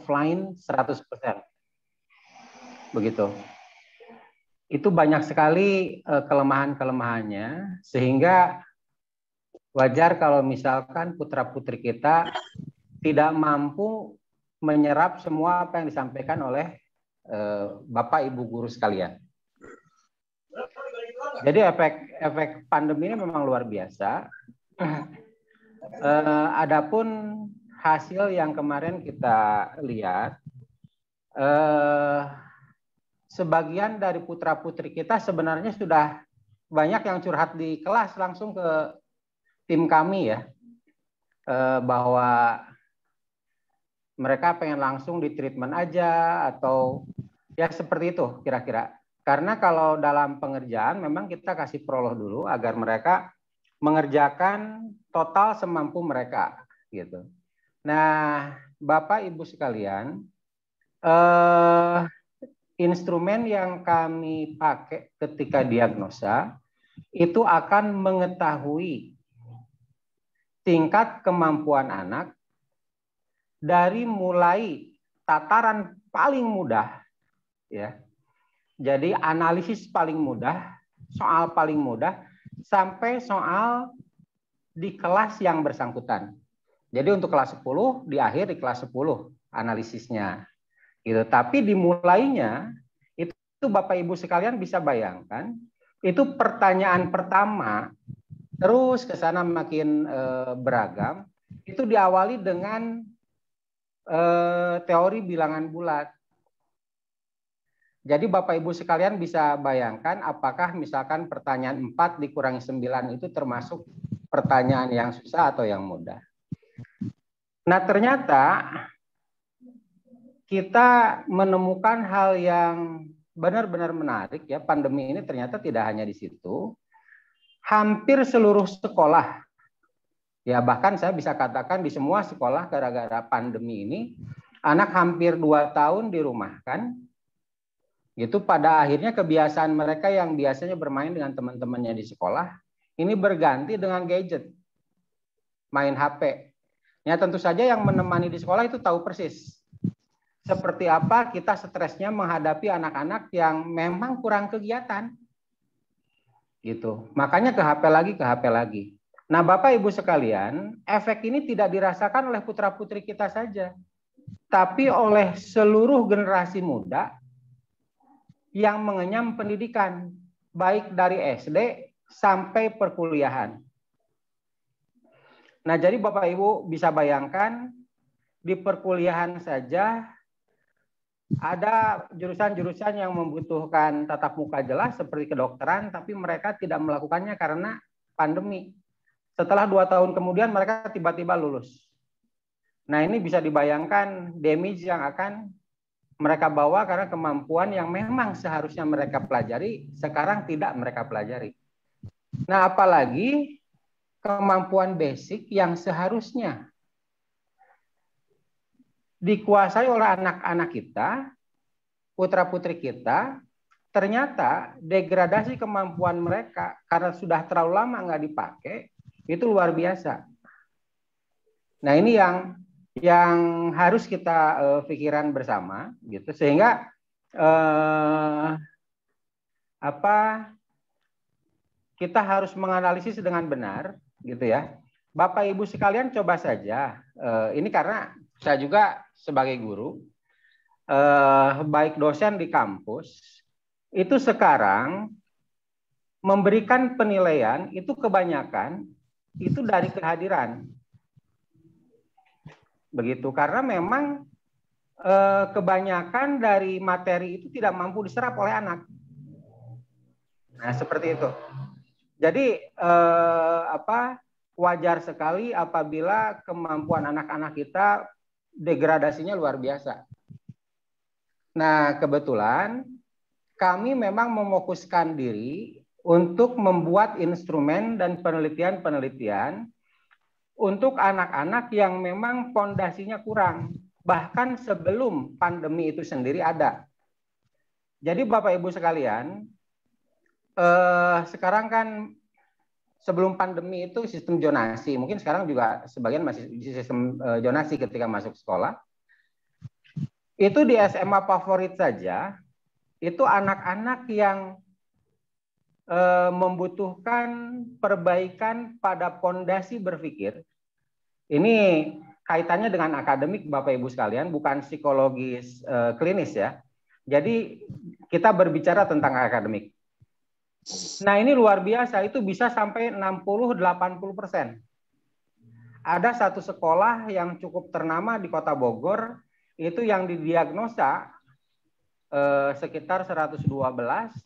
offline 100%. Begitu. Itu banyak sekali kelemahan-kelemahannya, sehingga wajar kalau misalkan putra-putri kita tidak mampu menyerap semua apa yang disampaikan oleh Bapak Ibu guru sekalian. Jadi efek pandemi ini memang luar biasa. Adapun hasil yang kemarin kita lihat, sebagian dari putra-putri kita sebenarnya sudah banyak yang curhat di kelas langsung ke tim kami ya, bahwa mereka pengen langsung di treatment aja atau ya seperti itu kira-kira. Karena kalau dalam pengerjaan memang kita kasih prolog dulu agar mereka mengerjakan total semampu mereka gitu. Nah, Bapak Ibu sekalian, instrumen yang kami pakai ketika diagnosa itu akan mengetahui tingkat kemampuan anak dari mulai tataran paling mudah ya. Jadi analisis paling mudah, soal paling mudah sampai soal di kelas yang bersangkutan. Jadi untuk kelas 10 di akhir di kelas 10 analisisnya. Gitu. Tapi dimulainya itu Bapak Ibu sekalian bisa bayangkan itu pertanyaan pertama terus ke sana makin beragam, itu diawali dengan teori bilangan bulat. Jadi Bapak Ibu sekalian bisa bayangkan apakah misalkan pertanyaan 4 dikurangi 9 itu termasuk pertanyaan yang susah atau yang mudah. Nah, ternyata kita menemukan hal yang benar-benar menarik ya. Pandemi ini ternyata tidak hanya di situ. Hampir seluruh sekolah, ya bahkan saya bisa katakan di semua sekolah gara-gara pandemi ini, anak hampir 2 tahun dirumahkan. Itu pada akhirnya kebiasaan mereka yang biasanya bermain dengan teman-temannya di sekolah, ini berganti dengan gadget, main HP. Ya tentu saja yang menemani di sekolah itu tahu persis seperti apa kita stresnya menghadapi anak-anak yang memang kurang kegiatan. Gitu. Makanya ke HP lagi, ke HP lagi. Nah, Bapak Ibu sekalian, efek ini tidak dirasakan oleh putra-putri kita saja, tapi oleh seluruh generasi muda yang mengenyam pendidikan, baik dari SD sampai perkuliahan. Nah, jadi Bapak Ibu bisa bayangkan di perkuliahan saja ada jurusan-jurusan yang membutuhkan tatap muka jelas seperti kedokteran, tapi mereka tidak melakukannya karena pandemi. Setelah 2 tahun kemudian mereka tiba-tiba lulus. Nah, ini bisa dibayangkan damage yang akan mereka bawa karena kemampuan yang memang seharusnya mereka pelajari, sekarang tidak mereka pelajari. Nah, apalagi kemampuan basic yang seharusnya dikuasai oleh anak-anak kita, putra-putri kita, ternyata degradasi kemampuan mereka karena sudah terlalu lama nggak dipakai, itu luar biasa. Nah, ini yang harus kita pikiran bersama gitu, sehingga kita harus menganalisis dengan benar gitu ya. Bapak Ibu sekalian coba saja, ini karena saya juga sebagai guru, baik dosen di kampus itu sekarang memberikan penilaian itu kebanyakan itu dari kehadiran. Begitu, karena memang kebanyakan dari materi itu tidak mampu diserap oleh anak. Nah, seperti itu. Jadi wajar sekali apabila kemampuan anak-anak kita degradasinya luar biasa. Nah, kebetulan kami memang mefokuskan diri untuk membuat instrumen dan penelitian-penelitian untuk anak-anak yang memang fondasinya kurang, bahkan sebelum pandemi itu sendiri ada. Jadi Bapak Ibu sekalian, sekarang kan sebelum pandemi itu sistem zonasi, mungkin sekarang juga sebagian masih sistem zonasi ketika masuk sekolah. Itu di SMA favorit saja, itu anak-anak yang membutuhkan perbaikan pada pondasi berpikir. Ini kaitannya dengan akademik Bapak Ibu sekalian, bukan psikologis klinis ya. Jadi kita berbicara tentang akademik. Nah ini luar biasa, itu bisa sampai 60-80%. Ada satu sekolah yang cukup ternama di Kota Bogor, itu yang didiagnosa sekitar 112,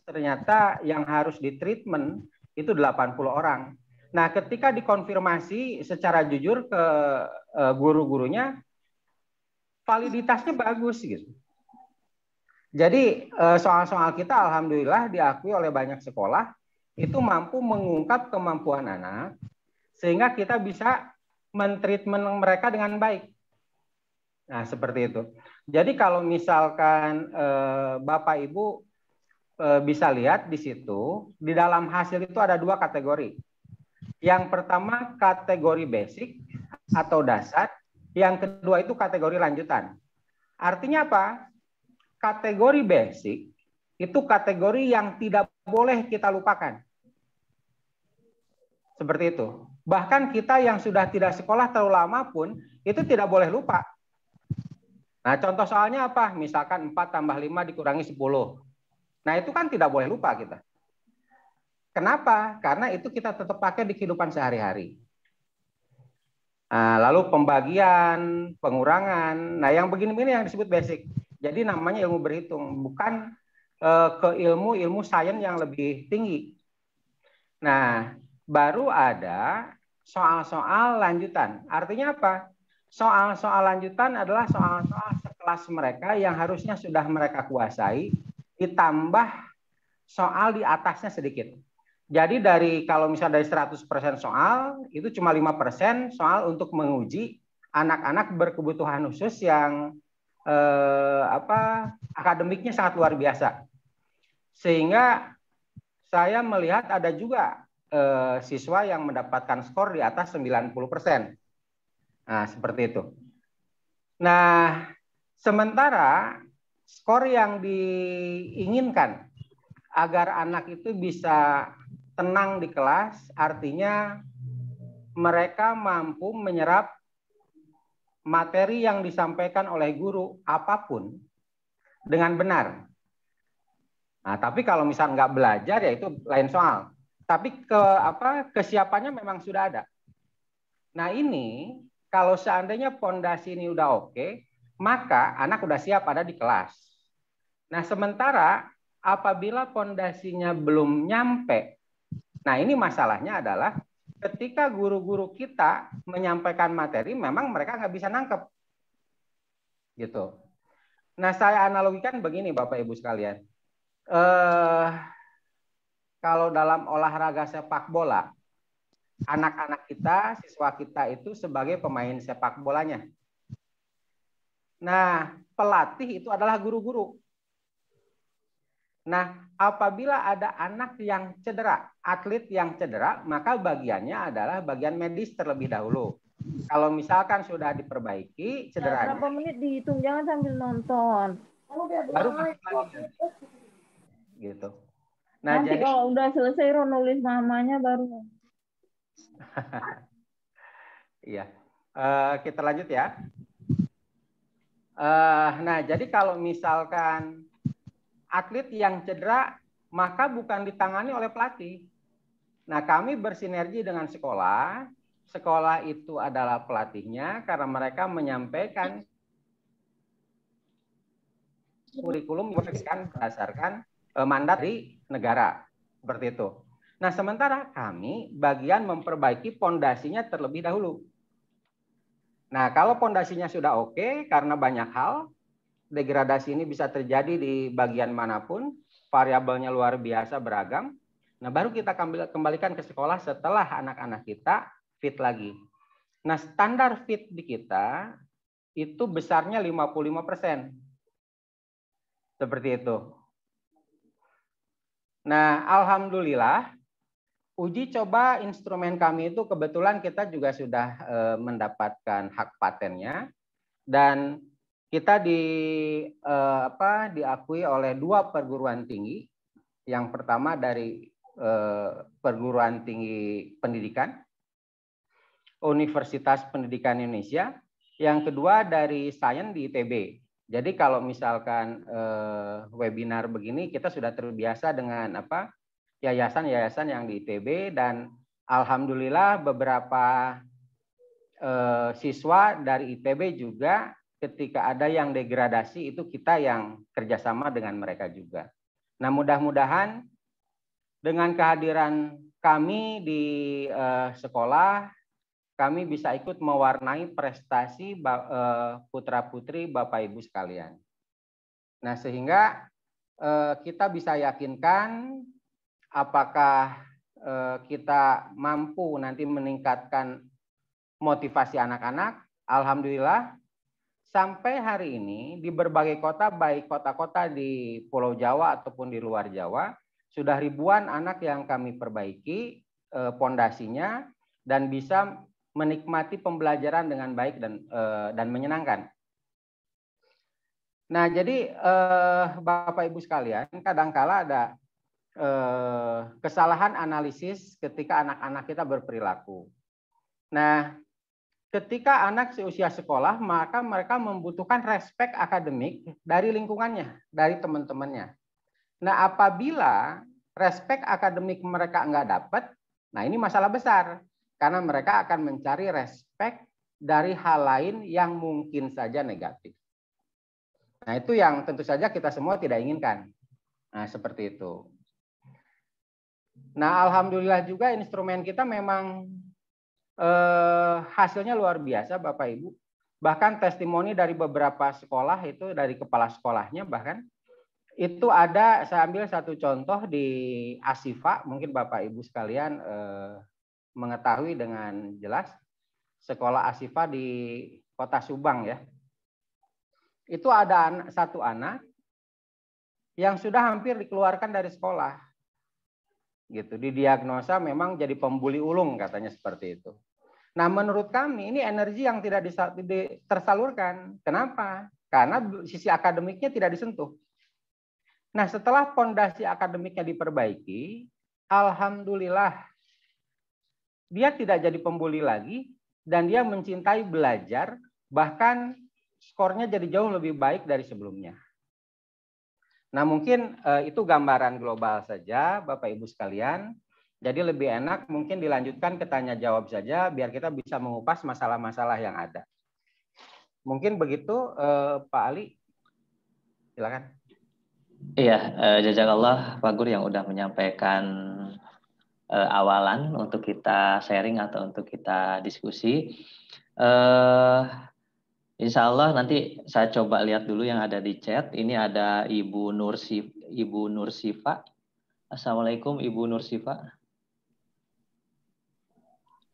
ternyata yang harus ditreatment itu 80 orang. Nah, ketika dikonfirmasi secara jujur ke guru-gurunya, validitasnya bagus gitu. Jadi soal-soal kita alhamdulillah diakui oleh banyak sekolah itu mampu mengungkap kemampuan anak sehingga kita bisa mentreatment mereka dengan baik. Nah, seperti itu. Jadi kalau misalkan Bapak Ibu bisa lihat di situ, di dalam hasil itu ada dua kategori. Yang pertama kategori basic atau dasar, yang kedua itu kategori lanjutan. Artinya apa? Kategori basic itu kategori yang tidak boleh kita lupakan. Seperti itu. Bahkan kita yang sudah tidak sekolah terlalu lama pun itu tidak boleh lupa. Nah, contoh soalnya apa? Misalkan 4 tambah 5 dikurangi 10. Nah, itu kan tidak boleh lupa kita. Kenapa? Karena itu kita tetap pakai di kehidupan sehari-hari. Nah, lalu pembagian, pengurangan. Nah, yang begini-begini yang disebut basic. Jadi namanya ilmu berhitung, bukan ke ilmu sains yang lebih tinggi. Nah, baru ada soal-soal lanjutan. Artinya apa? Soal-soal lanjutan adalah soal-soal sekelas mereka yang harusnya sudah mereka kuasai, ditambah soal di atasnya sedikit. Jadi kalau misalnya dari 100% soal, itu cuma 5% soal untuk menguji anak-anak berkebutuhan khusus yang akademiknya sangat luar biasa. Sehingga saya melihat ada juga siswa yang mendapatkan skor di atas 90%. Nah, seperti itu. Nah, sementara skor yang diinginkan agar anak itu bisa tenang di kelas, artinya mereka mampu menyerap materi yang disampaikan oleh guru apapun dengan benar. Nah, tapi kalau misal nggak belajar ya itu lain soal. Tapi kesiapannya memang sudah ada. Nah ini kalau seandainya pondasi ini udah oke, maka anak udah siap ada di kelas. Nah sementara apabila pondasinya belum nyampe, nah ini masalahnya adalah ketika guru-guru kita menyampaikan materi, memang mereka nggak bisa nangkep, gitu. Nah saya analogikan begini Bapak Ibu sekalian. Kalau dalam olahraga sepak bola, anak-anak kita, siswa kita itu sebagai pemain sepak bolanya. Nah, pelatih itu adalah guru-guru. Nah, apabila ada anak yang cedera, atlet yang cedera, maka bagiannya adalah bagian medis terlebih dahulu. Kalau misalkan sudah diperbaiki cederanya, berapa menit dihitung, jangan sambil nonton. Baru masuk lagi. Gitu. Nah, nanti jadi kalau udah selesai nulis mamanya baru. Iya. Kita lanjut ya. Nah, jadi kalau misalkan atlet yang cedera, maka bukan ditangani oleh pelatih. Nah, kami bersinergi dengan sekolah. Sekolah itu adalah pelatihnya karena mereka menyampaikan kurikulum berdasarkan mandat dari negara. Seperti itu. Nah, sementara kami bagian memperbaiki pondasinya terlebih dahulu. Nah, kalau pondasinya sudah oke, karena banyak hal, degradasi ini bisa terjadi di bagian manapun, variabelnya luar biasa beragam. Nah, baru kita kembalikan ke sekolah setelah anak-anak kita fit lagi. Nah, standar fit di kita itu besarnya 55%. Seperti itu. Nah, alhamdulillah uji coba instrumen kami itu kebetulan kita juga sudah mendapatkan hak patennya dan kita diakui oleh 2 perguruan tinggi. Yang pertama dari perguruan tinggi pendidikan, Universitas Pendidikan Indonesia. Yang kedua dari Sains di ITB. Jadi kalau misalkan webinar begini, kita sudah terbiasa dengan yayasan-yayasan yang di ITB, dan alhamdulillah beberapa siswa dari ITB juga ketika ada yang degradasi itu kita yang kerjasama dengan mereka juga. Nah, mudah-mudahan dengan kehadiran kami di sekolah, kami bisa ikut mewarnai prestasi putra-putri Bapak Ibu sekalian. Nah, sehingga kita bisa yakinkan apakah kita mampu nanti meningkatkan motivasi anak-anak. Alhamdulillah sampai hari ini di berbagai kota, baik kota-kota di Pulau Jawa ataupun di luar Jawa, sudah ribuan anak yang kami perbaiki pondasinya dan bisa menikmati pembelajaran dengan baik dan menyenangkan. Nah, jadi Bapak Ibu sekalian, kadangkala ada kesalahan analisis ketika anak-anak kita berperilaku. Nah, ketika anak seusia sekolah, maka mereka membutuhkan respek akademik dari lingkungannya, dari teman-temannya. Nah, apabila respek akademik mereka nggak dapat, nah ini masalah besar. Karena mereka akan mencari respek dari hal lain yang mungkin saja negatif. Nah, itu yang tentu saja kita semua tidak inginkan. Nah, seperti itu. Nah, alhamdulillah juga instrumen kita memang hasilnya luar biasa Bapak Ibu. Bahkan testimoni dari beberapa sekolah itu, dari kepala sekolahnya bahkan, itu ada, saya ambil satu contoh di Asifa, mungkin Bapak Ibu sekalian mengetahui dengan jelas, sekolah Asifa di Kota Subang ya. Itu ada satu anak yang sudah hampir dikeluarkan dari sekolah. Gitu, didiagnosa memang jadi pembuli ulung katanya seperti itu. Nah, menurut kami ini energi yang tidak tersalurkan. Kenapa? Karena sisi akademiknya tidak disentuh. Nah, setelah fondasi akademiknya diperbaiki, alhamdulillah dia tidak jadi pembuli lagi dan dia mencintai belajar, bahkan skornya jadi jauh lebih baik dari sebelumnya. Nah, mungkin itu gambaran global saja Bapak Ibu sekalian. Jadi lebih enak mungkin dilanjutkan ke tanya jawab saja biar kita bisa mengupas masalah-masalah yang ada. Mungkin begitu Pak Ali. Silakan. Iya, jazakallah Pak Gur yang udah menyampaikan awalan untuk kita sharing atau untuk kita diskusi. Insya Allah nanti saya coba lihat dulu yang ada di chat. Ini ada Ibu Nursifa. Assalamualaikum Ibu Nursifa.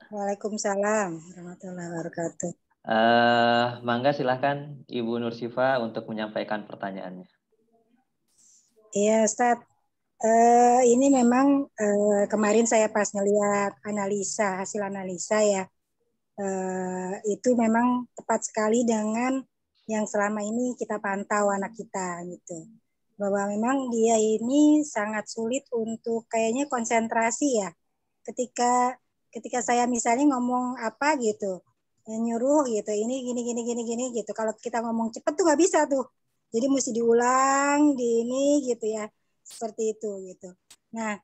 Waalaikumsalam warahmatullahi wabarakatuh. Mangga silahkan Ibu Nursifa untuk menyampaikan pertanyaannya. Iya Ustadz, ini memang kemarin saya pas ngelihat hasil analisa ya, itu memang tepat sekali dengan yang selama ini kita pantau anak kita gitu, bahwa memang dia ini sangat sulit untuk kayaknya konsentrasi ya, ketika saya misalnya ngomong apa gitu, nyuruh gitu, ini gini gitu, kalau kita ngomong cepet tuh nggak bisa tuh, jadi mesti diulang di ini gitu ya, seperti itu gitu. Nah,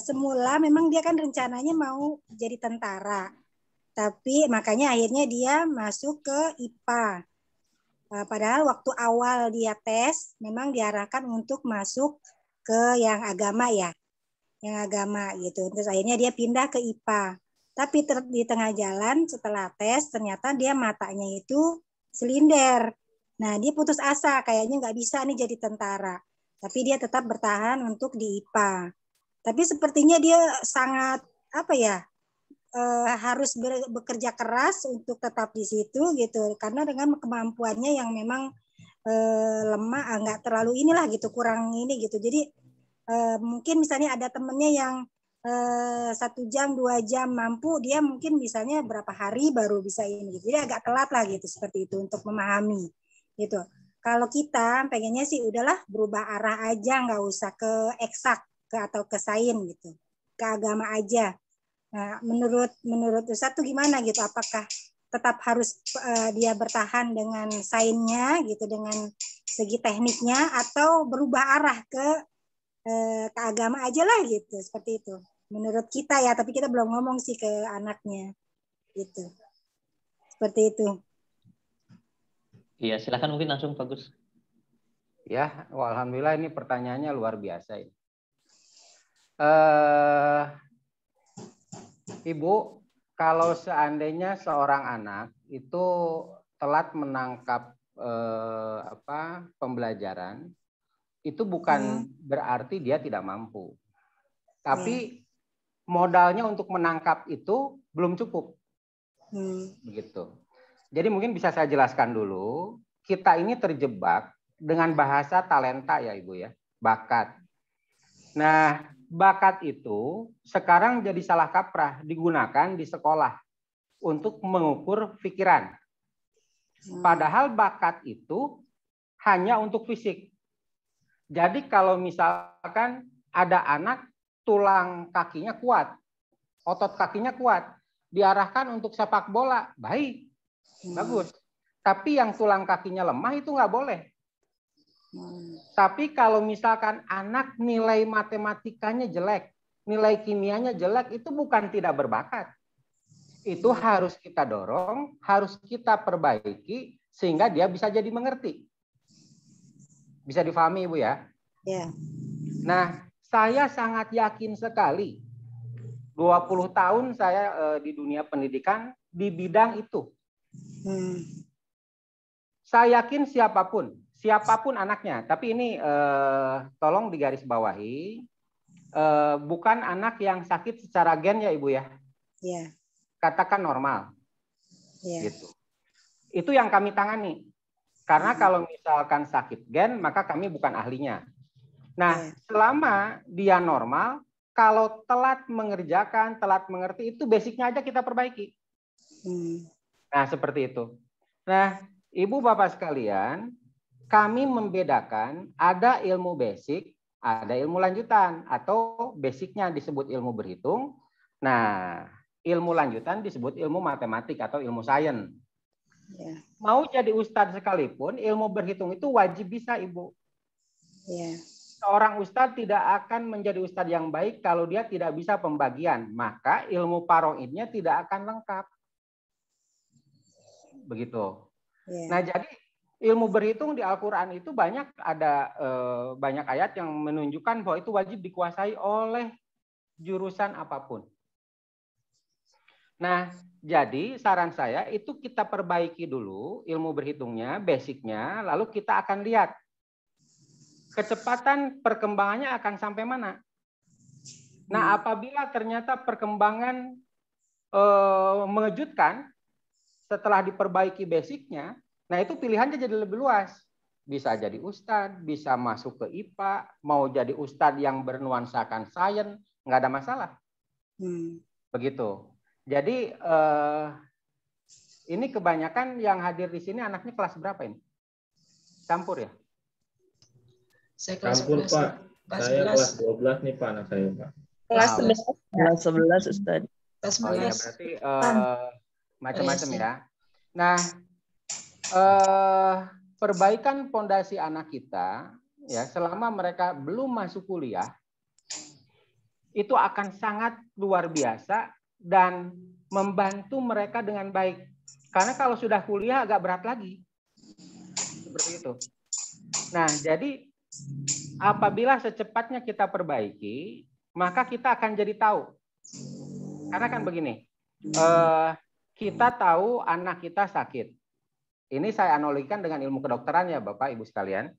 semula memang dia kan rencananya mau jadi tentara. Tapi makanya akhirnya dia masuk ke IPA. Padahal waktu awal dia tes memang diarahkan untuk masuk ke yang agama ya. Yang agama gitu. Terus akhirnya dia pindah ke IPA. Tapi di tengah jalan setelah tes ternyata dia matanya itu silinder. Nah, dia putus asa kayaknya nggak bisa nih jadi tentara. Tapi dia tetap bertahan untuk di IPA. Tapi sepertinya dia sangat harus bekerja keras untuk tetap di situ gitu, karena dengan kemampuannya yang memang lemah, nggak terlalu inilah gitu, kurang ini gitu. Jadi mungkin misalnya ada temennya yang 1 jam 2 jam mampu, dia mungkin misalnya berapa hari baru bisa ini gitu. Jadi agak telat lah gitu, seperti itu untuk memahami. gitu. Kalau kita pengennya sih udahlah berubah arah aja, nggak usah ke eksak atau ke sains gitu, ke agama aja. Nah, menurut Ustadz tuh gimana gitu? Apakah tetap harus dia bertahan dengan sainsnya gitu, dengan segi tekniknya, atau berubah arah ke agama aja lah gitu, seperti itu. Menurut kita ya, tapi kita belum ngomong sih ke anaknya gitu. Seperti itu. Iya, silakan mungkin langsung Pak Gus. Ya, alhamdulillah ini pertanyaannya luar biasa ini. Ibu, kalau seandainya seorang anak itu telat menangkap pembelajaran, itu bukan berarti dia tidak mampu. Tapi modalnya untuk menangkap itu belum cukup. Begitu. Jadi mungkin bisa saya jelaskan dulu, kita ini terjebak dengan bahasa talenta ya Ibu ya, bakat. Nah, bakat itu sekarang jadi salah kaprah digunakan di sekolah untuk mengukur pikiran. Padahal bakat itu hanya untuk fisik. Jadi kalau misalkan ada anak tulang kakinya kuat, otot kakinya kuat, diarahkan untuk sepak bola, baik. Bagus. Tapi yang tulang kakinya lemah itu nggak boleh. Tapi kalau misalkan anak nilai matematikanya jelek, nilai kimianya jelek, itu bukan tidak berbakat. Itu harus kita dorong, harus kita perbaiki, sehingga dia bisa jadi mengerti. Bisa difahami Ibu ya? Ya. Nah, saya sangat yakin sekali, 20 tahun saya di dunia pendidikan di bidang itu. Saya yakin siapapun anaknya, tapi ini tolong digarisbawahi, bukan anak yang sakit secara gen ya Ibu ya. Ya. Katakan normal. Ya. Gitu. Itu yang kami tangani. Karena kalau misalkan sakit gen, maka kami bukan ahlinya. Nah, selama dia normal, kalau telat mengerjakan, telat mengerti, itu basicnya aja kita perbaiki. Nah, seperti itu. Nah, Ibu Bapak sekalian, kami membedakan ada ilmu basic, ada ilmu lanjutan, atau basicnya disebut ilmu berhitung. Nah, ilmu lanjutan disebut ilmu matematik atau ilmu sains. Ya. Mau jadi ustadz sekalipun, ilmu berhitung itu wajib bisa, Ibu. Ya. Seorang ustadz tidak akan menjadi ustadz yang baik kalau dia tidak bisa pembagian. Maka ilmu paroidnya tidak akan lengkap. Begitu. Ya. Nah, jadi ilmu berhitung di Al-Quran itu banyak ayat yang menunjukkan bahwa itu wajib dikuasai oleh jurusan apapun. Nah, jadi saran saya itu kita perbaiki dulu ilmu berhitungnya, basicnya, lalu kita akan lihat kecepatan perkembangannya akan sampai mana. Nah, apabila ternyata perkembangan mengejutkan setelah diperbaiki basicnya, nah itu pilihannya jadi lebih luas. Bisa jadi ustadz, bisa masuk ke IPA, mau jadi ustadz yang bernuansakan sains, nggak ada masalah. Begitu. Jadi ini kebanyakan yang hadir di sini anaknya kelas berapa ini? Campur ya? Saya kelas Campur 11. Pak. Saya kelas 12 nih Pak anak saya Pak. Kelas Wow. 11. Kelas 11 Ustaz. Kelas Oh iya, 11. berarti macam-macam Iya, ya. Nah, perbaikan fondasi anak kita ya selama mereka belum masuk kuliah itu akan sangat luar biasa dan membantu mereka dengan baik. Karena kalau sudah kuliah agak berat lagi. Seperti itu. Nah, jadi apabila secepatnya kita perbaiki, maka kita akan jadi tahu. Karena kan begini, kita tahu anak kita sakit. Ini saya analogikan dengan ilmu kedokteran ya Bapak Ibu sekalian.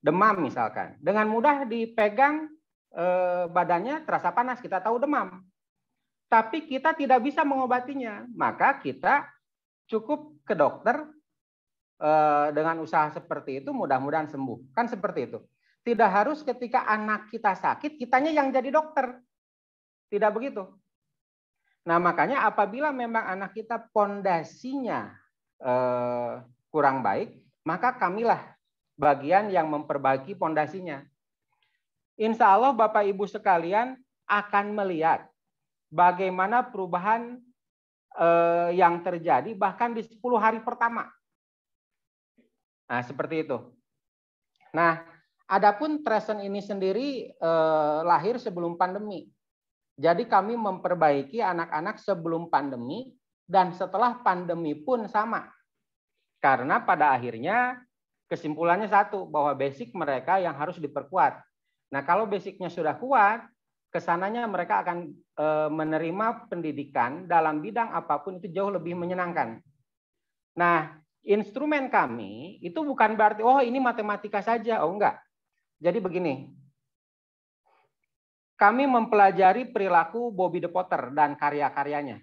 Demam misalkan, dengan mudah dipegang badannya terasa panas, kita tahu demam. Tapi kita tidak bisa mengobatinya, maka kita cukup ke dokter dengan usaha seperti itu mudah-mudahan sembuh. Kan seperti itu. Tidak harus ketika anak kita sakit, kitanya yang jadi dokter. Tidak begitu. Nah makanya apabila memang anak kita pondasinya kurang baik, maka kamilah bagian yang memperbaiki pondasinya. Insya Allah Bapak Ibu sekalian akan melihat bagaimana perubahan yang terjadi bahkan di 10 hari pertama. Nah, seperti itu. Nah, adapun Tresen ini sendiri lahir sebelum pandemi. Jadi kami memperbaiki anak-anak sebelum pandemi dan setelah pandemi pun sama. Karena pada akhirnya kesimpulannya satu, bahwa basic mereka yang harus diperkuat. Nah, kalau basicnya sudah kuat, kesananya mereka akan menerima pendidikan dalam bidang apapun itu jauh lebih menyenangkan. Nah, instrumen kami itu bukan berarti, oh ini matematika saja. Oh enggak. Jadi begini, kami mempelajari perilaku Bobby De Potter dan karya-karyanya.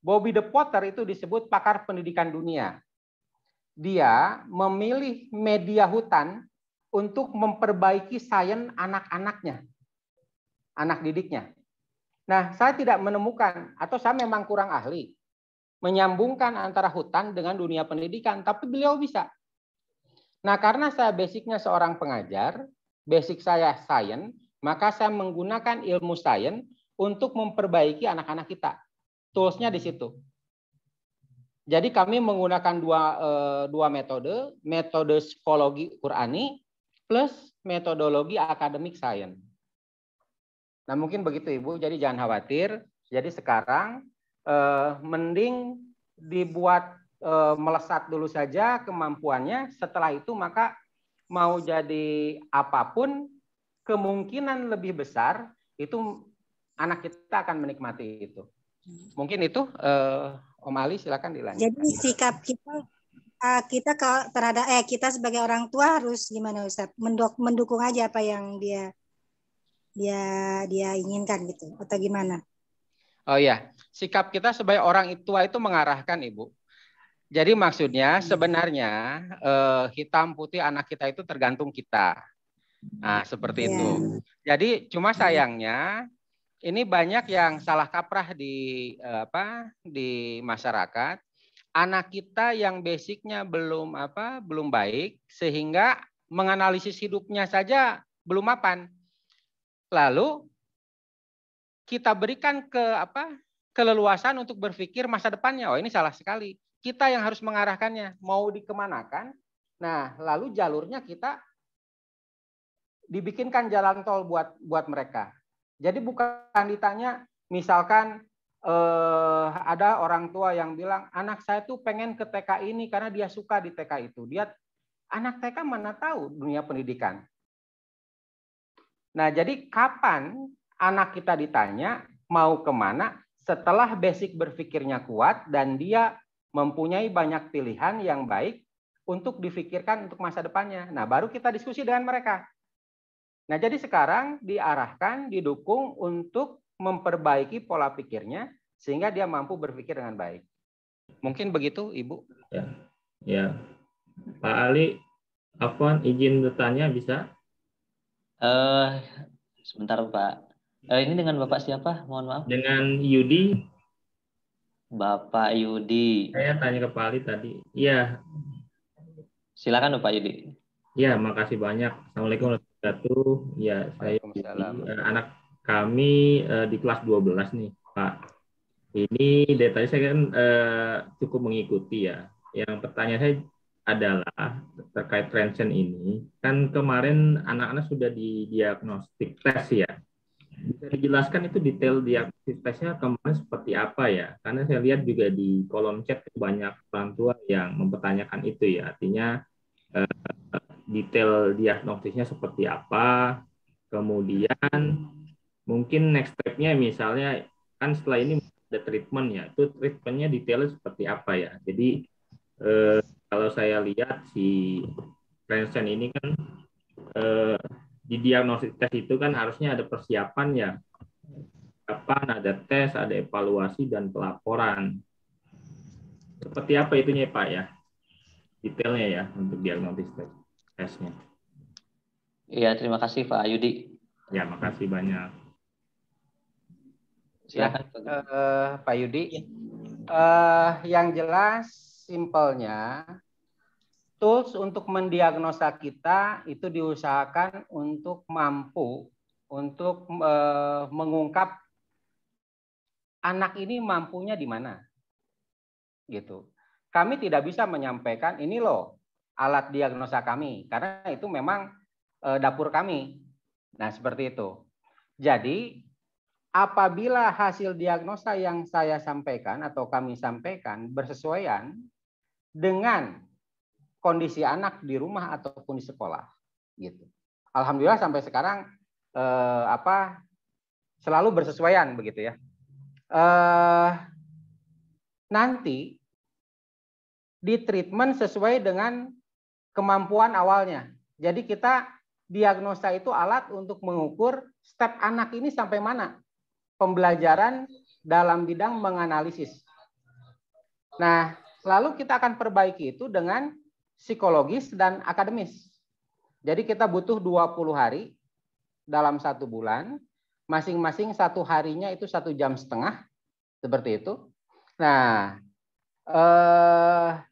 Bobby De Potter itu disebut pakar pendidikan dunia. Dia memilih media hutan untuk memperbaiki sains anak-anaknya, anak didiknya. Nah, saya tidak menemukan, atau saya memang kurang ahli, menyambungkan antara hutan dengan dunia pendidikan, tapi beliau bisa. Nah, karena saya basicnya seorang pengajar, basic saya sains, maka saya menggunakan ilmu sains untuk memperbaiki anak-anak kita. Toolsnya di situ. Jadi kami menggunakan dua metode, metode psikologi Qurani plus metodologi akademik sains. Nah, mungkin begitu Ibu, jadi jangan khawatir. Jadi sekarang mending dibuat melesat dulu saja kemampuannya, setelah itu maka mau jadi apapun, kemungkinan lebih besar itu anak kita akan menikmati itu. Mungkin itu Om Ali, silakan dilanjutkan. Jadi sikap kita terhadap kita sebagai orang tua harus gimana Ustaz? Mendukung aja apa yang dia inginkan gitu atau gimana? Oh ya, sikap kita sebagai orang tua itu mengarahkan Ibu. Jadi maksudnya sebenarnya hitam putih anak kita itu tergantung kita. Nah, seperti itu. Jadi cuma sayangnya ini banyak yang salah kaprah di masyarakat. Anak kita yang basicnya belum baik sehingga menganalisis hidupnya saja belum mapan. Lalu kita berikan keleluasan untuk berpikir masa depannya. Oh, ini salah sekali. Kita yang harus mengarahkannya, mau dikemanakan. Nah, lalu jalurnya kita dibikinkan jalan tol buat mereka. Jadi bukan ditanya, misalkan ada orang tua yang bilang, anak saya tuh pengen ke TK ini karena dia suka di TK itu. Anak TK mana tahu dunia pendidikan. Nah, jadi kapan anak kita ditanya mau kemana setelah basic berpikirnya kuat dan dia mempunyai banyak pilihan yang baik untuk difikirkan untuk masa depannya. Nah, baru kita diskusi dengan mereka. Nah, jadi sekarang diarahkan, didukung untuk memperbaiki pola pikirnya sehingga dia mampu berpikir dengan baik. Mungkin begitu, Ibu. Ya. Pak Ali, Afwan, izin bertanya bisa? Sebentar, Pak. Ini dengan Bapak siapa? Mohon maaf. Dengan Yudi. Bapak Yudi. Saya tanya ke Pak Ali tadi. Iya. Silakan Bapak Yudi. Ya, makasih banyak. Assalamualaikum warahmatullahi wabarakatuh. Ya, saya anak kami di kelas 12 nih, Pak. Ini datanya saya kan cukup mengikuti ya. Yang pertanyaan saya adalah terkait Tresen ini. Kan kemarin anak-anak sudah didiagnostik tes ya. Bisa dijelaskan itu detail diagnostik tesnya kemarin seperti apa ya? Karena saya lihat juga di kolom chat banyak orang tua yang mempertanyakan itu ya. Artinya detail diagnostisnya seperti apa, kemudian mungkin next step-nya misalnya kan setelah ini ada treatment ya, itu treatmentnya detailnya seperti apa ya. Jadi kalau saya lihat si Tresen ini kan di diagnosis tes itu kan harusnya ada persiapan ya, kapan ada tes, ada evaluasi dan pelaporan. Seperti apa itunya Pak ya, detailnya ya untuk diagnosis tesnya. Iya, terima kasih Pak Yudi. Ya, makasih banyak. Silakan Pak Yudi. Yang jelas simpelnya tools untuk mendiagnosa kita itu diusahakan untuk mampu untuk mengungkap anak ini mampunya di mana, gitu. Kami tidak bisa menyampaikan ini loh alat diagnosa kami karena itu memang dapur kami. Nah, seperti itu. Jadi, apabila hasil diagnosa yang saya sampaikan atau kami sampaikan bersesuaian dengan kondisi anak di rumah ataupun di sekolah, gitu. Alhamdulillah sampai sekarang selalu bersesuaian begitu ya. Nanti di treatment sesuai dengan kemampuan awalnya. Jadi kita diagnosa itu alat untuk mengukur step anak ini sampai mana pembelajaran dalam bidang menganalisis. Nah, lalu kita akan perbaiki itu dengan psikologis dan akademis. Jadi kita butuh 20 hari dalam 1 bulan, masing-masing 1 harinya itu 1,5 jam, seperti itu. Nah,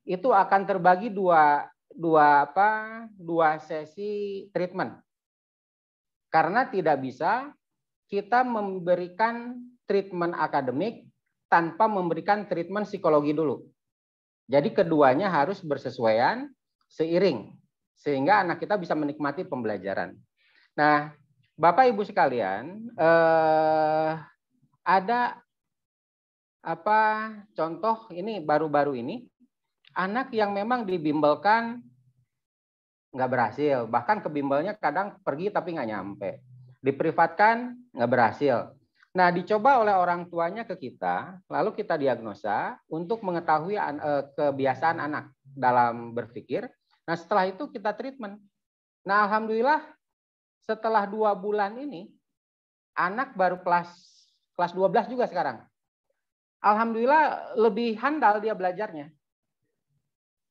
itu akan terbagi dua sesi treatment. Karena tidak bisa kita memberikan treatment akademik tanpa memberikan treatment psikologi dulu. Jadi keduanya harus bersesuaian, seiring, sehingga anak kita bisa menikmati pembelajaran. Nah, Bapak Ibu sekalian, ada contoh ini baru-baru ini, anak yang memang dibimbelkan nggak berhasil, bahkan ke bimbelnya kadang pergi tapi nggak nyampe, diprivatkan nggak berhasil. Nah, dicoba oleh orang tuanya ke kita, lalu kita diagnosa untuk mengetahui kebiasaan anak dalam berpikir. Nah, setelah itu kita treatment. Nah, alhamdulillah setelah 2 bulan ini, anak baru kelas 12 juga sekarang. Alhamdulillah lebih handal dia belajarnya.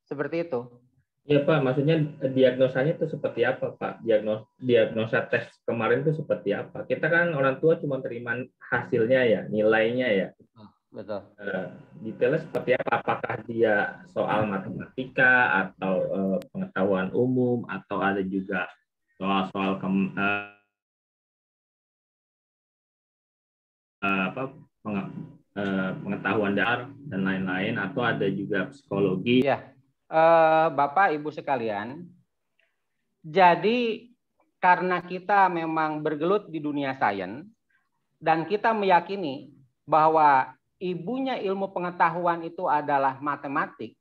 Seperti itu. Ya Pak, maksudnya diagnosanya itu seperti apa Pak? Diagnosa tes kemarin itu seperti apa? Kita kan orang tua cuma terima hasilnya ya, nilainya ya. Betul. Detailnya seperti apa? Apakah dia soal matematika atau pengetahuan umum atau ada juga soal-soal pengetahuan dasar dan lain-lain, atau ada juga psikologi? Ya. Bapak Ibu sekalian, jadi karena kita memang bergelut di dunia sains dan kita meyakini bahwa ibunya ilmu pengetahuan itu adalah matematik,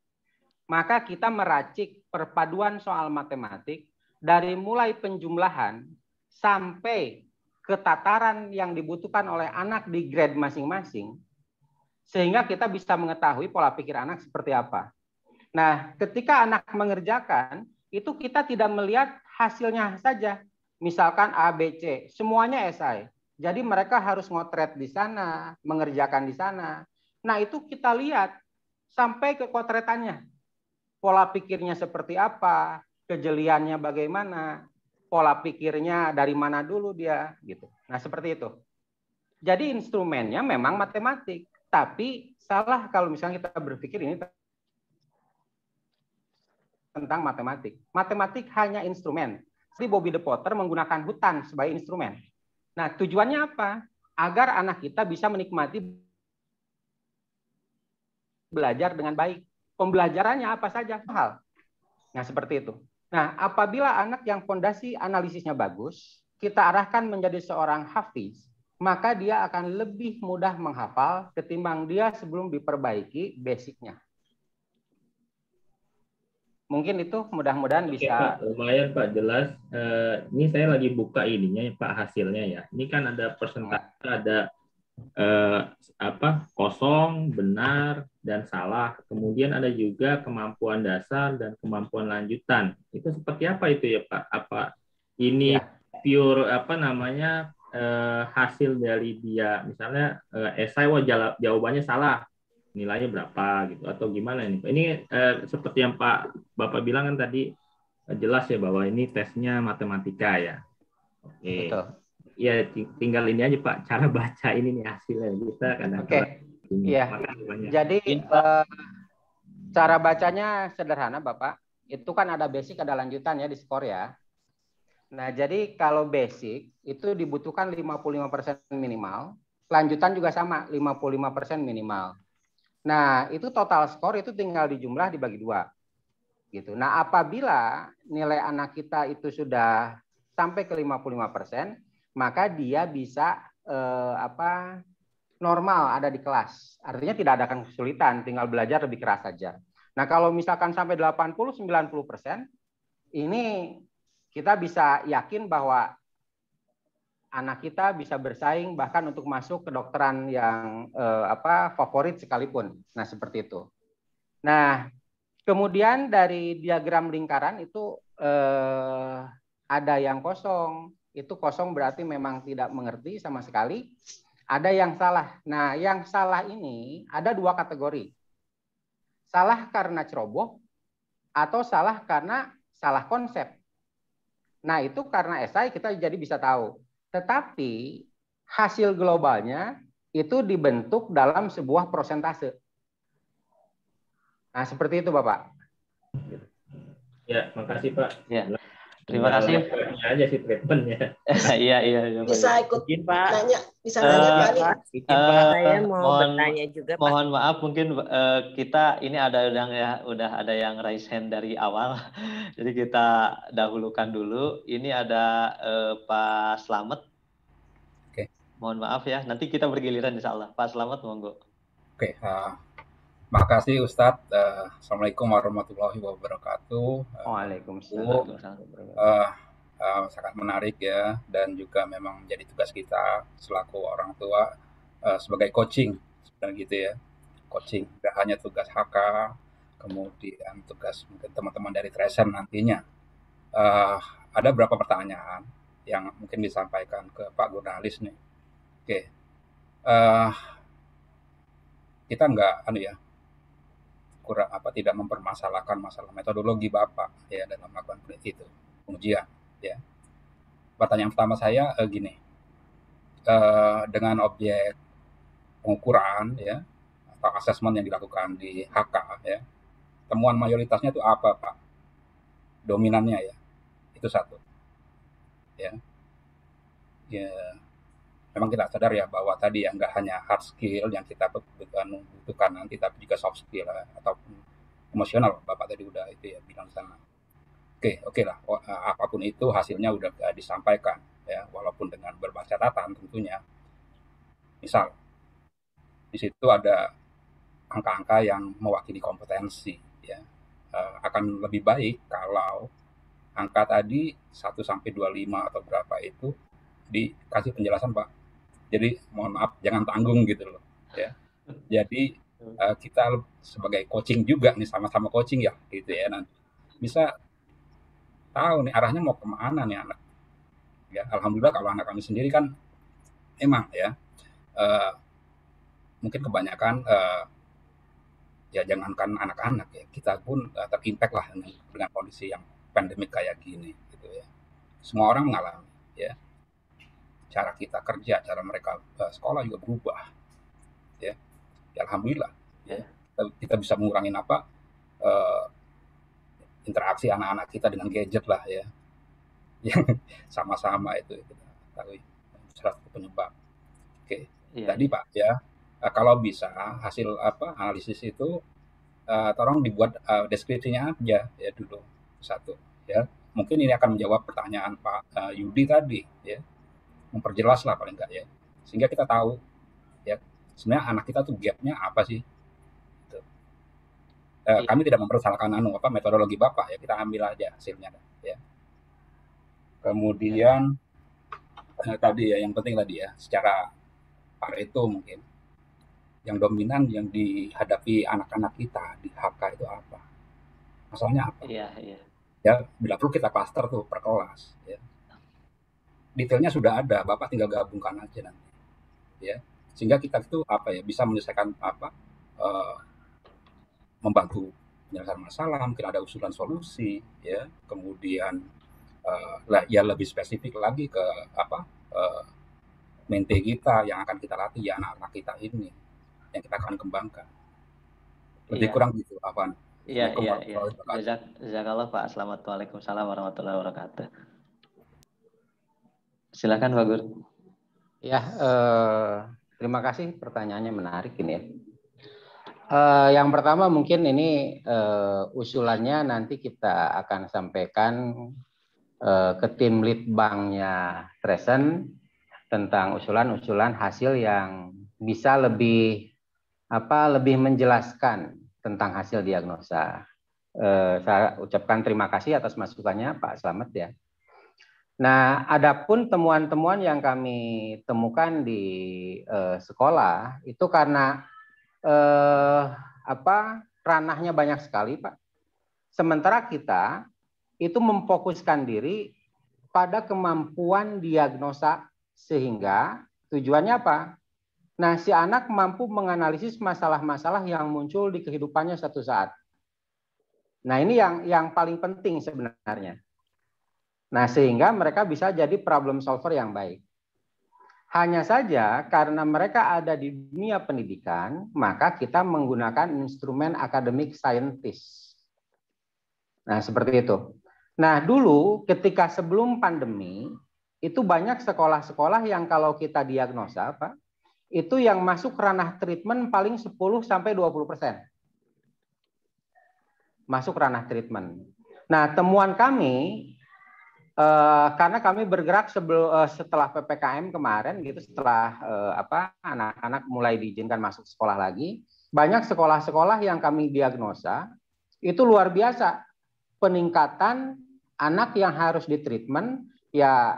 maka kita meracik perpaduan soal matematik dari mulai penjumlahan sampai ke tataran yang dibutuhkan oleh anak di grade masing-masing, sehingga kita bisa mengetahui pola pikir anak seperti apa. Nah, ketika anak mengerjakan, itu kita tidak melihat hasilnya saja. Misalkan A, B, C, semuanya esai. Jadi mereka harus ngotret di sana, mengerjakan di sana. Nah, itu kita lihat sampai ke kotretannya. Pola pikirnya seperti apa, kejeliannya bagaimana, pola pikirnya dari mana dulu dia, gitu. Nah, seperti itu. Jadi instrumennya memang matematik, tapi salah kalau misalnya kita berpikir ini tentang matematik. Matematik hanya instrumen. Seperti Bobby the Potter menggunakan hutan sebagai instrumen. Nah, tujuannya apa? Agar anak kita bisa menikmati belajar dengan baik. Pembelajarannya apa saja? Hal. Nah, seperti itu. Nah, apabila anak yang fondasi analisisnya bagus, kita arahkan menjadi seorang hafiz, maka dia akan lebih mudah menghafal ketimbang dia sebelum diperbaiki basicnya. Mungkin itu mudah-mudahan bisa. Pak, lumayan Pak, jelas. Ini saya lagi buka ininya Pak, hasilnya ya. Ini kan ada persentase, ada kosong, benar, dan salah. Kemudian ada juga kemampuan dasar dan kemampuan lanjutan. Itu seperti apa itu ya Pak? Apa ini pure hasil dari dia, misalnya esai, jawabannya salah, nilainya berapa gitu, atau gimana ini? Ini seperti yang Bapak bilang kan tadi, jelas ya bahwa ini tesnya matematika ya. Oke. Betul. Ya, tinggal ini aja Pak, cara baca ini nih hasilnya kita kadang-kadang. Oke. Iya. Jadi cara bacanya sederhana Bapak. itu kan ada basic, ada lanjutan ya di skor ya. Nah, jadi kalau basic itu dibutuhkan 55% minimal, lanjutan juga sama 55% minimal. Nah, itu total skor itu tinggal dijumlah dibagi 2. Gitu. Nah, apabila nilai anak kita itu sudah sampai ke 55%, maka dia bisa normal ada di kelas. Artinya tidak ada kesulitan, tinggal belajar lebih keras saja. Nah, kalau misalkan sampai 80-90%, ini kita bisa yakin bahwa anak kita bisa bersaing bahkan untuk masuk kedokteran yang favorit sekalipun. Nah, seperti itu. Nah, kemudian dari diagram lingkaran itu ada yang kosong. Itu kosong berarti memang tidak mengerti sama sekali. Ada yang salah. Nah, yang salah ini ada 2 kategori. Salah karena ceroboh atau salah karena salah konsep. Nah, itu karena esai kita jadi bisa tahu. Tetapi hasil globalnya itu dibentuk dalam sebuah persentase. Nah, seperti itu, Bapak. Ya, makasih Pak. Ya. Terima kasih. Aja sih treatmentnya. Iya. Bisa ikut Mungkin Pak. nanya, bisa nanya kali. Saya mau bertanya juga Pak. Mohon maaf mungkin kita ini ada udah ada yang raise hand dari awal. Jadi kita dahulukan dulu. Ini ada Pak Slamet. Oke. Mohon maaf ya. Nanti kita bergiliran insyaallah. Pak Slamet monggo. Oke. Makasih Ustadz. Assalamualaikum warahmatullahi wabarakatuh. Waalaikumsalam. Sangat menarik ya, dan juga memang menjadi tugas kita selaku orang tua sebagai coaching sebenarnya gitu ya. Coaching tidak hanya tugas HK, kemudian tugas mungkin teman-teman dari Tracer nantinya. Ada beberapa pertanyaan yang mungkin disampaikan ke Pak Gurnalis nih. Oke. Kita tidak mempermasalahkan masalah metodologi Bapak ya dalam melakukan pengujian ya. Pertanyaan pertama saya gini, dengan objek pengukuran ya atau asesmen yang dilakukan di HK ya, temuan mayoritasnya itu apa Pak? Dominannya ya, itu satu ya. Memang kita sadar ya bahwa tadi ya nggak hanya hard skill yang kita butuhkan nanti, tapi juga soft skill ataupun emosional. Bapak tadi udah itu ya bilang sana. Oke lah, apapun itu hasilnya udah disampaikan ya, walaupun dengan berbagai catatan tentunya. Misal di situ ada angka-angka yang mewakili kompetensi ya. Akan lebih baik kalau angka tadi 1-25 atau berapa itu dikasih penjelasan Pak. Jadi mohon maaf jangan tanggung gitu loh ya. Jadi kita sebagai coaching juga nih, sama-sama coaching ya gitu ya, nanti bisa tahu nih arahnya mau kemana nih anak ya. Alhamdulillah kalau anak kami sendiri kan emang ya mungkin kebanyakan ya jangankan anak-anak ya, kita pun terimpact lah dengan kondisi yang pandemik kayak gini gitu ya. Semua orang mengalami ya. Cara kita kerja, cara mereka sekolah juga berubah ya. Alhamdulillah ya. Kita bisa mengurangi interaksi anak-anak kita dengan gadget lah ya, yang sama-sama itu kita tahu salah satu penyebab. Tadi Pak ya, kalau bisa hasil analisis itu tolong dibuat deskripsinya aja ya dulu satu ya. Mungkin ini akan menjawab pertanyaan Pak Yudi tadi ya, memperjelas lah paling enggak ya, sehingga kita tahu ya sebenarnya anak kita tuh gapnya apa sih gitu. Kami tidak mempersalahkan metodologi Bapak ya, kita ambil aja hasilnya ya. Kemudian tadi ya yang penting tadi ya, secara Pareto mungkin yang dominan yang dihadapi anak-anak kita di HK itu apa, masalahnya apa ya, bila perlu kita klaster tuh per kelas ya. Detailnya sudah ada, Bapak tinggal gabungkan aja nanti ya, sehingga kita itu bisa menyelesaikan membantu menyelesaikan masalah, mungkin ada usulan solusi ya. Kemudian ya lebih spesifik lagi ke mente kita yang akan kita latih ya, anak-anak kita ini yang kita akan kembangkan. Lebih kurang gitu Afan. Iya, Assalamualaikum iya, iya. warahmatullahi wabarakatuh. Jazakallah Pak. Waalaikumsalam warahmatullahi wabarakatuh. Silakan Pak Gur. Ya, terima kasih, pertanyaannya menarik ini ya. Yang pertama mungkin ini usulannya nanti kita akan sampaikan ke tim lead banknya Tresen tentang usulan-usulan hasil yang bisa lebih menjelaskan tentang hasil diagnosa. Saya ucapkan terima kasih atas masukannya Pak Slamet ya. Nah, adapun temuan-temuan yang kami temukan di sekolah itu karena ranahnya banyak sekali, Pak. Sementara kita itu memfokuskan diri pada kemampuan diagnosa sehingga tujuannya apa? Nah, si anak mampu menganalisis masalah-masalah yang muncul di kehidupannya suatu saat. Nah, ini yang paling penting sebenarnya. Nah, sehingga mereka bisa jadi problem solver yang baik. Hanya saja karena mereka ada di dunia pendidikan, maka kita menggunakan instrumen academic scientist. Nah, seperti itu. Nah, dulu ketika sebelum pandemi, itu banyak sekolah-sekolah yang kalau kita diagnosa, Pak, itu yang masuk ranah treatment paling 10-20%. Masuk ranah treatment. Nah, temuan kami karena kami bergerak setelah PPKM kemarin gitu, setelah anak-anak mulai diizinkan masuk sekolah lagi, banyak sekolah-sekolah yang kami diagnosa itu luar biasa peningkatan anak yang harus ditreatment ya,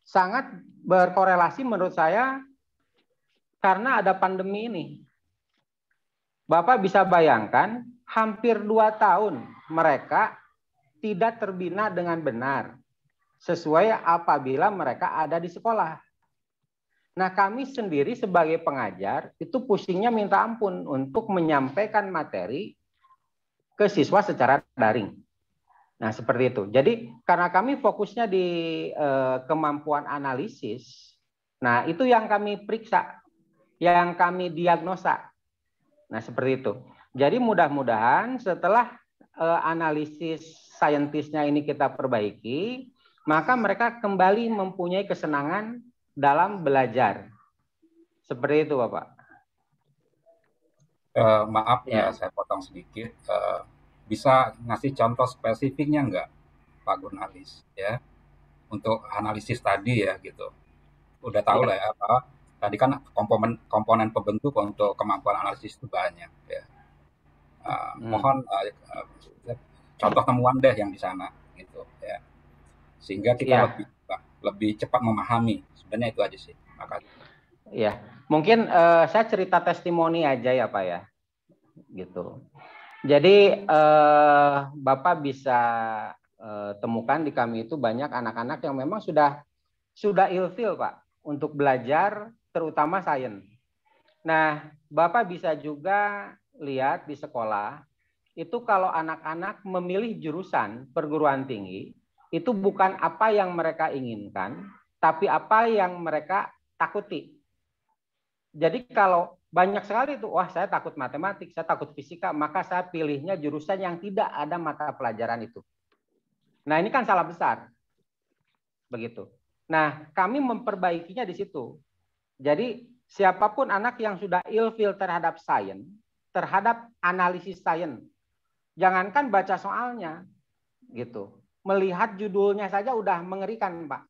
sangat berkorelasi menurut saya karena ada pandemi ini. Bapak bisa bayangkan hampir 2 tahun mereka tidak terbina dengan benar sesuai apabila mereka ada di sekolah. Nah, kami sendiri sebagai pengajar itu pusingnya minta ampun untuk menyampaikan materi ke siswa secara daring. Nah, seperti itu. Jadi karena kami fokusnya di kemampuan analisis, nah itu yang kami periksa, yang kami diagnosa. Nah, seperti itu. Jadi mudah-mudahan setelah analisis saintisnya ini kita perbaiki, maka mereka kembali mempunyai kesenangan dalam belajar. Seperti itu, Bapak. Maaf ya, saya potong sedikit. Bisa ngasih contoh spesifiknya nggak, Pak Gurnalis? Ya, untuk analisis tadi ya gitu. Udah tahu lah ya, tadi kan komponen pembentuk untuk kemampuan analisis itu banyak. Ya. Mohon contoh temuan deh yang di sana, gitu ya. Sehingga kita lebih cepat memahami. Sebenarnya itu aja sih. Makasih. Iya, mungkin saya cerita testimoni aja ya Pak ya, gitu. Jadi Bapak bisa temukan di kami itu banyak anak-anak yang memang sudah ilfil Pak untuk belajar, terutama sains. Nah, Bapak bisa juga lihat di sekolah itu kalau anak-anak memilih jurusan perguruan tinggi itu bukan apa yang mereka inginkan, tapi apa yang mereka takuti. Jadi kalau banyak sekali itu, wah saya takut matematik, saya takut fisika, maka saya pilihnya jurusan yang tidak ada mata pelajaran itu. Nah, ini kan salah besar. Begitu. Nah, kami memperbaikinya di situ. Jadi siapapun anak yang sudah ilfil terhadap sains, terhadap analisis sains, jangankan baca soalnya, gitu. Melihat judulnya saja udah mengerikan, Pak.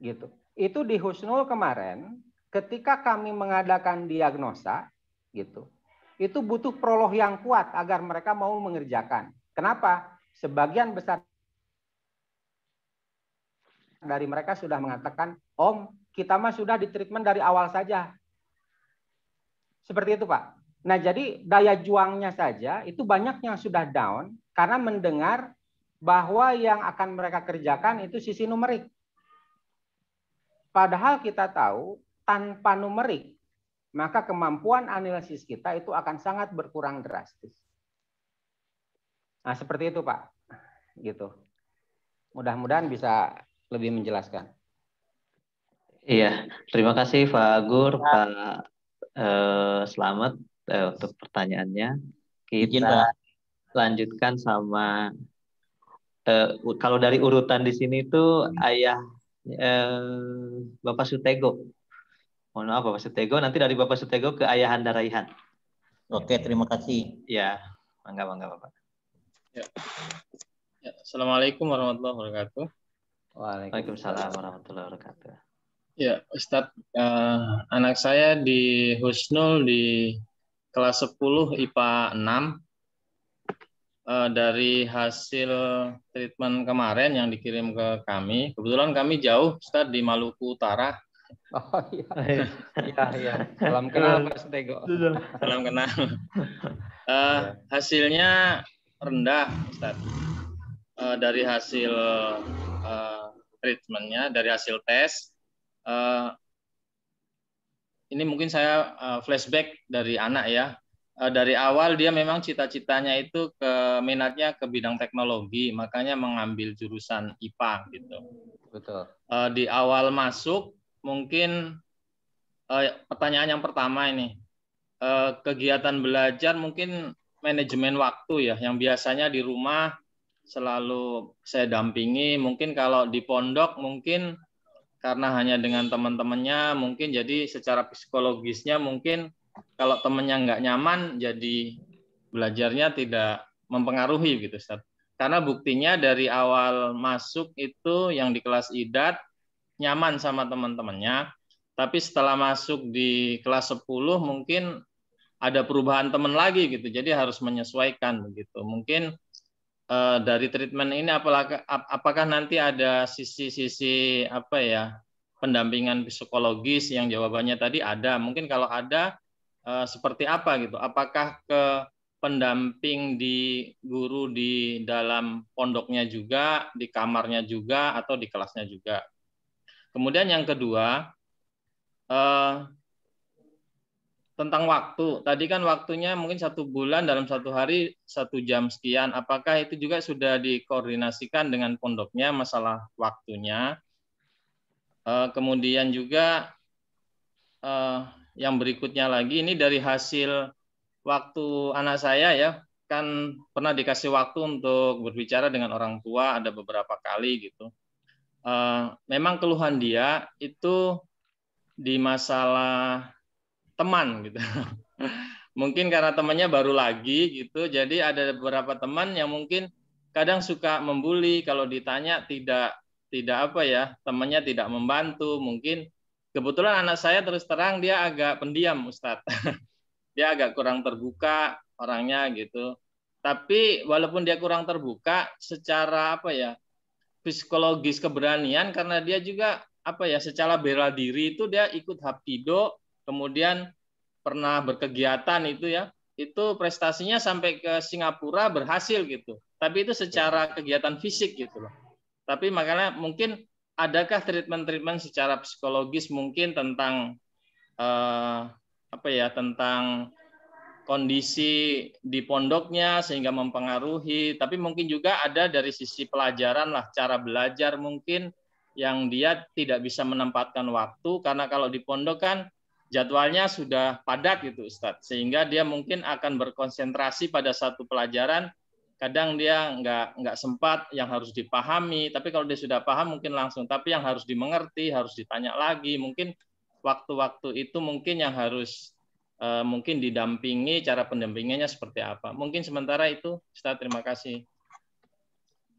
Gitu. Itu di Husnul kemarin, ketika kami mengadakan diagnosa, gitu, itu butuh prolog yang kuat agar mereka mau mengerjakan. Kenapa? Sebagian besar dari mereka sudah mengatakan, Om, kita mah sudah ditreatment dari awal saja. Seperti itu, Pak. Nah, jadi daya juangnya saja itu banyak yang sudah down karena mendengar bahwa yang akan mereka kerjakan itu sisi numerik. Padahal kita tahu tanpa numerik, maka kemampuan analisis kita itu akan sangat berkurang drastis. Nah, seperti itu, Pak. Gitu. Mudah-mudahan bisa lebih menjelaskan. Iya, terima kasih Pak Gur, Pak Slamet untuk pertanyaannya. Izin, kita Pak. lanjutkan sama kalau dari urutan di sini tuh ayah Bapak Sutego. Mohon maaf Bapak Sutego, nanti dari Bapak Sutego ke Ayahanda Raihan. Oke, terima kasih. Ya, mangga Bapak. Ya. Ya, Assalamualaikum warahmatullahi wabarakatuh. Waalaikumsalam warahmatullahi wabarakatuh. Ya, Ustadz, anak saya di Husnul di kelas 10 IPA 6. Dari hasil treatment kemarin yang dikirim ke kami, kebetulan kami jauh, Ustadz, di Maluku Utara. Oh iya, iya. Salam kenal Pak Sutego. Salam kenal. Hasilnya rendah, Ustadz. Dari hasil treatmentnya, dari hasil tes. Ini mungkin saya flashback dari anak ya. Dari awal dia memang cita-citanya itu minatnya ke bidang teknologi, makanya mengambil jurusan IPA gitu. Betul. Di awal masuk mungkin pertanyaan yang pertama ini, kegiatan belajar mungkin manajemen waktu ya, yang biasanya di rumah selalu saya dampingi, mungkin kalau di pondok mungkin karena hanya dengan teman-temannya, mungkin jadi secara psikologisnya mungkin kalau temennya nggak nyaman, jadi belajarnya tidak mempengaruhi gitu, Ustaz. Karena buktinya dari awal masuk itu yang di kelas IDAT nyaman sama teman-temannya, tapi setelah masuk di kelas 10 mungkin ada perubahan teman lagi gitu, jadi harus menyesuaikan begitu. Mungkin dari treatment ini apakah nanti ada sisi-sisi apa ya pendampingan psikologis yang jawabannya tadi ada. Mungkin kalau ada seperti apa gitu? Apakah ke pendamping di guru di dalam pondoknya juga, di kamarnya juga, atau di kelasnya juga? Kemudian yang kedua, tentang waktu. Tadi kan waktunya mungkin 1 bulan dalam 1 hari 1 jam sekian. Apakah itu juga sudah dikoordinasikan dengan pondoknya masalah waktunya? Kemudian juga yang berikutnya lagi ini dari hasil waktu anak saya ya, kan pernah dikasih waktu untuk berbicara dengan orang tua ada beberapa kali gitu. Memang keluhan dia itu di masalah teman gitu. Mungkin karena temannya baru lagi gitu, jadi ada beberapa teman yang mungkin kadang suka membuli kalau ditanya tidak apa ya, temannya tidak membantu. Mungkin kebetulan anak saya terus terang dia agak pendiam, Ustadz. Dia agak kurang terbuka orangnya gitu. Tapi walaupun dia kurang terbuka, secara apa ya, psikologis keberanian karena dia juga apa ya, secara bela diri itu dia ikut hapkido, kemudian pernah berkegiatan itu ya, itu prestasinya sampai ke Singapura berhasil gitu. Tapi itu secara kegiatan fisik gitu loh. Tapi makanya mungkin adakah treatment secara psikologis mungkin tentang apa ya, tentang kondisi di pondoknya sehingga mempengaruhi, tapi mungkin juga ada dari sisi pelajaran lah, cara belajar mungkin yang dia tidak bisa menempatkan waktu karena kalau di pondok kan jadwalnya sudah padat gitu Ustadz, sehingga dia mungkin akan berkonsentrasi pada satu pelajaran, kadang dia nggak sempat yang harus dipahami, tapi kalau dia sudah paham mungkin langsung, tapi yang harus dimengerti, harus ditanya lagi, mungkin waktu-waktu itu mungkin yang harus mungkin didampingi, cara pendampingannya seperti apa. Mungkin sementara itu, Ustaz, terima kasih.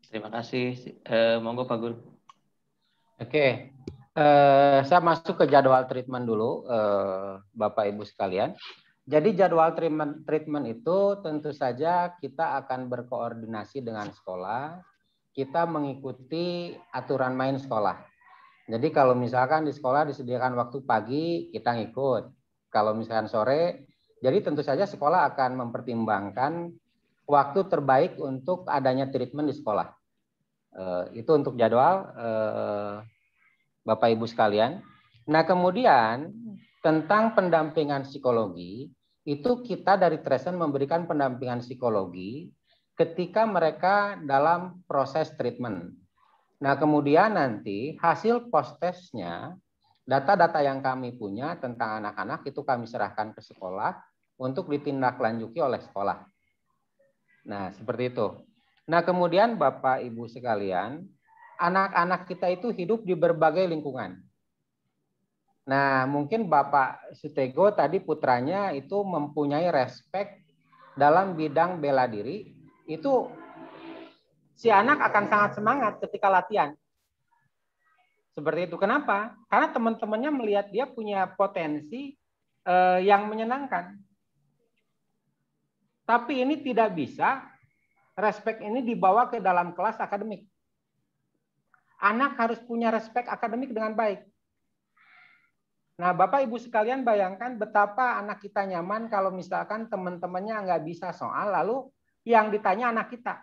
Terima kasih. Monggo Pak Guru. Oke. Saya masuk ke jadwal treatment dulu, Bapak Ibu sekalian. Jadi jadwal treatment itu tentu saja kita akan berkoordinasi dengan sekolah. Kita mengikuti aturan main sekolah. Jadi kalau misalkan di sekolah disediakan waktu pagi, kita ngikut. Kalau misalkan sore, jadi tentu saja sekolah akan mempertimbangkan waktu terbaik untuk adanya treatment di sekolah. Itu untuk jadwal Bapak Ibu sekalian. Nah kemudian tentang pendampingan psikologi, itu kita dari Tresen memberikan pendampingan psikologi ketika mereka dalam proses treatment. Nah kemudian nanti hasil post-testnya, data-data yang kami punya tentang anak-anak itu kami serahkan ke sekolah untuk ditindaklanjuti oleh sekolah. Nah, seperti itu. Nah, kemudian Bapak Ibu sekalian, anak-anak kita itu hidup di berbagai lingkungan. Nah, mungkin Bapak Sutego tadi putranya itu mempunyai respek dalam bidang bela diri, itu si anak akan sangat semangat ketika latihan. Seperti itu. Kenapa? Karena teman-temannya melihat dia punya potensi yang menyenangkan. Tapi ini tidak bisa respek ini dibawa ke dalam kelas akademik. Anak harus punya respek akademik dengan baik. Nah, Bapak Ibu sekalian bayangkan betapa anak kita nyaman kalau misalkan teman-temannya nggak bisa soal, lalu yang ditanya anak kita.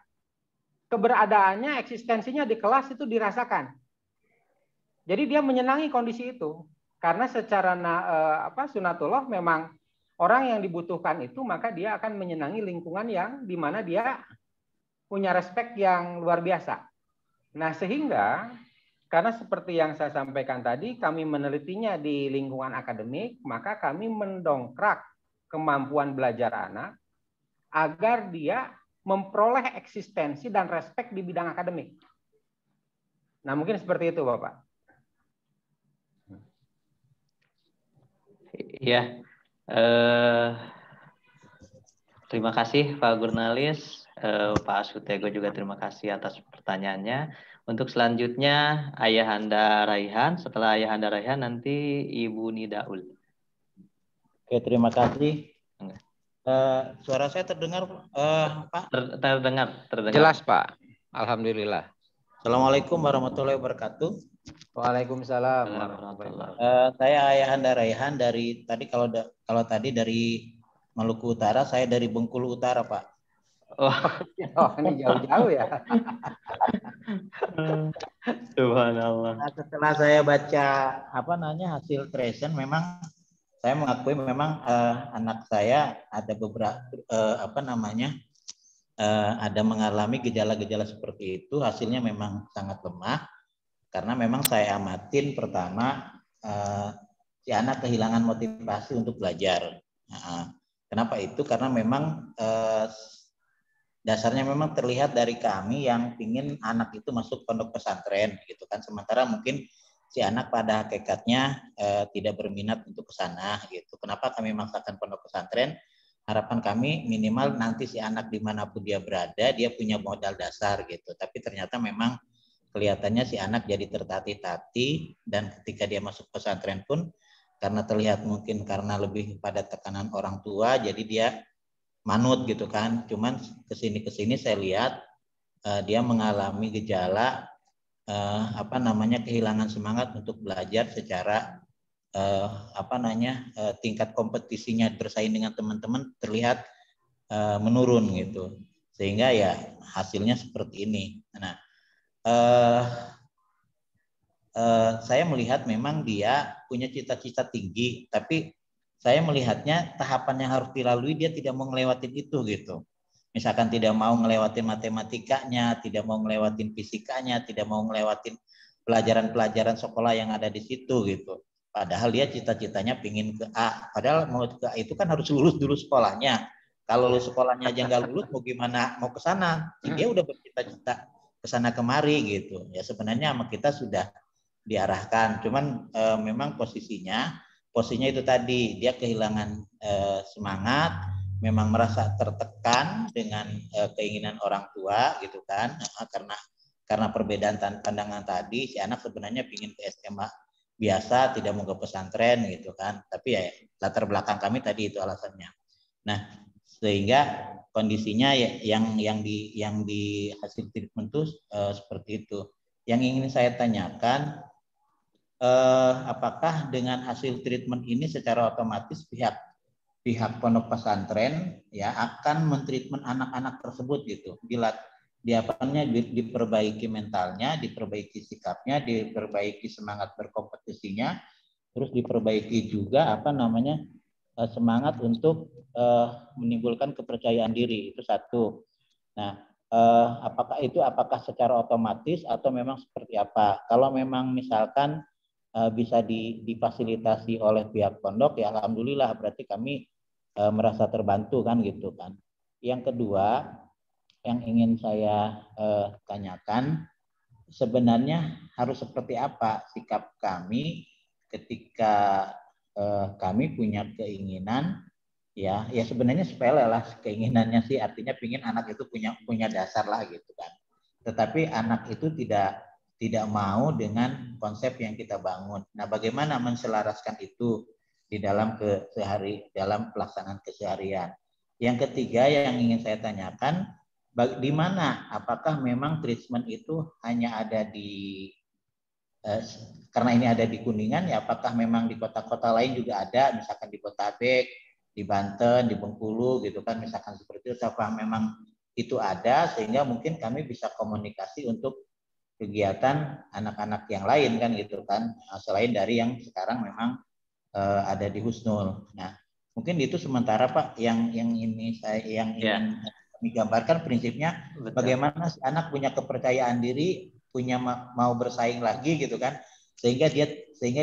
Keberadaannya, eksistensinya di kelas itu dirasakan. Jadi dia menyenangi kondisi itu. Karena secara sunatullah memang orang yang dibutuhkan itu, maka dia akan menyenangi lingkungan yang dimana dia punya respek yang luar biasa. Nah, sehingga karena seperti yang saya sampaikan tadi, kami menelitinya di lingkungan akademik, maka kami mendongkrak kemampuan belajar anak agar dia memperoleh eksistensi dan respek di bidang akademik. Nah, mungkin seperti itu, Bapak. Iya. Terima kasih Pak Gurnalis. Pak Sutego juga terima kasih atas pertanyaannya. Untuk selanjutnya Ayahanda Raihan. Setelah Ayahanda Raihan nanti Ibu Nidaul. Oke, terima kasih. Suara saya terdengar, Pak? Terdengar. Jelas, Pak. Alhamdulillah. Assalamualaikum warahmatullahi wabarakatuh. Waalaikumsalam warahmatullahi wabarakatuh. Saya Ayahanda Raihan dari tadi kalau tadi dari Maluku Utara, saya dari Bengkulu Utara, Pak. Oh, ini jauh-jauh ya. Subhanallah. Nah, setelah saya baca hasil tracing, memang saya mengakui memang anak saya ada beberapa ada mengalami gejala-gejala seperti itu. Hasilnya memang sangat lemah karena memang saya amatin pertama si anak kehilangan motivasi untuk belajar. Kenapa itu? Karena memang dasarnya memang terlihat dari kami yang ingin anak itu masuk pondok pesantren gitu kan, sementara mungkin si anak pada hakikatnya tidak berminat untuk ke sana gitu. Kenapa kami memaksakan pondok pesantren? Harapan kami minimal nanti si anak dimanapun dia berada dia punya modal dasar gitu. Tapi ternyata memang kelihatannya si anak jadi tertatih-tatih, dan ketika dia masuk pesantren pun karena terlihat mungkin karena lebih pada tekanan orang tua, jadi dia manut gitu kan. Cuman kesini saya lihat dia mengalami gejala kehilangan semangat untuk belajar secara tingkat kompetisinya bersaing dengan teman-teman terlihat menurun gitu, sehingga ya hasilnya seperti ini. Nah, saya melihat memang dia punya cita-cita tinggi, tapi saya melihatnya tahapan yang harus dilalui dia tidak mau ngelewatin itu gitu. Misalkan tidak mau ngelewatin matematikanya, tidak mau ngelewatin fisikanya, tidak mau ngelewatin pelajaran-pelajaran sekolah yang ada di situ gitu. Padahal dia cita-citanya pingin ke A. Padahal mau ke A itu kan harus lulus dulu sekolahnya. Kalau lulus sekolahnya aja nggak lulus, mau gimana mau ke sana? Dia udah bercita-cita ke sana kemari gitu. Ya sebenarnya sama kita sudah diarahkan. Cuman memang posisinya itu tadi dia kehilangan semangat, memang merasa tertekan dengan keinginan orang tua gitu kan, karena perbedaan pandangan tadi. Si anak sebenarnya ingin ke SMA biasa, tidak mau ke pesantren gitu kan, tapi ya latar belakang kami tadi itu alasannya. Nah, sehingga kondisinya yang di hasil treatment itu seperti itu. Yang ingin saya tanyakan, apakah dengan hasil treatment ini secara otomatis pihak pondok pesantren ya akan mentreatment anak-anak tersebut gitu, diperbaiki mentalnya, diperbaiki sikapnya, diperbaiki semangat berkompetisinya, terus diperbaiki juga semangat untuk menimbulkan kepercayaan diri, itu satu. Nah, apakah secara otomatis atau memang seperti apa? Kalau memang misalkan bisa difasilitasi oleh pihak pondok, ya alhamdulillah, berarti kami merasa terbantu kan gitu kan. Yang kedua, yang ingin saya tanyakan, sebenarnya harus seperti apa sikap kami ketika kami punya keinginan, ya sebenarnya sepele lah keinginannya sih, artinya pingin anak itu punya dasar lah gitu kan. Tetapi anak itu tidak mau dengan konsep yang kita bangun. Nah, bagaimana menselaraskan itu di dalam dalam pelaksanaan keseharian. Yang ketiga yang ingin saya tanyakan, di mana apakah memang treatment itu hanya ada di karena ini ada di Kuningan, ya apakah memang di kota-kota lain juga ada, misalkan di Botabek, di Banten, di Bengkulu gitu kan, misalkan seperti itu, apakah memang itu ada sehingga mungkin kami bisa komunikasi untuk kegiatan anak-anak yang lain kan gitu kan, selain dari yang sekarang memang ada di Husnul. Nah, mungkin itu sementara Pak yang ingin ingin kami gambarkan prinsipnya. Betul. Bagaimana si anak punya kepercayaan diri, punya mau bersaing lagi gitu kan, sehingga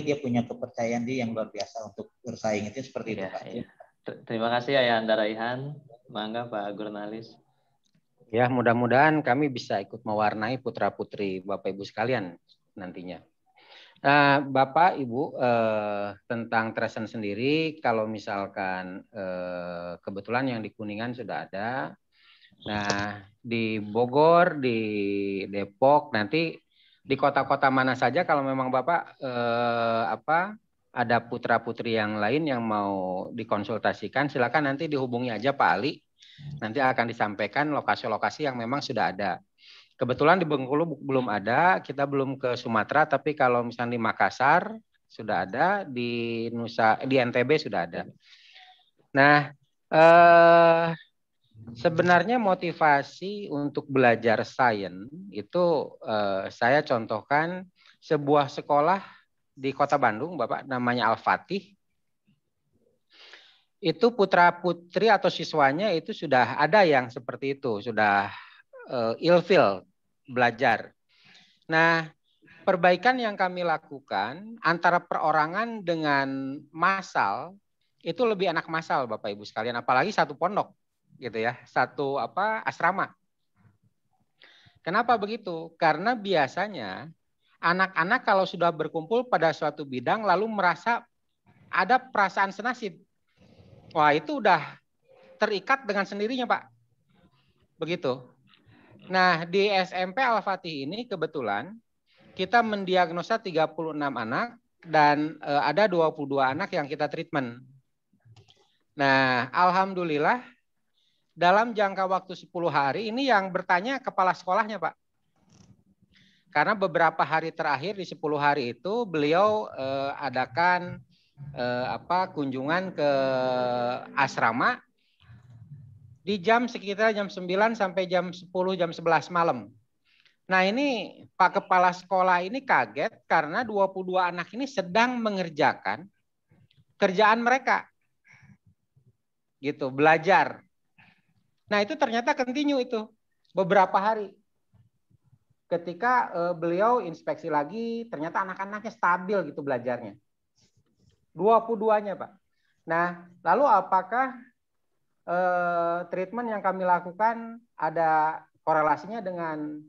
dia punya kepercayaan diri yang luar biasa untuk bersaing. Itu seperti itu Pak. Ya. Terima kasih Ayahanda Raihan. Mangga Pak Gurnalis. Ya, mudah-mudahan kami bisa ikut mewarnai putra-putri Bapak Ibu sekalian nantinya. Bapak Ibu, tentang Tresen sendiri, kalau misalkan kebetulan yang di Kuningan sudah ada. Nah, di Bogor, di Depok, nanti di kota-kota mana saja kalau memang Bapak ada putra-putri yang lain yang mau dikonsultasikan, silakan nanti dihubungi aja Pak Ali. Nanti akan disampaikan lokasi-lokasi yang memang sudah ada. Kebetulan di Bengkulu belum ada, kita belum ke Sumatera, tapi kalau misalnya di Makassar sudah ada, di NTB sudah ada. Nah, sebenarnya motivasi untuk belajar sains itu saya contohkan sebuah sekolah di Kota Bandung, Bapak, namanya Al-Fatih. Itu putra-putri atau siswanya itu sudah ada yang seperti itu, sudah ilfil belajar. Nah, perbaikan yang kami lakukan antara perorangan dengan massal itu lebih enak massal Bapak Ibu sekalian, apalagi satu pondok gitu ya, satu asrama. Kenapa begitu? Karena biasanya anak-anak kalau sudah berkumpul pada suatu bidang lalu merasa ada perasaan senasib. Wah, itu udah terikat dengan sendirinya, Pak. Begitu. Nah, di SMP Al-Fatih ini kebetulan kita mendiagnosa 36 anak dan ada 22 anak yang kita treatment. Nah, alhamdulillah dalam jangka waktu 10 hari ini yang bertanya kepala sekolahnya, Pak. Karena beberapa hari terakhir di 10 hari itu beliau adakan kunjungan ke asrama di sekitar jam 9 sampai jam 10, jam 11 malam. Nah, ini Pak Kepala Sekolah ini kaget karena 22 anak ini sedang mengerjakan kerjaan mereka. Gitu, belajar. Nah, itu ternyata continue itu beberapa hari. Ketika beliau inspeksi lagi, ternyata anak-anaknya stabil gitu belajarnya. 22-nya, Pak. Nah, lalu apakah treatment yang kami lakukan ada korelasinya dengan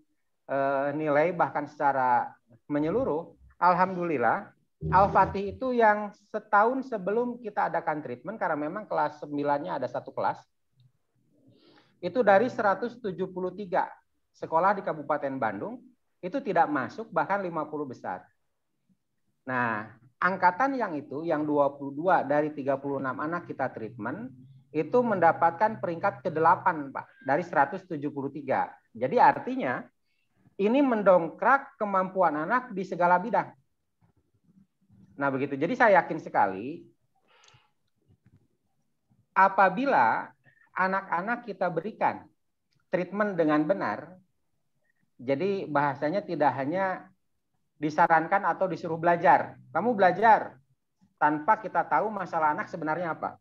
nilai bahkan secara menyeluruh? Alhamdulillah, Al-Fatih itu yang setahun sebelum kita adakan treatment, karena memang kelas 9-nya ada satu kelas, itu dari 173 sekolah di Kabupaten Bandung, itu tidak masuk bahkan 50 besar. Nah, angkatan yang 22 dari 36 anak kita treatment, itu mendapatkan peringkat ke-8, Pak, dari 173. Jadi artinya, ini mendongkrak kemampuan anak di segala bidang. Nah, begitu. Jadi saya yakin sekali, apabila anak-anak kita berikan treatment dengan benar, jadi bahasanya tidak hanya disarankan atau disuruh belajar. Kamu belajar tanpa kita tahu masalah anak sebenarnya apa.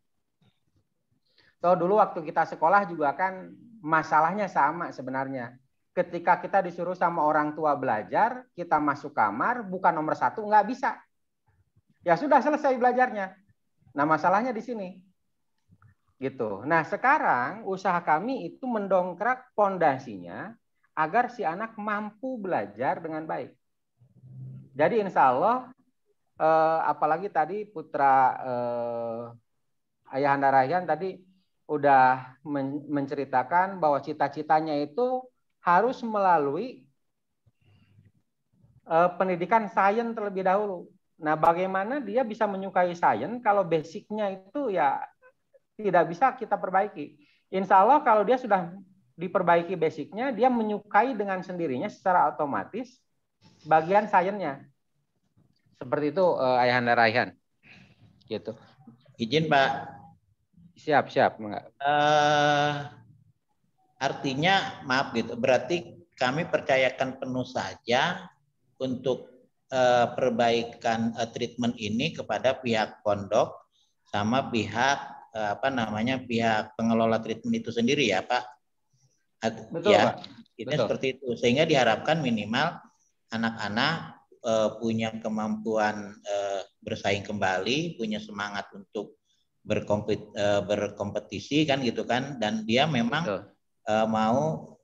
So, dulu waktu kita sekolah juga kan masalahnya sama sebenarnya. Ketika kita disuruh sama orang tua belajar, kita masuk kamar, bukan nomor 1, nggak bisa. Ya sudah selesai belajarnya. Nah, masalahnya di sini. Gitu. Nah, sekarang usaha kami itu mendongkrak pondasinya agar si anak mampu belajar dengan baik. Jadi insya Allah, apalagi tadi putra Ayahanda Rayhan tadi udah menceritakan bahwa cita-citanya itu harus melalui pendidikan sains terlebih dahulu. Nah, bagaimana dia bisa menyukai sains kalau basicnya itu ya tidak bisa kita perbaiki. Insya Allah kalau dia sudah diperbaiki basicnya, dia menyukai dengan sendirinya secara otomatis bagian sainsnya. Seperti itu Ayahanda Rayhan. Gitu. Izin Pak. Siap. Artinya maaf gitu. Berarti kami percayakan penuh saja untuk perbaikan treatment ini kepada pihak pondok sama pihak pihak pengelola treatment itu sendiri ya Pak. Betul ya, Pak. Betul. Seperti itu. Sehingga diharapkan minimal anak-anak punya kemampuan bersaing kembali, punya semangat untuk berkompetisi kan gitu kan, dan dia memang mau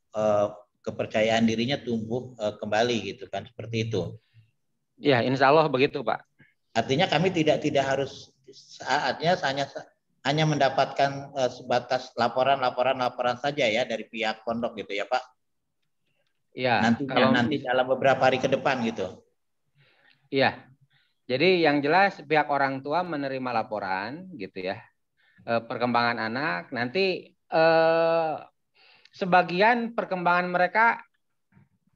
kepercayaan dirinya tumbuh kembali gitu kan, seperti itu. Ya, insya Allah begitu Pak. Artinya kami tidak harus saatnya hanya mendapatkan sebatas laporan saja ya dari pihak pondok gitu ya Pak. Iya. Nanti dalam beberapa hari ke depan gitu. Iya. Jadi yang jelas pihak orang tua menerima laporan gitu ya, perkembangan anak. Nanti sebagian perkembangan mereka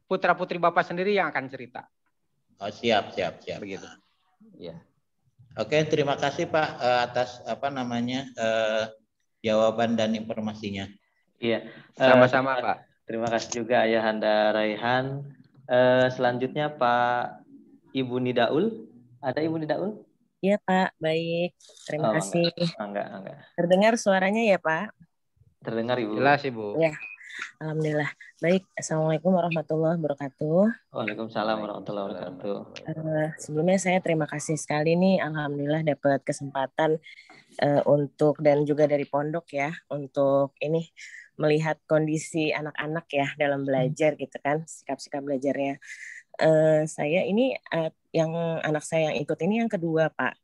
putra putri Bapak sendiri yang akan cerita. Oh siap. Begitu. Ya. Oke, terima kasih Pak atas jawaban dan informasinya. Iya. Sama-sama Pak. Terima kasih juga Ayahanda Rayhan. Selanjutnya Pak Ibu Nidaul. Ada Ibu Nidaul? Iya Pak, baik. Terima kasih. Enggak. Terdengar suaranya ya Pak? Terdengar Ibu. Jelas Ibu. Ya, alhamdulillah. Baik, Assalamualaikum warahmatullahi wabarakatuh. Waalaikumsalam warahmatullahi wabarakatuh. Sebelumnya saya terima kasih sekali nih, alhamdulillah dapat kesempatan untuk dan juga dari pondok ya untuk ini melihat kondisi anak-anak ya dalam belajar gitu kan, sikap-sikap belajarnya. Saya ini yang anak saya yang ikut ini yang kedua Pak,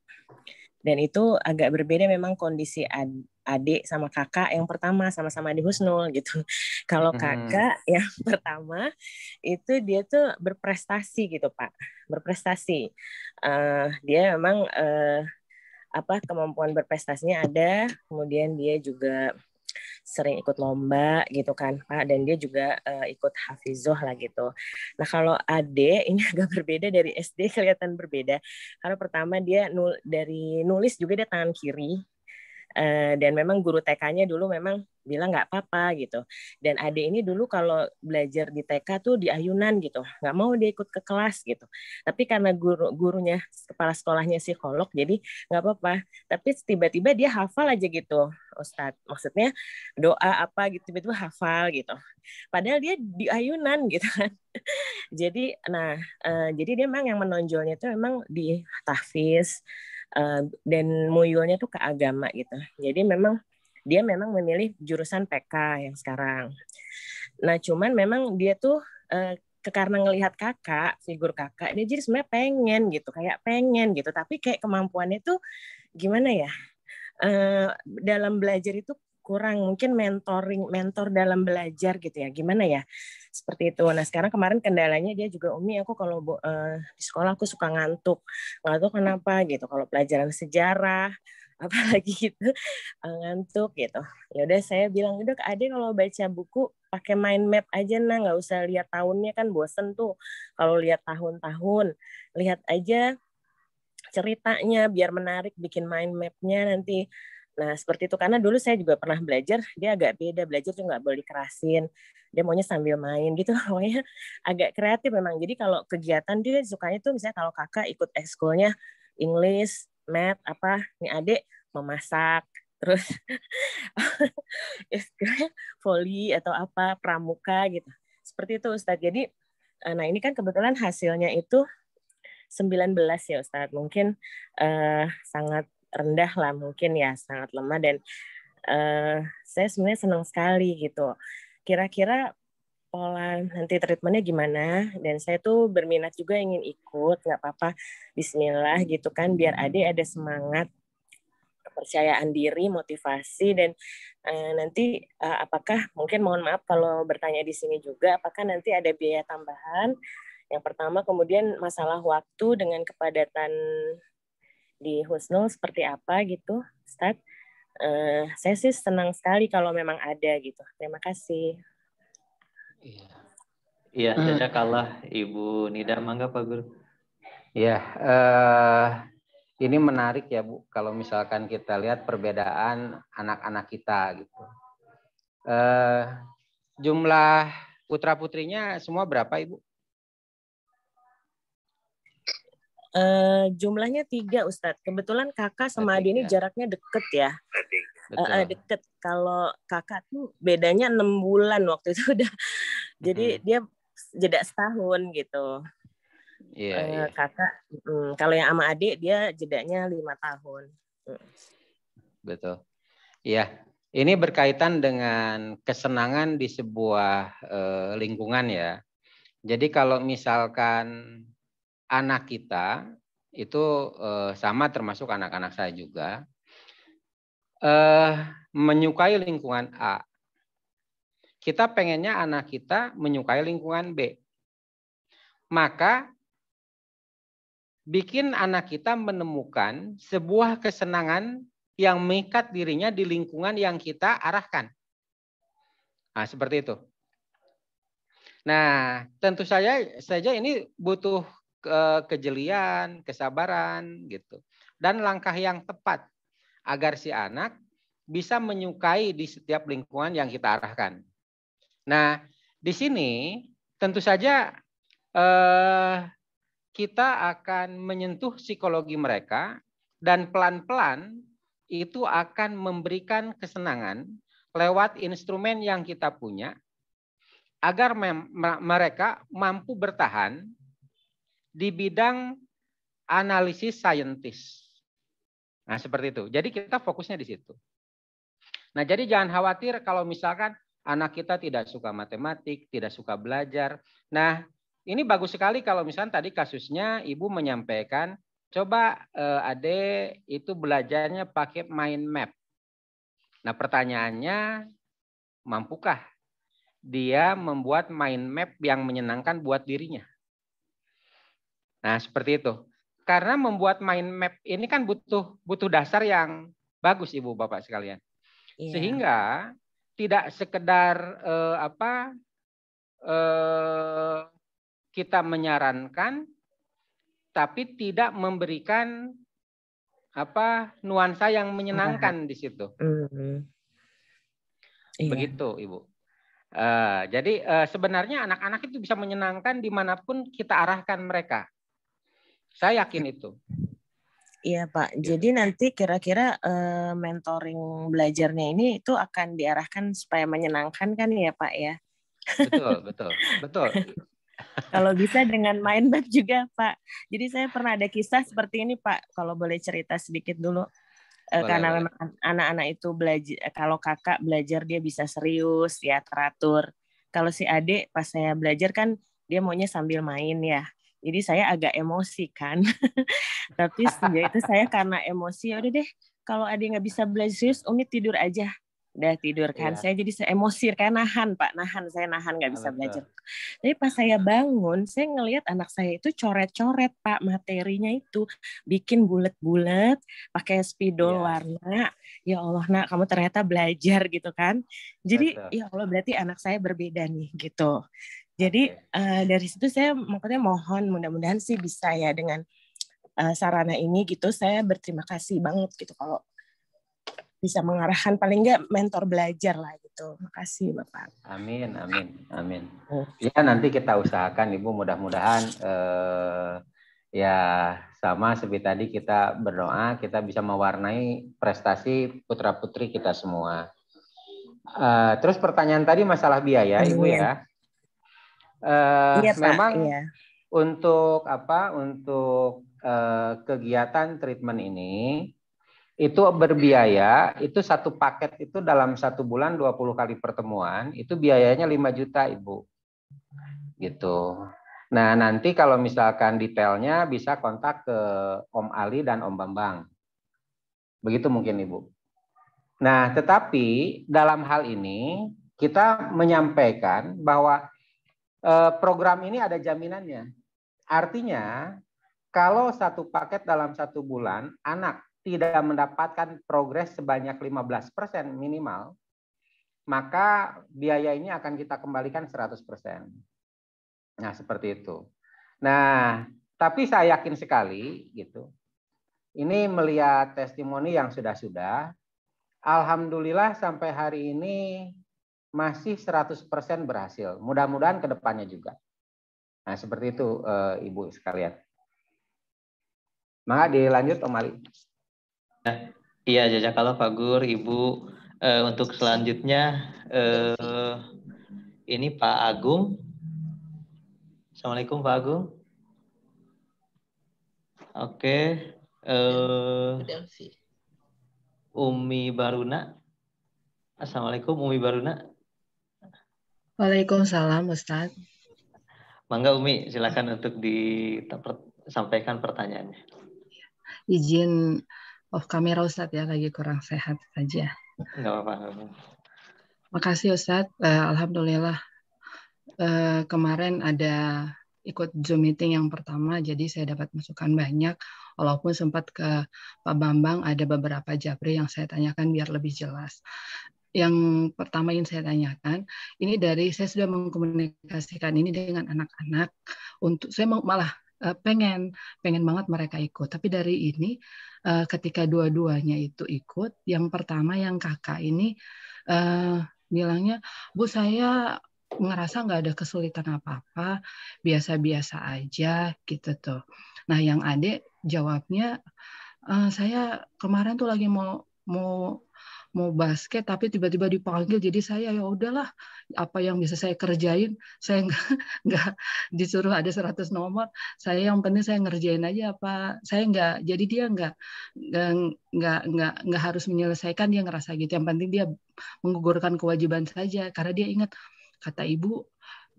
dan itu agak berbeda memang kondisi adik sama kakak yang pertama sama-sama di Husnul gitu. Kalau kakak yang pertama itu dia tuh berprestasi gitu Pak, berprestasi. Dia memang kemampuan berprestasinya ada, kemudian dia juga sering ikut lomba gitu kan Pak, dan dia juga ikut hafizoh lah gitu. Nah kalau Ade ini agak berbeda dari SD, kelihatan berbeda karena pertama dia dari nulis juga dia tangan kiri, dan memang guru TK-nya dulu memang bilang nggak apa-apa gitu, dan Ade ini dulu kalau belajar di TK tuh di ayunan gitu, nggak mau dia ikut ke kelas gitu, tapi karena gurunya kepala sekolahnya psikolog jadi nggak apa-apa, tapi tiba-tiba dia hafal aja gitu Ustadz, maksudnya doa apa gitu tiba-tiba hafal gitu, padahal dia di ayunan gitu kan. Jadi jadi dia memang yang menonjolnya itu memang di tahfiz dan muyulnya tuh ke agama gitu. Jadi memang dia memang memilih jurusan PK yang sekarang. Nah, cuman memang dia tuh karena ngelihat kakak, figur kakak, dia jadi sebenarnya pengen gitu, tapi kayak kemampuannya tuh gimana ya? Dalam belajar itu kurang, mungkin mentor dalam belajar gitu ya, gimana ya, seperti itu. Nah sekarang kemarin kendalanya dia juga, Umi aku kalau di sekolah aku suka ngantuk kenapa gitu, kalau pelajaran sejarah apalagi gitu ngantuk gitu. Ya udah saya bilang udah ke Ade kalau baca buku pakai mind map aja, nggak usah lihat tahunnya kan bosen tuh kalau lihat tahun-tahun, lihat aja ceritanya biar menarik, bikin mind map-nya nanti. Nah, seperti itu. Karena dulu saya juga pernah belajar, dia agak beda. Belajar tuh nggak boleh dikerasin. Dia maunya sambil main gitu. Pokoknya agak kreatif memang. Jadi kalau kegiatan dia sukanya tuh misalnya kalau kakak ikut ekskulnya English, Math, ini adik memasak. Terus volley atau pramuka gitu. Seperti itu Ustadz. Jadi, nah ini kan kebetulan hasilnya itu 19 ya Ustadz, mungkin sangat rendah lah mungkin ya, sangat lemah, dan saya sebenarnya senang sekali gitu. Kira-kira pola nanti treatmentnya gimana, dan saya tuh berminat juga ingin ikut, nggak apa-apa, bismillah gitu kan, biar adik ada semangat, kepercayaan diri, motivasi, dan nanti apakah, mungkin mohon maaf kalau bertanya di sini juga, apakah nanti ada biaya tambahan, yang pertama, kemudian masalah waktu dengan kepadatan di Husnul seperti apa gitu, Ustaz. Saya sih senang sekali kalau memang ada gitu. Terima kasih. Iya, jazakallah Ibu Nida, mangga Pak Guru. Ya, ini menarik ya Bu, kalau misalkan kita lihat perbedaan anak-anak kita gitu. Jumlah putra-putrinya semua berapa Ibu? Jumlahnya 3 Ustadz. Kebetulan kakak sama adik ini jaraknya deket ya. Deket. Kalau kakak tuh bedanya 6 bulan waktu itu udah. Jadi dia jeda setahun gitu. Iya. Kakak, kalau yang sama adik dia jedanya 5 tahun. Betul. Iya. Ini berkaitan dengan kesenangan di sebuah lingkungan ya. Jadi kalau misalkan anak kita itu sama, termasuk anak-anak saya juga, menyukai lingkungan A. Kita pengennya anak kita menyukai lingkungan B. Maka bikin anak kita menemukan sebuah kesenangan yang mengikat dirinya di lingkungan yang kita arahkan. Nah, seperti itu. Nah, tentu saja ini butuh kejelian, kesabaran gitu. Dan langkah yang tepat agar si anak bisa menyukai di setiap lingkungan yang kita arahkan. Nah, di sini tentu saja kita akan menyentuh psikologi mereka dan pelan-pelan itu akan memberikan kesenangan lewat instrumen yang kita punya agar mereka mampu bertahan di bidang analisis saintis. Nah, seperti itu. Jadi kita fokusnya di situ. Nah, jadi jangan khawatir kalau misalkan anak kita tidak suka matematik, tidak suka belajar. Nah, ini bagus sekali kalau misalkan tadi kasusnya Ibu menyampaikan, coba Ade itu belajarnya pakai mind map. Nah, pertanyaannya, mampukah dia membuat mind map yang menyenangkan buat dirinya? Nah, seperti itu. Karena membuat mind map ini kan butuh dasar yang bagus, Ibu Bapak sekalian. Sehingga tidak sekedar kita menyarankan, tapi tidak memberikan nuansa yang menyenangkan di situ. Begitu, Ibu. Jadi sebenarnya anak-anak itu bisa menyenangkan dimanapun kita arahkan mereka. Saya yakin itu. Iya Pak. Jadi nanti kira-kira mentoring belajarnya ini itu akan diarahkan supaya menyenangkan kan ya Pak ya? Betul. Kalau bisa dengan mind map juga Pak. Jadi saya pernah ada kisah seperti ini Pak. Kalau boleh cerita sedikit dulu. Karena memang anak-anak itu belajar, kalau kakak belajar dia bisa serius ya, teratur. Kalau si adik pas saya belajar kan dia maunya sambil main ya. Jadi saya agak emosi kan. Tapi sejak itu saya karena emosi, udah deh kalau adik nggak bisa belajar serius, Umi tidur aja. Udah tidur kan. Saya jadi emosi, kayak saya nahan nggak bisa belajar. Tapi pas saya bangun, saya ngelihat anak saya itu coret-coret Pak, materinya itu bikin bulat-bulat, pakai spidol warna. Ya Allah nak, kamu ternyata belajar gitu kan. Jadi ya Allah, berarti anak saya berbeda nih gitu. Jadi dari situ saya makanya mohon mudah-mudahan sih bisa ya dengan sarana ini gitu. Saya berterima kasih banget gitu kalau bisa mengarahkan paling nggak mentor belajar lah gitu. Makasih Bapak. Amin. Ya nanti kita usahakan Ibu, mudah-mudahan ya sama seperti tadi kita berdoa kita bisa mewarnai prestasi putra-putri kita semua. Terus pertanyaan tadi masalah biaya Ibu ya. Iya, memang Pak, untuk kegiatan treatment ini itu berbiaya, itu satu paket itu dalam 1 bulan 20 kali pertemuan, itu biayanya 5 juta Ibu. Gitu. Nah, nanti kalau misalkan detailnya bisa kontak ke Om Ali dan Om Bambang. Begitu mungkin Ibu. Nah, tetapi dalam hal ini kita menyampaikan bahwa program ini ada jaminannya. Artinya, kalau satu paket dalam 1 bulan, anak tidak mendapatkan progres sebanyak 15% minimal, maka biaya ini akan kita kembalikan 100%. Nah, seperti itu. Nah, tapi saya yakin sekali gitu. Ini melihat testimoni yang sudah-sudah, alhamdulillah sampai hari ini masih 100% berhasil. Mudah-mudahan ke depannya juga. Nah, seperti itu Ibu sekalian. Maka dilanjut Om Ali. Iya, jazakallah Pak Gur, Ibu. Untuk selanjutnya ini Pak Agung. Assalamualaikum Pak Agung. Oke. Umi Baruna. Assalamualaikum Umi Baruna. Waalaikumsalam Ustadz. Mangga Umi, silakan untuk disampaikan pertanyaannya. Izin off kamera Ustadz ya, lagi kurang sehat saja. Enggak apa-apa. Makasih Ustadz. Alhamdulillah kemarin ada ikut Zoom meeting yang pertama, jadi saya dapat masukan banyak. Walaupun sempat ke Pak Bambang ada beberapa japri yang saya tanyakan biar lebih jelas. Yang pertama yang saya tanyakan, ini dari saya sudah mengkomunikasikan ini dengan anak-anak untuk saya malah pengen banget mereka ikut. Tapi dari ini ketika dua-duanya itu ikut, yang pertama yang kakak ini bilangnya, Bu saya ngerasa nggak ada kesulitan apa-apa, biasa-biasa aja gitu tuh. Nah yang adik jawabnya, saya kemarin tuh lagi mau basket tapi tiba-tiba dipanggil, jadi saya ya udahlah apa yang bisa saya kerjain, saya nggak disuruh ada 100 nomor, saya yang penting saya ngerjain aja apa, saya nggak, jadi dia nggak harus menyelesaikan, dia ngerasa gitu, yang penting dia menggugurkan kewajiban saja karena dia ingat kata ibu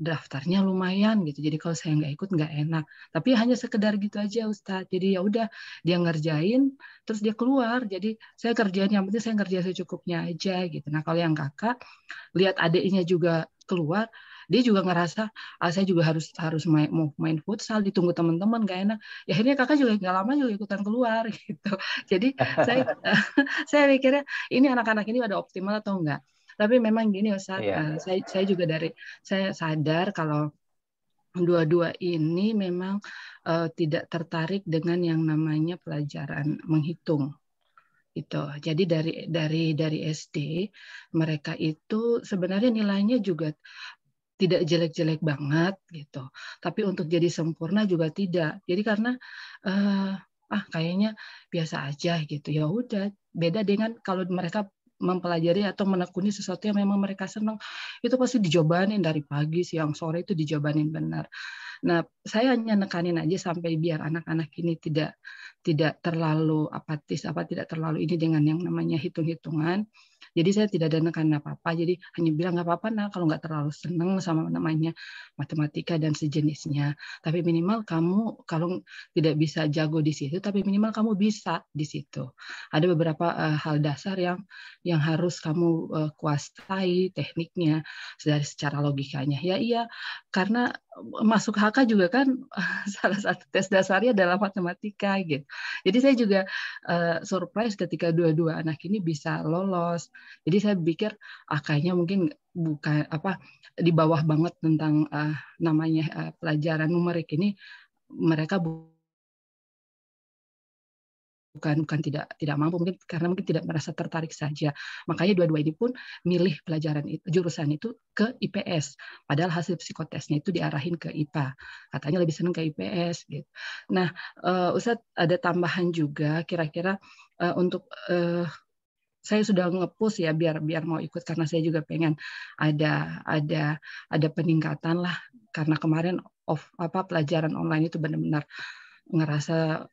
daftarnya lumayan gitu, jadi kalau saya nggak ikut nggak enak, tapi hanya sekedar gitu aja Ustadz, jadi ya udah dia ngerjain terus dia keluar, jadi saya kerjain yang penting saya ngerjain secukupnya aja gitu. Nah kalau yang kakak lihat adiknya juga keluar, dia juga ngerasa saya juga harus main futsal, ditunggu teman-teman nggak enak, ya akhirnya kakak juga nggak lama juga ikutan keluar gitu. Jadi saya mikirnya ini anak-anak ini ada optimal atau enggak. Tapi memang gini Ustaz, saya juga saya sadar kalau dua-dua ini memang tidak tertarik dengan yang namanya pelajaran menghitung. Itu. Jadi dari SD mereka itu sebenarnya nilainya juga tidak jelek-jelek banget gitu. Tapi untuk jadi sempurna juga tidak. Jadi karena kayaknya biasa aja gitu. Ya udah, beda dengan kalau mereka mempelajari atau menekuni sesuatu yang memang mereka senang, itu pasti dijabanin dari pagi, siang, sore itu dijabanin benar. Nah, saya hanya nekanin aja sampai biar anak-anak ini tidak terlalu apatis, tidak terlalu ini dengan yang namanya hitung-hitungan. Jadi saya tidak ada nekanin apa-apa, jadi hanya bilang nggak apa-apa nah kalau nggak terlalu seneng sama namanya matematika dan sejenisnya. Tapi minimal kamu kalau tidak bisa jago di situ, tapi minimal kamu bisa di situ. Ada beberapa hal dasar yang harus kamu kuasai tekniknya dari secara logikanya. Ya iya, karena masuk HK juga kan salah satu tes dasarnya adalah matematika gitu. Jadi saya juga surprise ketika dua-dua anak ini bisa lolos. Jadi saya pikir kayaknya mungkin bukan di bawah banget tentang namanya pelajaran numerik ini, mereka bukan tidak mampu, mungkin karena mungkin tidak merasa tertarik saja. Makanya dua-dua ini pun milih pelajaran itu, jurusan itu ke IPS. Padahal hasil psikotesnya itu diarahin ke IPA. Katanya lebih senang ke IPS gitu. Nah, Ustadz ada tambahan juga kira-kira untuk saya sudah nge-push ya biar mau ikut karena saya juga pengen ada peningkatan lah, karena kemarin pelajaran online itu benar-benar ngerasa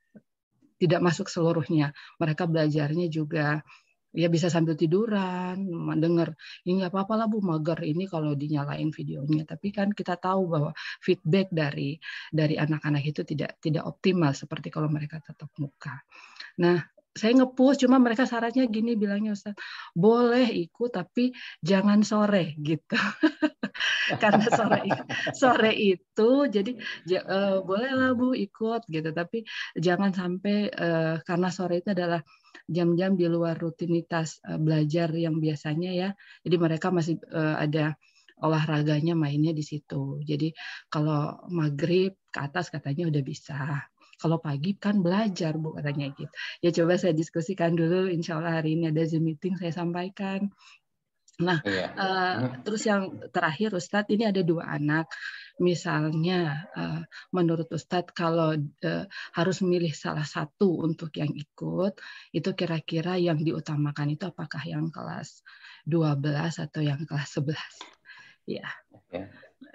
tidak masuk seluruhnya. Mereka belajarnya juga ya bisa sambil tiduran, mendengar. Ini nggak apa-apa lah Bu, mager ini kalau dinyalain videonya. Tapi kan kita tahu bahwa feedback dari anak-anak itu tidak optimal seperti kalau mereka tatap muka. Nah, saya nge-push, cuma mereka syaratnya gini bilangnya Ustaz, boleh ikut tapi jangan sore gitu. Karena sore itu jadi boleh lah Bu ikut gitu, tapi jangan sampai karena sore itu adalah jam-jam di luar rutinitas belajar yang biasanya ya. Jadi mereka masih ada olahraganya mainnya di situ. Jadi kalau maghrib ke atas katanya udah bisa. Kalau pagi kan belajar Bu katanya gitu. Ya coba saya diskusikan dulu. Insya Allah hari ini ada Zoom meeting saya sampaikan. Nah, terus yang terakhir Ustadz, ini ada 2 anak. Misalnya, menurut Ustadz kalau harus memilih salah satu untuk yang ikut, itu kira-kira yang diutamakan itu apakah yang kelas 12 atau yang kelas 11? Ya,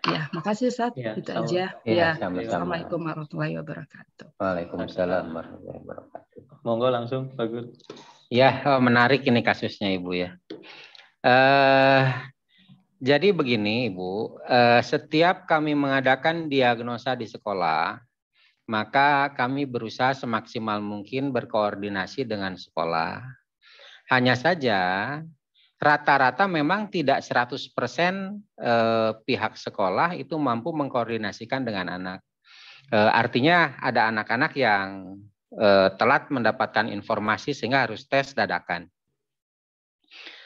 ya, makasih Ustadz. Ya, itu aja. Ya, Ya, sama-sama. Assalamualaikum warahmatullahi wabarakatuh. Waalaikumsalam warahmatullahi wabarakatuh. Monggo langsung Pak Gur. Ya, menarik ini kasusnya Ibu ya. Jadi begini Ibu, setiap kami mengadakan diagnosa di sekolah, maka kami berusaha semaksimal mungkin berkoordinasi dengan sekolah. Hanya saja rata-rata memang tidak 100% pihak sekolah itu mampu mengkoordinasikan dengan anak. Artinya ada anak-anak yang telat mendapatkan informasi sehingga harus tes dadakan.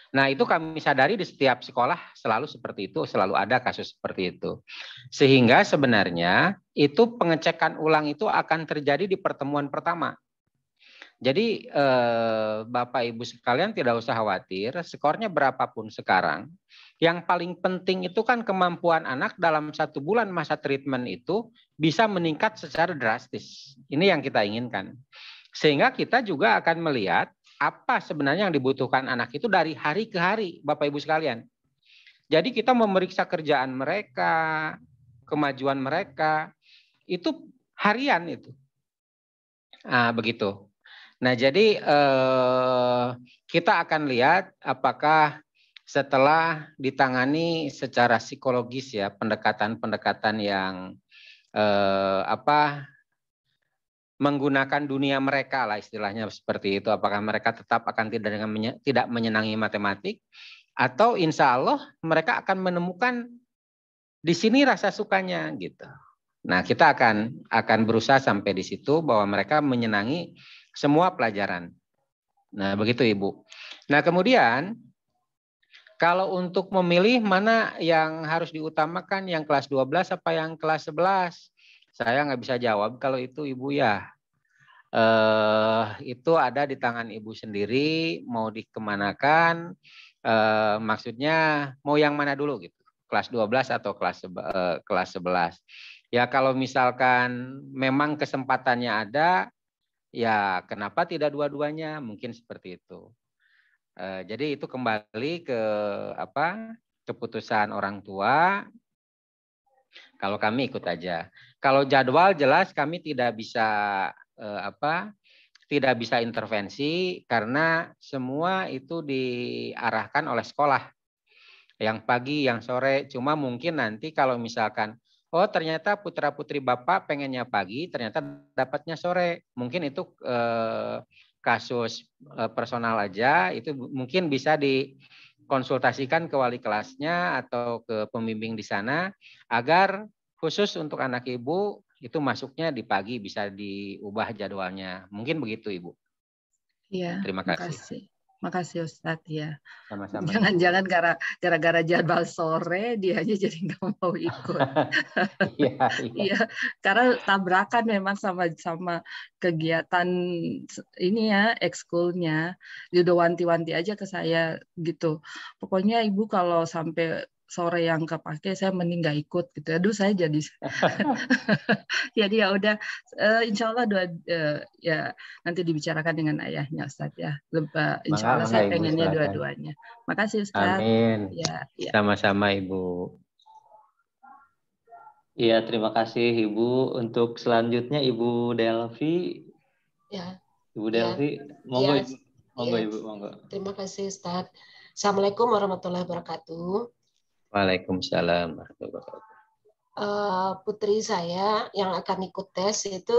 Nah, itu kami sadari di setiap sekolah selalu seperti itu, selalu ada kasus seperti itu. Sehingga sebenarnya itu pengecekan ulang itu akan terjadi di pertemuan pertama. Jadi Bapak Ibu sekalian tidak usah khawatir, skornya berapapun sekarang. Yang paling penting itu kan kemampuan anak dalam 1 bulan masa treatment itu bisa meningkat secara drastis. Ini yang kita inginkan. Sehingga kita juga akan melihat apa sebenarnya yang dibutuhkan anak itu dari hari ke hari, Bapak Ibu sekalian. Jadi kita memeriksa kerjaan mereka, kemajuan mereka, itu harian itu. Nah, begitu. Nah, jadi kita akan lihat apakah setelah ditangani secara psikologis ya, pendekatan-pendekatan yang menggunakan dunia mereka lah istilahnya seperti itu. Apakah mereka tetap akan tidak menyenangi matematik atau insya Allah mereka akan menemukan di sini rasa sukanya gitu. Nah, kita akan berusaha sampai di situ bahwa mereka menyenangi semua pelajaran. Nah, begitu Ibu. Nah, kemudian kalau untuk memilih mana yang harus diutamakan, yang kelas 12 apa yang kelas 11? Saya nggak bisa jawab kalau itu Ibu ya. Itu ada di tangan Ibu sendiri, mau dikemanakan, maksudnya mau yang mana dulu gitu, kelas 12 atau kelas 11. Ya kalau misalkan memang kesempatannya ada, ya kenapa tidak dua-duanya, mungkin seperti itu. Jadi itu kembali ke keputusan orang tua. Kalau kami ikut aja. Kalau jadwal jelas kami tidak bisa tidak bisa intervensi karena semua itu diarahkan oleh sekolah. Yang pagi, yang sore. Cuma mungkin nanti kalau misalkan ternyata putra-putri Bapak pengennya pagi, ternyata dapatnya sore. Mungkin itu kasus personal aja, itu mungkin bisa dikonsultasikan ke wali kelasnya atau ke pembimbing di sana agar khusus untuk anak Ibu itu masuknya di pagi, bisa diubah jadwalnya. Mungkin begitu Ibu. Iya, terima kasih. Makasih Ustadz ya. Sama-sama. Jangan-jangan gara-gara jadwal sore dia aja jadi nggak mau ikut. Iya, karena tabrakan memang sama kegiatan ini ya, ekskulnya. Dia udah wanti-wanti aja ke saya gitu. Pokoknya Ibu kalau sampai sore yang kepake saya mending nggak ikut gitu. Aduh saya jadi jadi ya udah insya Allah ya nanti dibicarakan dengan ayahnya Ustadz ya. Insya Allah saya pengennya dua-duanya. Makasih Ustadz. Amin. Ya. Sama-sama Ibu. Iya, terima kasih Ibu. Untuk selanjutnya Ibu Delvi. Ya, Ibu Ya, Delvi, monggo ya, Ibu. Monggo ya. Ibu, monggo. Terima kasih Ustadz. Assalamualaikum warahmatullahi wabarakatuh. Waalaikumsalam warahmatullahi wabarakatuh. Putri saya yang akan ikut tes itu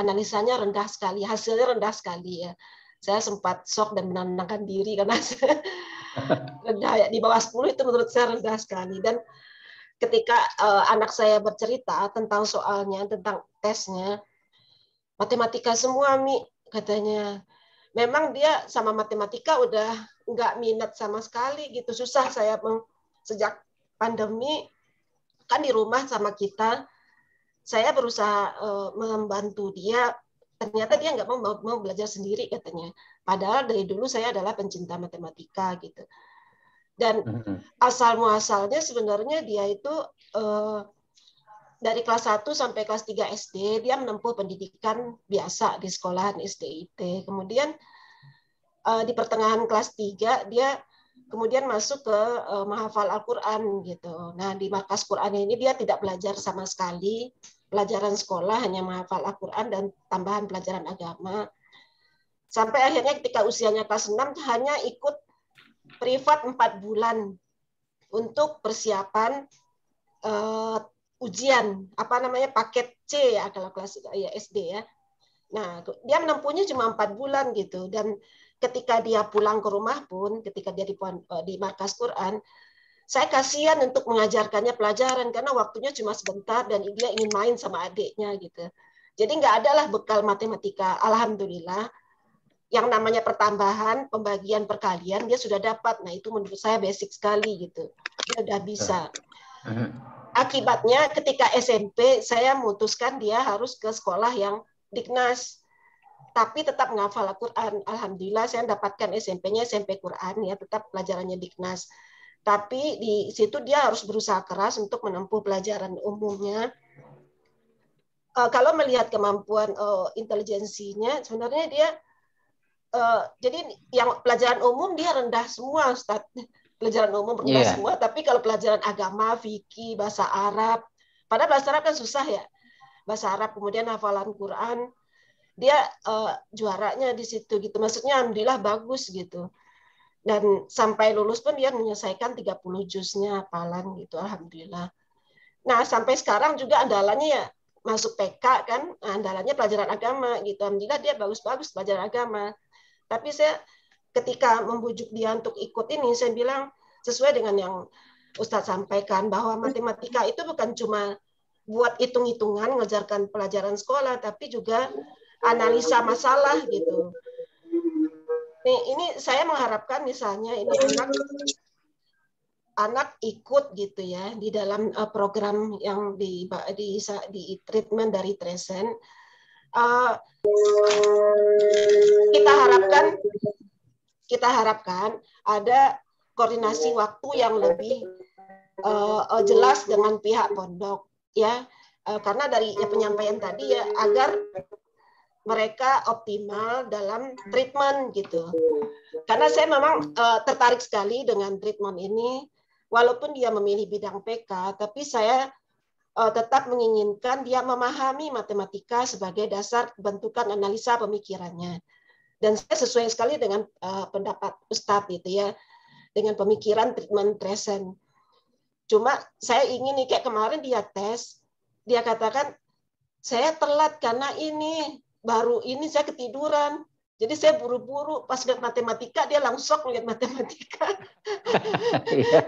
analisanya rendah sekali, hasilnya rendah sekali ya. Saya sempat shock dan menenangkan diri karena rendah ya, di bawah 10 itu menurut saya rendah sekali. Dan ketika anak saya bercerita tentang soalnya, tentang tesnya, matematika semua, Mi, katanya. Memang dia sama matematika udah nggak minat sama sekali gitu. Susah saya sejak pandemi kan di rumah sama kita. Saya berusaha membantu dia. Ternyata dia nggak mau belajar sendiri katanya. Padahal dari dulu saya adalah pencinta matematika gitu. Dan asal muasalnya sebenarnya dia itu dari kelas 1 sampai kelas 3 SD dia menempuh pendidikan biasa di sekolahan SDIT. Kemudian di pertengahan kelas 3 dia kemudian masuk ke menghafal Al-Qur'an gitu. Nah, di markas Qur'an ini dia tidak belajar sama sekali pelajaran sekolah, hanya menghafal Al-Qur'an dan tambahan pelajaran agama. Sampai akhirnya ketika usianya kelas 6 hanya ikut privat 4 bulan untuk persiapan ujian paket C ya kalau kelas ya, SD ya. Nah, dia menempuhnya cuma 4 bulan gitu. Dan ketika dia pulang ke rumah pun, ketika dia di markas Quran, saya kasihan untuk mengajarkannya pelajaran karena waktunya cuma sebentar dan dia ingin main sama adiknya gitu. Jadi nggak ada lah bekal matematika. Alhamdulillah, yang namanya pertambahan, pembagian, perkalian dia sudah dapat. Nah, itu menurut saya basic sekali gitu. Dia udah bisa. Akibatnya ketika SMP saya memutuskan dia harus ke sekolah yang Diknas, tapi tetap menghafal Al-Quran. Alhamdulillah saya dapatkan SMP-nya SMP Quran ya, tetap pelajarannya Diknas. Tapi di situ dia harus berusaha keras untuk menempuh pelajaran umumnya. Kalau melihat kemampuan intelijensinya, sebenarnya dia jadi yang pelajaran umum dia rendah semua, Ustaz. Pelajaran umum rendah semua, tapi kalau pelajaran agama, fikih, bahasa Arab, padahal bahasa Arab kan susah ya. Bahasa Arab, kemudian hafalan Quran, dia juaranya di situ gitu. Maksudnya alhamdulillah bagus gitu. Dan sampai lulus pun dia menyelesaikan 30 juznya hafalan gitu, alhamdulillah. Nah, sampai sekarang juga andalannya ya masuk PK kan, andalannya pelajaran agama gitu. Alhamdulillah dia bagus-bagus pelajaran agama. Tapi saya ketika membujuk dia untuk ikut ini, saya bilang sesuai dengan yang Ustadz sampaikan bahwa matematika itu bukan cuma buat hitung-hitungan, mengajarkan pelajaran sekolah, tapi juga analisa masalah gitu. Nih, ini saya mengharapkan misalnya ini anak ikut gitu ya di dalam program yang di treatment dari Tresen. Kita harapkan ada koordinasi waktu yang lebih jelas dengan pihak pondok ya, karena dari penyampaian tadi ya agar mereka optimal dalam treatment gitu. Karena saya memang tertarik sekali dengan treatment ini, walaupun dia memilih bidang PK, tapi saya tetap menginginkan dia memahami matematika sebagai dasar bentukan analisa pemikirannya. Dan saya sesuai sekali dengan pendapat Ustadz gitu ya, dengan pemikiran treatment Tresen. Cuma saya ingin nih kayak kemarin dia tes, dia katakan saya telat karena baru ini saya ketiduran. Jadi saya buru-buru pas lihat matematika dia langsung lihat matematika.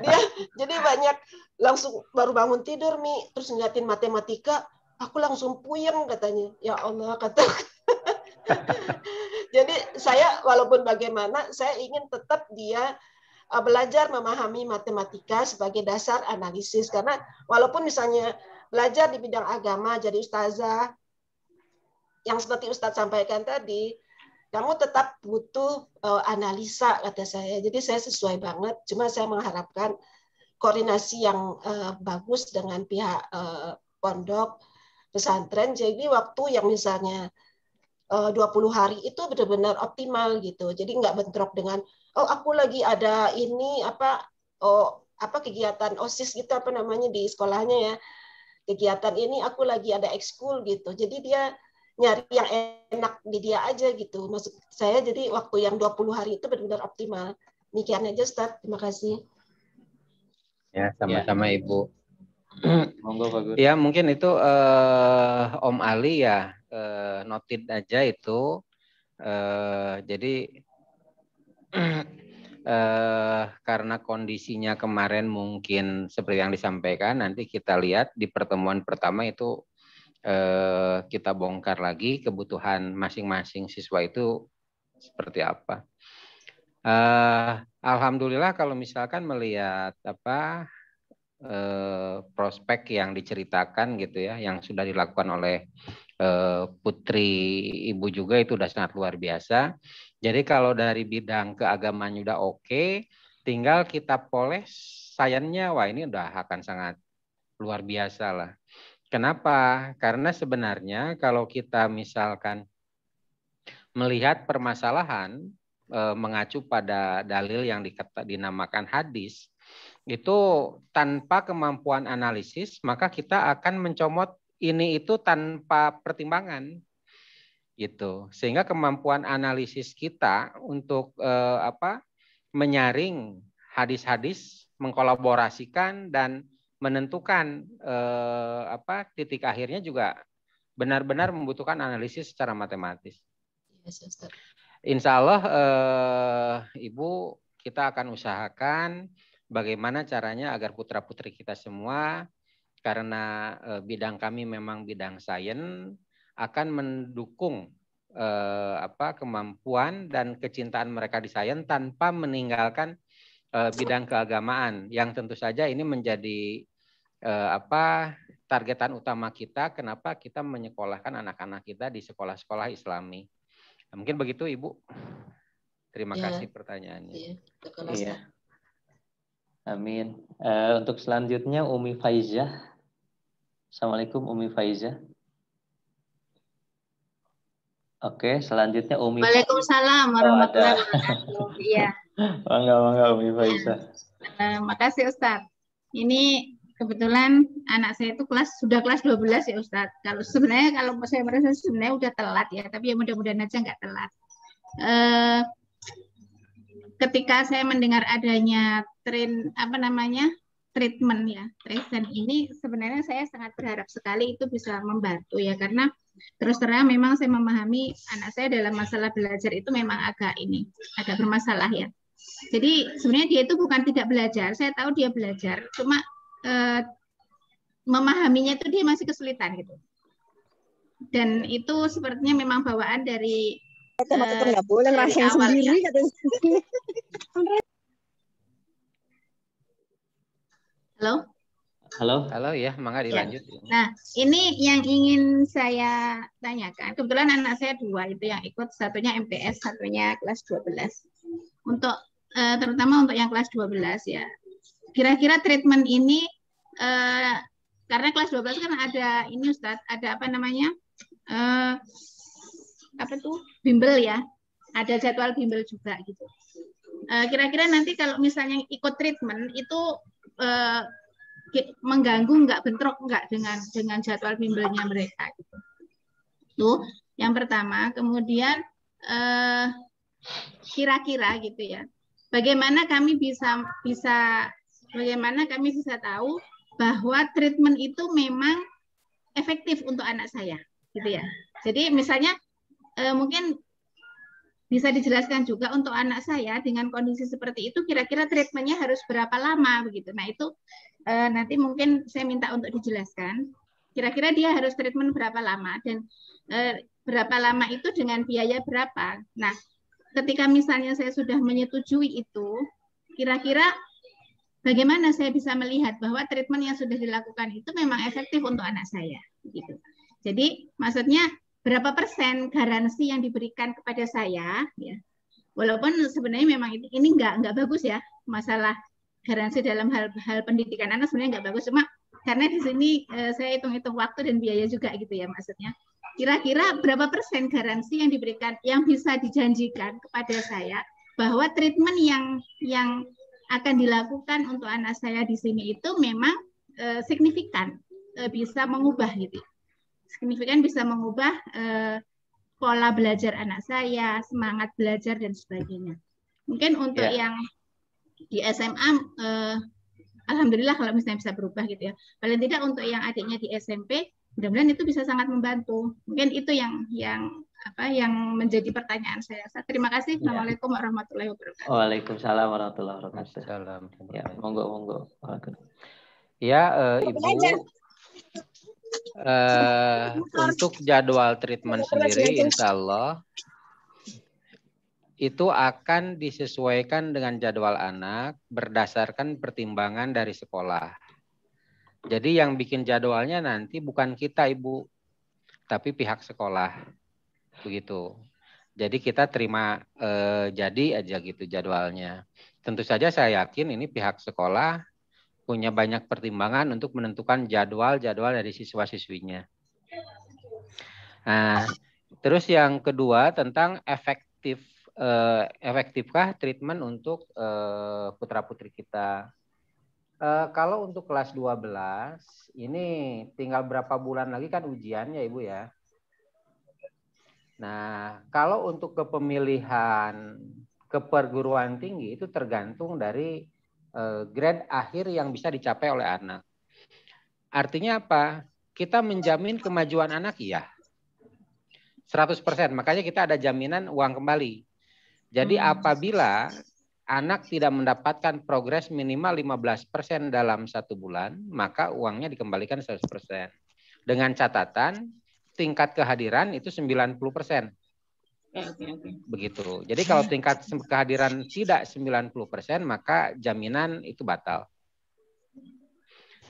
Dia jadi banyak langsung baru bangun tidur terus ngeliatin matematika, aku langsung puyeng katanya. Ya Allah kata. Jadi saya walaupun bagaimana saya ingin tetap dia belajar memahami matematika sebagai dasar analisis, karena walaupun misalnya belajar di bidang agama jadi ustazah yang seperti Ustadz sampaikan tadi, kamu tetap butuh analisa kata saya. Jadi saya sesuai banget, cuma saya mengharapkan koordinasi yang bagus dengan pihak pondok pesantren. Jadi waktu yang misalnya 20 hari itu benar-benar optimal gitu. Jadi nggak bentrok dengan aku lagi ada ini kegiatan OSIS gitu di sekolahnya ya. Kegiatan ini aku lagi ada ekskul gitu. Jadi dia nyari yang enak di dia aja gitu. Maksud saya jadi waktu yang 20 hari itu benar-benar optimal. Demikian aja Ustaz. Terima kasih. Ya, sama-sama Ibu. Monggo Pak Guru. Ya, mungkin itu Om Ali ya notit aja itu. Jadi karena kondisinya kemarin mungkin seperti yang disampaikan, nanti kita lihat di pertemuan pertama itu kita bongkar lagi kebutuhan masing-masing siswa itu seperti apa. Alhamdulillah kalau misalkan melihat prospek yang diceritakan gitu ya, yang sudah dilakukan oleh Putri Ibu juga itu udah sangat luar biasa. Jadi kalau dari bidang keagamaan udah oke, tinggal kita poles sainsnya, wah ini udah akan sangat luar biasa lah. Kenapa? Karena sebenarnya kalau kita misalkan melihat permasalahan mengacu pada dalil yang dinamakan hadis, itu tanpa kemampuan analisis, maka kita akan mencomot ini itu tanpa pertimbangan. Gitu. Sehingga kemampuan analisis kita untuk menyaring hadis-hadis, mengkolaborasikan dan menentukan titik akhirnya juga benar-benar membutuhkan analisis secara matematis. Insya Allah Ibu, kita akan usahakan bagaimana caranya agar putra-putri kita semua, karena bidang kami memang bidang sains, akan mendukung kemampuan dan kecintaan mereka di sains tanpa meninggalkan bidang keagamaan, yang tentu saja ini menjadi targetan utama kita. Kenapa kita menyekolahkan anak-anak kita di sekolah-sekolah Islami? Mungkin begitu Ibu. Terima kasih pertanyaannya. Iya. Amin. Untuk selanjutnya Umi Faizah. Assalamualaikum Umi Faizah. Oke, selanjutnya Umi. Waalaikumsalam warahmatullahi wabarakatuh. Iya. Bangga Umi Faizah. Makasih Ustadz. Ini kebetulan anak saya itu sudah kelas 12 ya Ustadz. Kalau saya merasa sebenarnya udah telat ya, tapi ya mudah-mudahan aja nggak telat. Ketika saya mendengar adanya treatment ya, treatment ini sebenarnya saya sangat berharap sekali itu bisa membantu ya, karena terus terang memang saya memahami anak saya dalam masalah belajar itu memang agak bermasalah ya. Jadi sebenarnya dia itu bukan tidak belajar, saya tahu dia belajar, cuma memahaminya itu dia masih kesulitan gitu. Dan itu sepertinya memang bawaan dari nggak boleh ngerasain sendiri katanya. Halo ya, mangga dilanjut. Ya. Nah, ini yang ingin saya tanyakan. Kebetulan anak saya 2 itu yang ikut, satunya MTS, satunya kelas 12. Untuk terutama untuk yang kelas 12 ya. Kira-kira treatment ini karena kelas 12 kan ada ini Ustadz, ada bimbel ya. Ada jadwal bimbel juga gitu. Kira-kira nanti kalau misalnya ikut treatment itu mengganggu nggak, bentrok nggak dengan jadwal bimbelnya mereka gitu. Tuh, yang pertama. Kemudian kira-kira gitu ya. Bagaimana kami bisa tahu bahwa treatment itu memang efektif untuk anak saya gitu ya. Jadi misalnya mungkin bisa dijelaskan juga untuk anak saya dengan kondisi seperti itu kira-kira treatmentnya harus berapa lama begitu. Nah itu nanti mungkin saya minta untuk dijelaskan kira-kira dia harus treatment berapa lama dan berapa lama itu dengan biaya berapa. Nah ketika misalnya saya sudah menyetujui itu, kira-kira bagaimana saya bisa melihat bahwa treatment yang sudah dilakukan itu memang efektif untuk anak saya gitu. Jadi maksudnya berapa persen garansi yang diberikan kepada saya ya. Walaupun sebenarnya memang ini nggak bagus ya, masalah garansi dalam hal pendidikan anak sebenarnya nggak bagus, cuma karena di sini saya hitung-hitung waktu dan biaya juga gitu ya, maksudnya kira-kira berapa persen garansi yang diberikan, yang bisa dijanjikan kepada saya bahwa treatment yang akan dilakukan untuk anak saya di sini itu memang signifikan, bisa mengubah gitu. signifikan bisa mengubah pola belajar anak saya, semangat belajar dan sebagainya. Mungkin untuk yang di SMA, alhamdulillah kalau misalnya bisa berubah gitu ya. Paling tidak untuk yang adiknya di SMP, mudah-mudahan itu bisa sangat membantu. Mungkin itu yang menjadi pertanyaan saya. Terima kasih. Assalamualaikum warahmatullahi wabarakatuh. Waalaikumsalam warahmatullahi wabarakatuh. Ya, monggo. Ya, Ibu. Untuk jadwal treatment sendiri, insya Allah itu akan disesuaikan dengan jadwal anak berdasarkan pertimbangan dari sekolah. Jadi yang bikin jadwalnya nanti bukan kita, Ibu, tapi pihak sekolah. Begitu. Jadi kita terima jadi aja gitu jadwalnya. Tentu saja saya yakin ini pihak sekolah punya banyak pertimbangan untuk menentukan jadwal-jadwal dari siswa-siswinya. Nah, terus yang kedua tentang efektifkah treatment untuk putra-putri kita. Kalau untuk kelas 12, ini tinggal berapa bulan lagi kan ujiannya, Ibu ya. Nah, kalau untuk kepemilihan ke perguruan tinggi itu tergantung dari grade akhir yang bisa dicapai oleh anak. Artinya apa? Kita menjamin kemajuan anak, iya. 100%, makanya kita ada jaminan uang kembali. Jadi apabila anak tidak mendapatkan progres minimal 15% dalam 1 bulan, maka uangnya dikembalikan 100%. Dengan catatan tingkat kehadiran itu 90%. Begitu. Jadi kalau tingkat kehadiran tidak 90%, maka jaminan itu batal.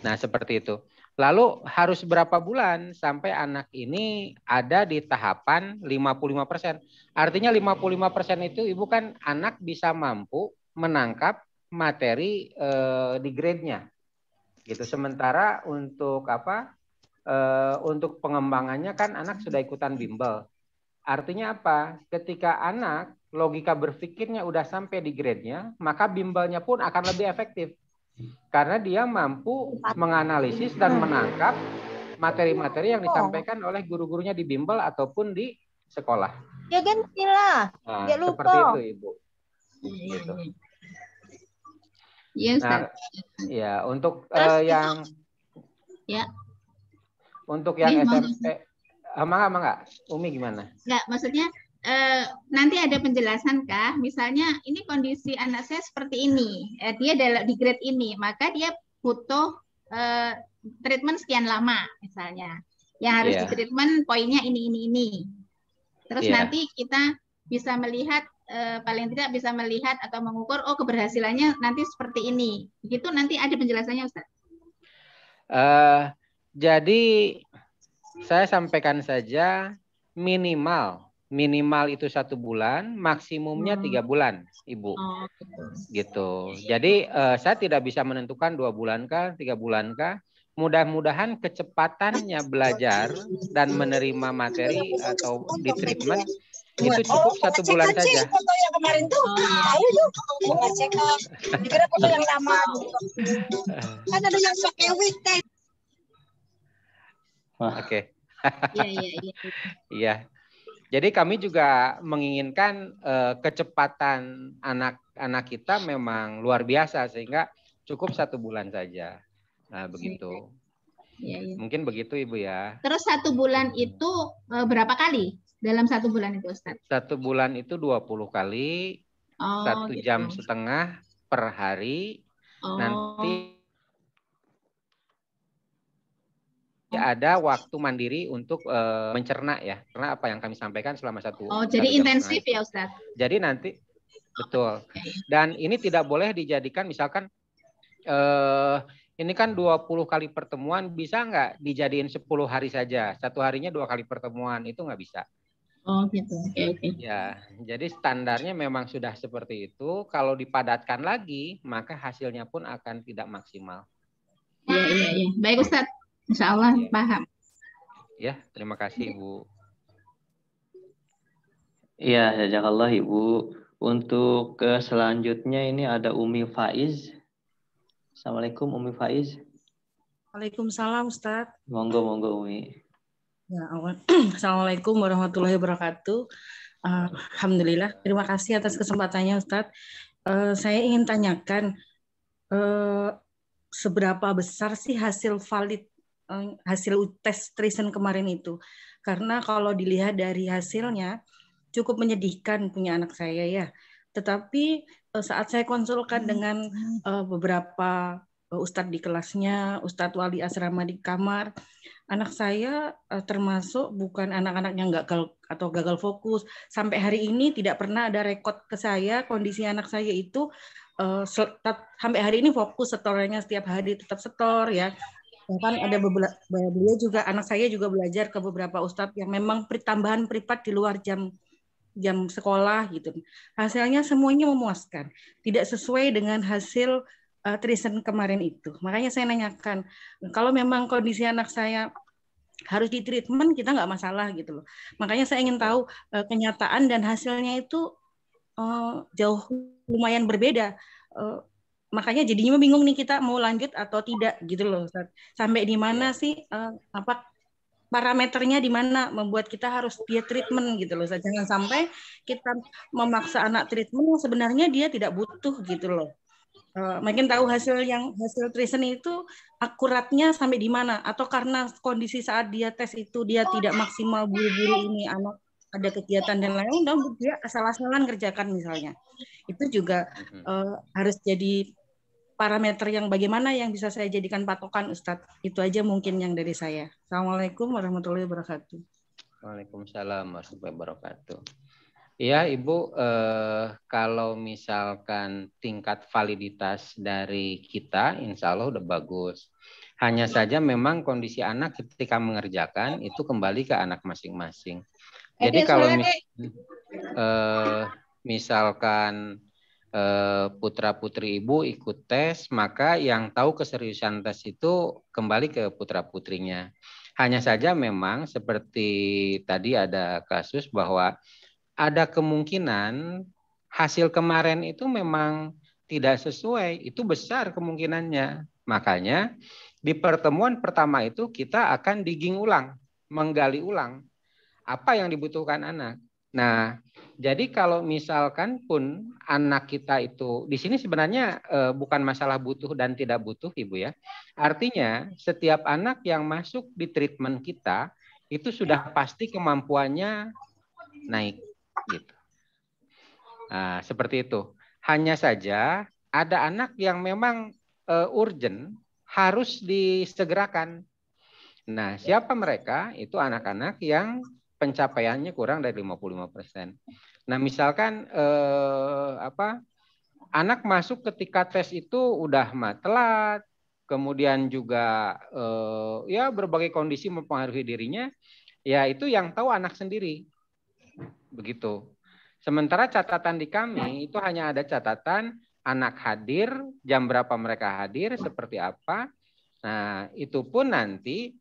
Nah, seperti itu. Lalu harus berapa bulan sampai anak ini ada di tahapan 55%? Artinya 55% itu Ibu kan anak bisa mampu menangkap materi di grade-nya. Gitu. Sementara untuk untuk pengembangannya kan anak sudah ikutan bimbel. Artinya apa? Ketika anak logika berpikirnya udah sampai di grade-nya, maka bimbelnya pun akan lebih efektif. Karena dia mampu menganalisis dan menangkap materi-materi yang disampaikan oleh guru-gurunya di bimbel ataupun di sekolah. Ya gantilah. Nah, Ya lupa. seperti itu, Ibu. Gitu. Yes, nah, ya untuk untuk yang SMP, Mangga, Umi gimana? Enggak, maksudnya nanti ada penjelasan kah? Misalnya ini kondisi anak saya seperti ini, dia di grade ini, maka dia butuh treatment sekian lama, misalnya. Yang harus di treatment poinnya ini. Terus nanti kita bisa melihat, paling tidak bisa melihat atau mengukur, oh keberhasilannya nanti seperti ini. Begitu nanti ada penjelasannya, Ustaz. Jadi saya sampaikan saja minimal itu 1 bulan, maksimumnya 3 bulan, Ibu. Gitu. Jadi saya tidak bisa menentukan 2 bulan kah, 3 bulan kah. Mudah-mudahan kecepatannya belajar dan menerima materi atau di treatment itu cukup 1 bulan saja. Foto yang kemarin tuh, ayo dong, ngecek. Dikira foto yang lama. Kan ada yang pakai wig teh. Oke. Iya. Jadi kami juga menginginkan kecepatan anak-anak kita memang luar biasa sehingga cukup 1 bulan saja. Nah, begitu. Mungkin begitu, Ibu ya. Terus 1 bulan itu berapa kali dalam 1 bulan itu, Ustaz? 1 bulan itu 20 kali, 1 jam setengah per hari. Nanti ada waktu mandiri untuk mencerna ya, karena apa yang kami sampaikan selama 1 jadi intensif ya, Ustaz? Jadi nanti betul. Dan ini tidak boleh dijadikan misalkan ini kan 20 kali pertemuan, bisa nggak dijadiin 10 hari saja, 1 harinya 2 kali pertemuan, itu nggak bisa. Oh gitu. Oke. Ya, jadi standarnya memang sudah seperti itu. Kalau dipadatkan lagi, maka hasilnya pun akan tidak maksimal. Iya. Baik, Ustaz. Insya Allah paham. Ya, terima kasih, Ibu. Iya, jazakallah, Ibu. Untuk selanjutnya ini ada Umi Faiz. Assalamualaikum, Umi Faiz. Waalaikumsalam, Ustaz. Monggo, Umi. Ya, Assalamualaikum warahmatullahi wabarakatuh. Alhamdulillah, terima kasih atas kesempatannya Ustadz. Saya ingin tanyakan, seberapa besar sih hasil valid hasil tes Trisen kemarin itu? Karena kalau dilihat dari hasilnya cukup menyedihkan punya anak saya ya. Tetapi saat saya konsulkan dengan beberapa ustadz di kelasnya, ustadz wali asrama di kamar, anak saya termasuk bukan anak-anak yang gagal atau gagal fokus. Sampai hari ini tidak pernah ada rekod ke saya kondisi anak saya itu sampai hari ini fokus setornya setiap hari tetap setor ya. Bahkan ada beliau juga, anak saya juga belajar ke beberapa ustadz yang memang tambahan privat di luar jam sekolah gitu. Hasilnya semuanya memuaskan, tidak sesuai dengan hasil Trisen kemarin itu. Makanya saya nanyakan, kalau memang kondisi anak saya harus di treatment, kita nggak masalah gitu loh. Makanya saya ingin tahu kenyataan dan hasilnya itu jauh lumayan berbeda. Makanya jadinya bingung nih kita mau lanjut atau tidak gitu loh. Sampai di mana sih parameternya di mana membuat kita harus dia treatment gitu loh. Jangan sampai kita memaksa anak treatment sebenarnya dia tidak butuh gitu loh. Mungkin tahu hasil Trisen itu akuratnya sampai di mana, atau karena kondisi saat dia tes itu dia tidak maksimal buru-buru ini anak ada kegiatan dan lain-lain, dan dia asal-asalan kerjakan misalnya. Itu juga harus jadi parameter yang bagaimana yang bisa saya jadikan patokan Ustadz. Itu aja mungkin yang dari saya. Assalamualaikum warahmatullahi wabarakatuh. Waalaikumsalam warahmatullahi wabarakatuh. Ya, Ibu, kalau misalkan tingkat validitas dari kita, insya Allah udah bagus. Hanya saja memang kondisi anak ketika mengerjakan itu kembali ke anak masing-masing. Jadi kalau misalkan putra-putri Ibu ikut tes, maka yang tahu keseriusan tes itu kembali ke putra-putrinya. Hanya saja memang seperti tadi ada kasus bahwa ada kemungkinan hasil kemarin itu memang tidak sesuai, itu besar kemungkinannya. Makanya di pertemuan pertama itu kita akan digging ulang, menggali ulang apa yang dibutuhkan anak. Nah, jadi kalau misalkan pun anak kita itu, di sini sebenarnya bukan masalah butuh dan tidak butuh Ibu ya. Artinya setiap anak yang masuk di treatment kita itu sudah pasti kemampuannya naik. Gitu. Nah, seperti itu. Hanya saja ada anak yang memang urgent harus disegerakan. Nah, siapa mereka? Itu anak-anak yang pencapaiannya kurang dari 55%. Nah, misalkan anak masuk ketika tes itu udah telat, kemudian juga ya berbagai kondisi mempengaruhi dirinya, ya itu yang tahu anak sendiri. Begitu. Sementara catatan di kami itu hanya ada catatan anak hadir, jam berapa mereka hadir, seperti apa. Nah, itu pun nanti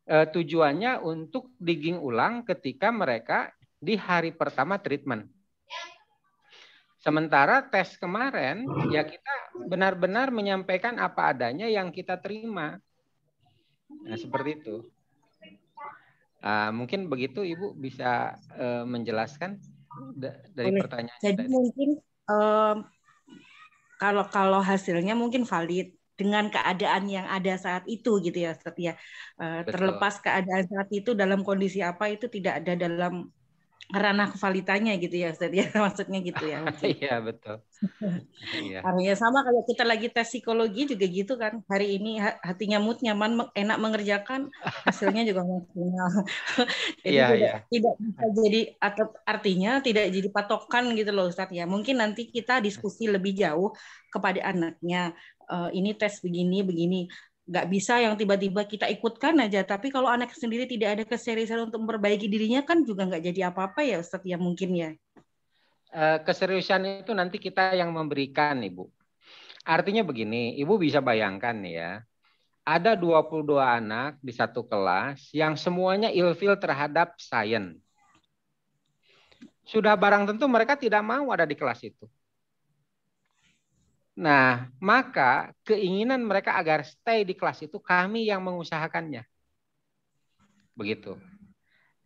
tujuannya untuk digging ulang ketika mereka di hari pertama treatment. Sementara tes kemarin ya kita benar-benar menyampaikan apa adanya yang kita terima. Nah, seperti itu. Mungkin begitu Ibu bisa menjelaskan dari pertanyaan. Jadi tadi. Mungkin kalau hasilnya mungkin valid dengan keadaan yang ada saat itu gitu ya Ustaz ya. Terlepas keadaan saat itu dalam kondisi apa itu tidak ada dalam ranah kevalitannya gitu ya Ustaz ya, maksudnya gitu ya. Iya betul. Artinya sama kalau kita lagi tes psikologi juga gitu kan, hari ini hatinya mood nyaman enak mengerjakan, hasilnya juga maksimal. Jadi tidak bisa jadi artinya tidak jadi patokan gitu loh Ustaz ya. Mungkin nanti kita diskusi lebih jauh kepada anaknya, ini tes begini nggak bisa yang tiba-tiba kita ikutkan aja. Tapi kalau anak sendiri tidak ada keseriusan untuk memperbaiki dirinya kan juga nggak jadi apa-apa ya Ustaz ya mungkin ya. Keseriusan itu nanti kita yang memberikan Ibu. Artinya begini, Ibu bisa bayangkan ya. Ada 22 anak di satu kelas yang semuanya ilfil terhadap sains. Sudah barang tentu mereka tidak mau ada di kelas itu. Nah, maka keinginan mereka agar stay di kelas itu kami yang mengusahakannya. Begitu.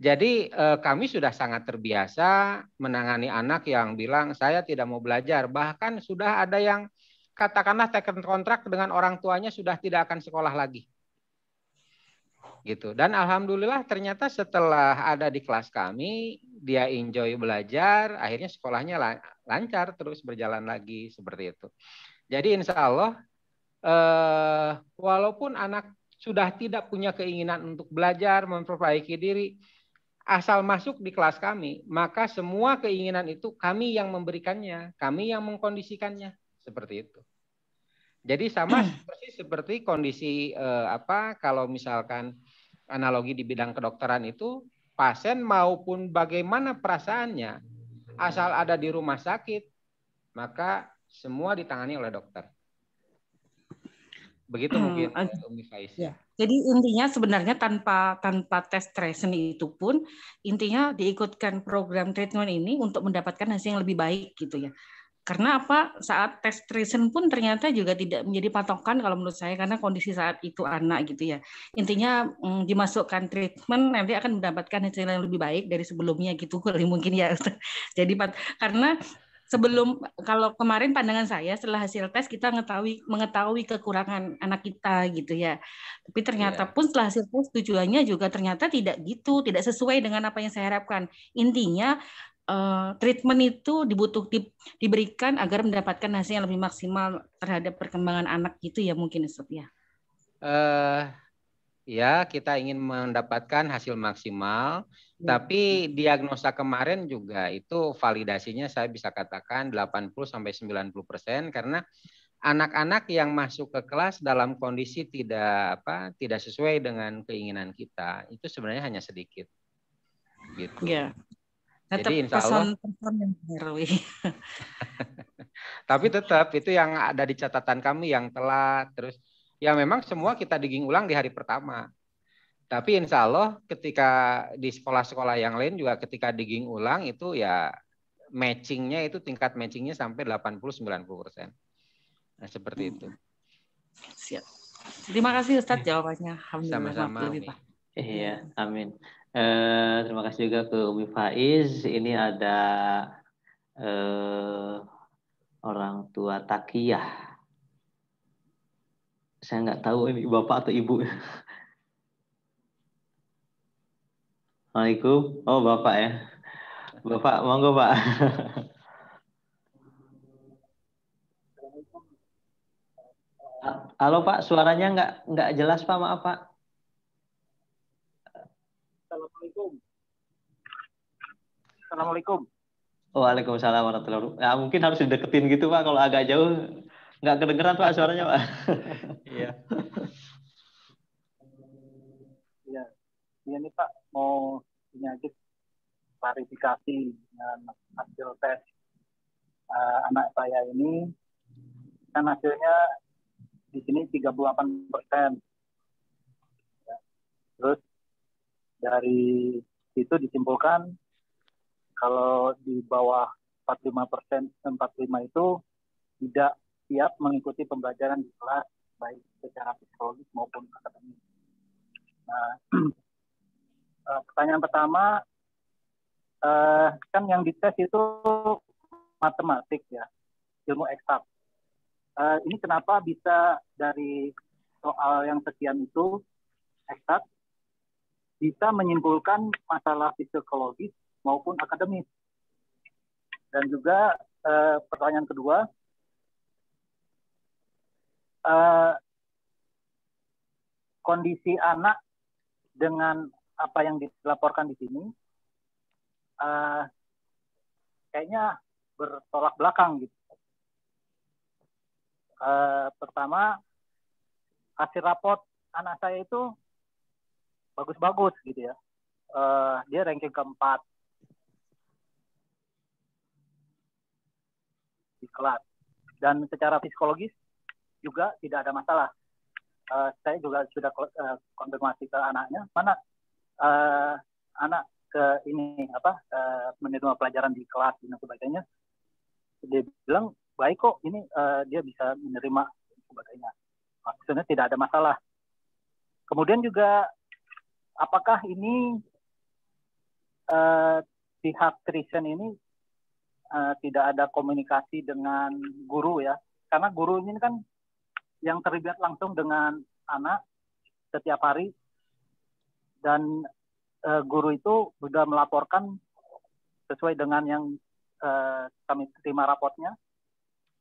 Jadi kami sudah sangat terbiasa menangani anak yang bilang saya tidak mau belajar. Bahkan sudah ada yang katakanlah taken kontrak dengan orang tuanya sudah tidak akan sekolah lagi. Gitu. Dan alhamdulillah ternyata setelah ada di kelas kami, dia enjoy belajar, akhirnya sekolahnya lancar terus berjalan lagi seperti itu. Jadi insya Allah walaupun anak sudah tidak punya keinginan untuk belajar, memperbaiki diri, asal masuk di kelas kami, maka semua keinginan itu kami yang memberikannya, kami yang mengkondisikannya, seperti itu. Jadi sama persis seperti kondisi kalau misalkan analogi di bidang kedokteran itu, pasien maupun bagaimana perasaannya, asal ada di rumah sakit, maka semua ditangani oleh dokter. Begitu mungkin Umi Faiz. Ya. Jadi intinya sebenarnya tanpa tes tracing itu pun intinya diikutkan program treatment ini untuk mendapatkan hasil yang lebih baik gitu ya. Karena apa? Saat tes tracing pun ternyata juga tidak menjadi patokan kalau menurut saya karena kondisi saat itu anak gitu ya. Intinya dimasukkan treatment nanti akan mendapatkan hasil yang lebih baik dari sebelumnya gitu mungkin ya. Jadi karena sebelum kalau kemarin pandangan saya setelah hasil tes kita mengetahui kekurangan anak kita gitu ya. Tapi ternyata pun setelah hasil tes tujuannya juga ternyata tidak gitu, tidak sesuai dengan apa yang saya harapkan. Intinya treatment itu diberikan agar mendapatkan hasil yang lebih maksimal terhadap perkembangan anak gitu ya mungkin Ustaz ya. Ya, kita ingin mendapatkan hasil maksimal, tapi diagnosa kemarin juga itu validasinya saya bisa katakan 80-90% karena anak-anak yang masuk ke kelas dalam kondisi tidak sesuai dengan keinginan kita, itu sebenarnya hanya sedikit. Gitu. Ya. Jadi insya Allah. Tapi tetap itu yang ada di catatan kami yang telat terus. Ya memang semua kita digging ulang di hari pertama. Tapi insya Allah ketika di sekolah-sekolah yang lain juga ketika digging ulang itu ya matchingnya itu tingkat matchingnya sampai 80-90%. Nah seperti itu. Siap. Terima kasih Ustadz jawabannya. Sama-sama. Iya, amin. Terima kasih juga ke Umi Faiz. Ini ada orang tua Takiyah. Saya nggak tahu ini bapak atau ibu. Assalamualaikum. Oh bapak ya. Bapak monggo pak. Halo pak, suaranya nggak jelas pak, maaf pak. Assalamualaikum. Assalamualaikum. Waalaikumsalam warahmatullahi wabarakatuh. Ya, mungkin harus dideketin gitu pak, kalau agak jauh nggak kedengeran pak suaranya pak. Iya. Iya, ini Pak mau penyakit klarifikasi dengan hasil tes anak saya ini kan hasilnya di sini 38%. Ya. Terus dari itu disimpulkan kalau di bawah 45% itu tidak siap mengikuti pembelajaran di kelas baik secara psikologis maupun akademik. Nah, pertanyaan pertama kan yang dites itu matematik ya, ilmu eksak. Ini kenapa bisa dari soal yang sekian itu eksak bisa menyimpulkan masalah psikologis maupun akademis? Dan juga pertanyaan kedua, kondisi anak dengan apa yang dilaporkan di sini kayaknya bertolak belakang gitu. Pertama, hasil raport anak saya itu bagus-bagus gitu ya. Dia ranking keempat di kelas. Dan secara psikologis juga tidak ada masalah. Saya juga sudah konfirmasi ke anaknya, mana anak ke ini menerima pelajaran di kelas dan sebagainya. Dia bilang baik kok, ini dia bisa menerima dan sebagainya. Maksudnya tidak ada masalah. Kemudian juga apakah ini pihak Kristen ini tidak ada komunikasi dengan guru ya, karena guru ini kan yang terlibat langsung dengan anak setiap hari, dan guru itu sudah melaporkan sesuai dengan yang kami terima rapotnya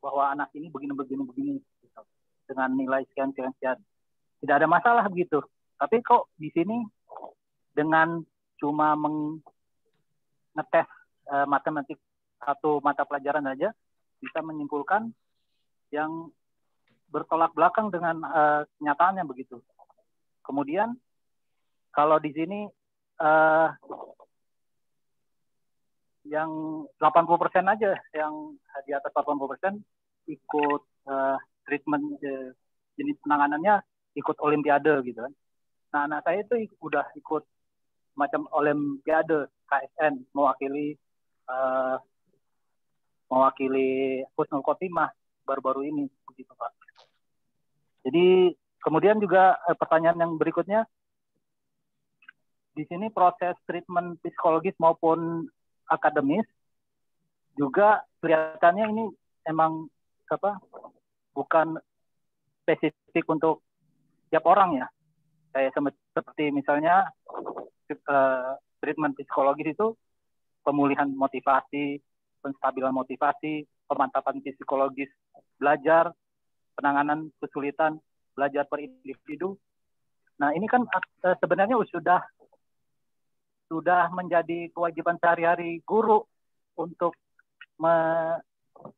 bahwa anak ini begini gitu, dengan nilai sekian. Tidak ada masalah begitu. Tapi kok di sini dengan cuma mengetes matematik satu mata pelajaran aja bisa menyimpulkan yang bertolak belakang dengan kenyataannya begitu. Kemudian kalau di sini yang 80% aja, yang di atas 80% ikut treatment jenis penanganannya ikut olimpiade gitu kan. Nah, anak saya itu udah ikut macam olimpiade KSN mewakili Husnul Khotimah baru-baru ini begitu Pak. Jadi kemudian juga pertanyaan yang berikutnya, di sini proses treatment psikologis maupun akademis juga kelihatannya ini emang bukan spesifik untuk tiap orang ya. Kayak seperti misalnya treatment psikologis itu pemulihan motivasi, penstabilan motivasi, pemantapan psikologis belajar, penanganan kesulitan belajar per individu. Nah, ini kan sebenarnya sudah menjadi kewajiban sehari-hari guru untuk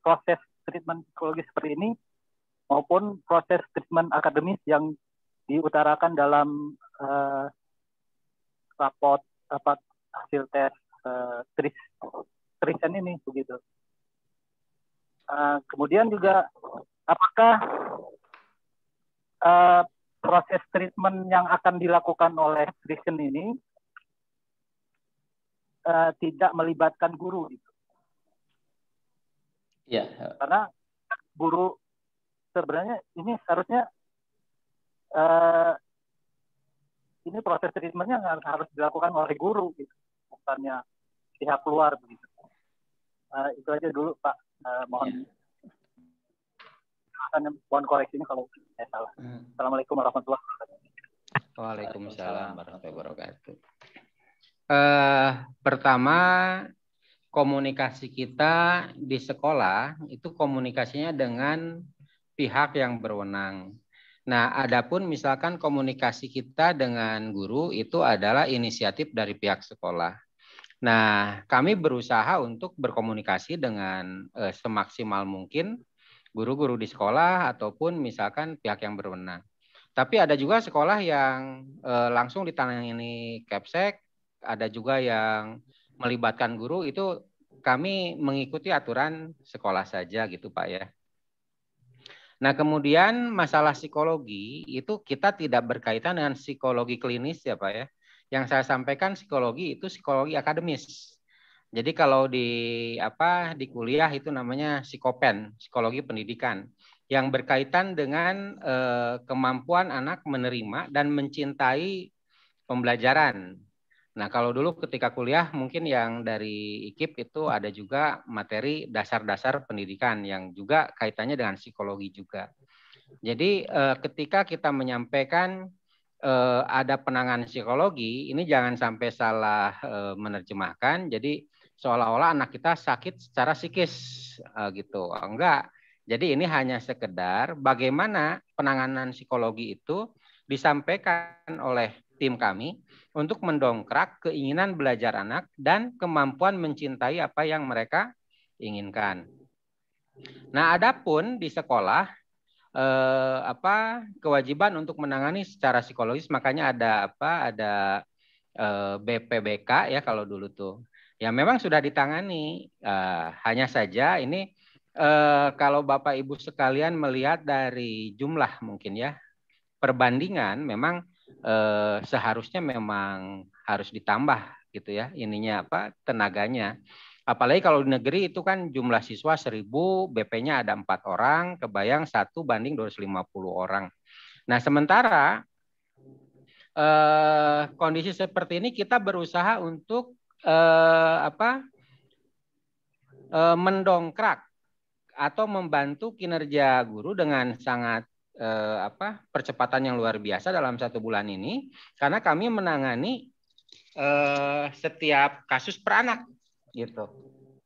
proses treatment psikologis seperti ini maupun proses treatment akademis yang diutarakan dalam raport hasil tes Kristen ini begitu. Kemudian juga apakah proses treatment yang akan dilakukan oleh Kristen ini tidak melibatkan guru gitu. Ya. Karena guru sebenarnya ini harusnya ini proses treatmentnya harus dilakukan oleh guru gitu, bukannya pihak luar begitu. Itu aja dulu Pak. Mohon koreksinya kalau saya salah. Assalamualaikum warahmatullahi wabarakatuh. Waalaikumsalam warahmatullahi wabarakatuh. Pertama, komunikasi kita di sekolah itu komunikasinya dengan pihak yang berwenang. Nah, adapun misalkan komunikasi kita dengan guru itu adalah inisiatif dari pihak sekolah. Nah, kami berusaha untuk berkomunikasi dengan semaksimal mungkin guru-guru di sekolah ataupun misalkan pihak yang berwenang. Tapi ada juga sekolah yang langsung ditangani Kepsek, ada juga yang melibatkan guru, itu kami mengikuti aturan sekolah saja gitu Pak ya. Nah, kemudian masalah psikologi itu kita tidak berkaitan dengan psikologi klinis ya Pak ya. Yang saya sampaikan psikologi itu psikologi akademis. Jadi kalau di kuliah itu namanya psikopen, psikologi pendidikan, yang berkaitan dengan kemampuan anak menerima dan mencintai pembelajaran. Nah, kalau dulu ketika kuliah mungkin yang dari IKIP itu ada juga materi dasar-dasar pendidikan yang juga kaitannya dengan psikologi juga. Jadi ketika kita menyampaikan ada penanganan psikologi, ini jangan sampai salah menerjemahkan. Jadi seolah-olah anak kita sakit secara psikis gitu. Enggak. Jadi ini hanya sekedar bagaimana penanganan psikologi itu disampaikan oleh tim kami untuk mendongkrak keinginan belajar anak dan kemampuan mencintai apa yang mereka inginkan. Nah, adapun di sekolah kewajiban untuk menangani secara psikologis, makanya ada BPBK ya kalau dulu tuh. Ya memang sudah ditangani. Hanya saja ini kalau Bapak Ibu sekalian melihat dari jumlah mungkin ya perbandingan memang seharusnya memang harus ditambah gitu ya tenaganya. Apalagi kalau di negeri itu kan jumlah siswa 1000, BP-nya ada 4 orang, kebayang 1 banding 250 orang. Nah, sementara kondisi seperti ini kita berusaha untuk mendongkrak atau membantu kinerja guru dengan sangat percepatan yang luar biasa dalam 1 bulan ini, karena kami menangani setiap kasus per anak gitu.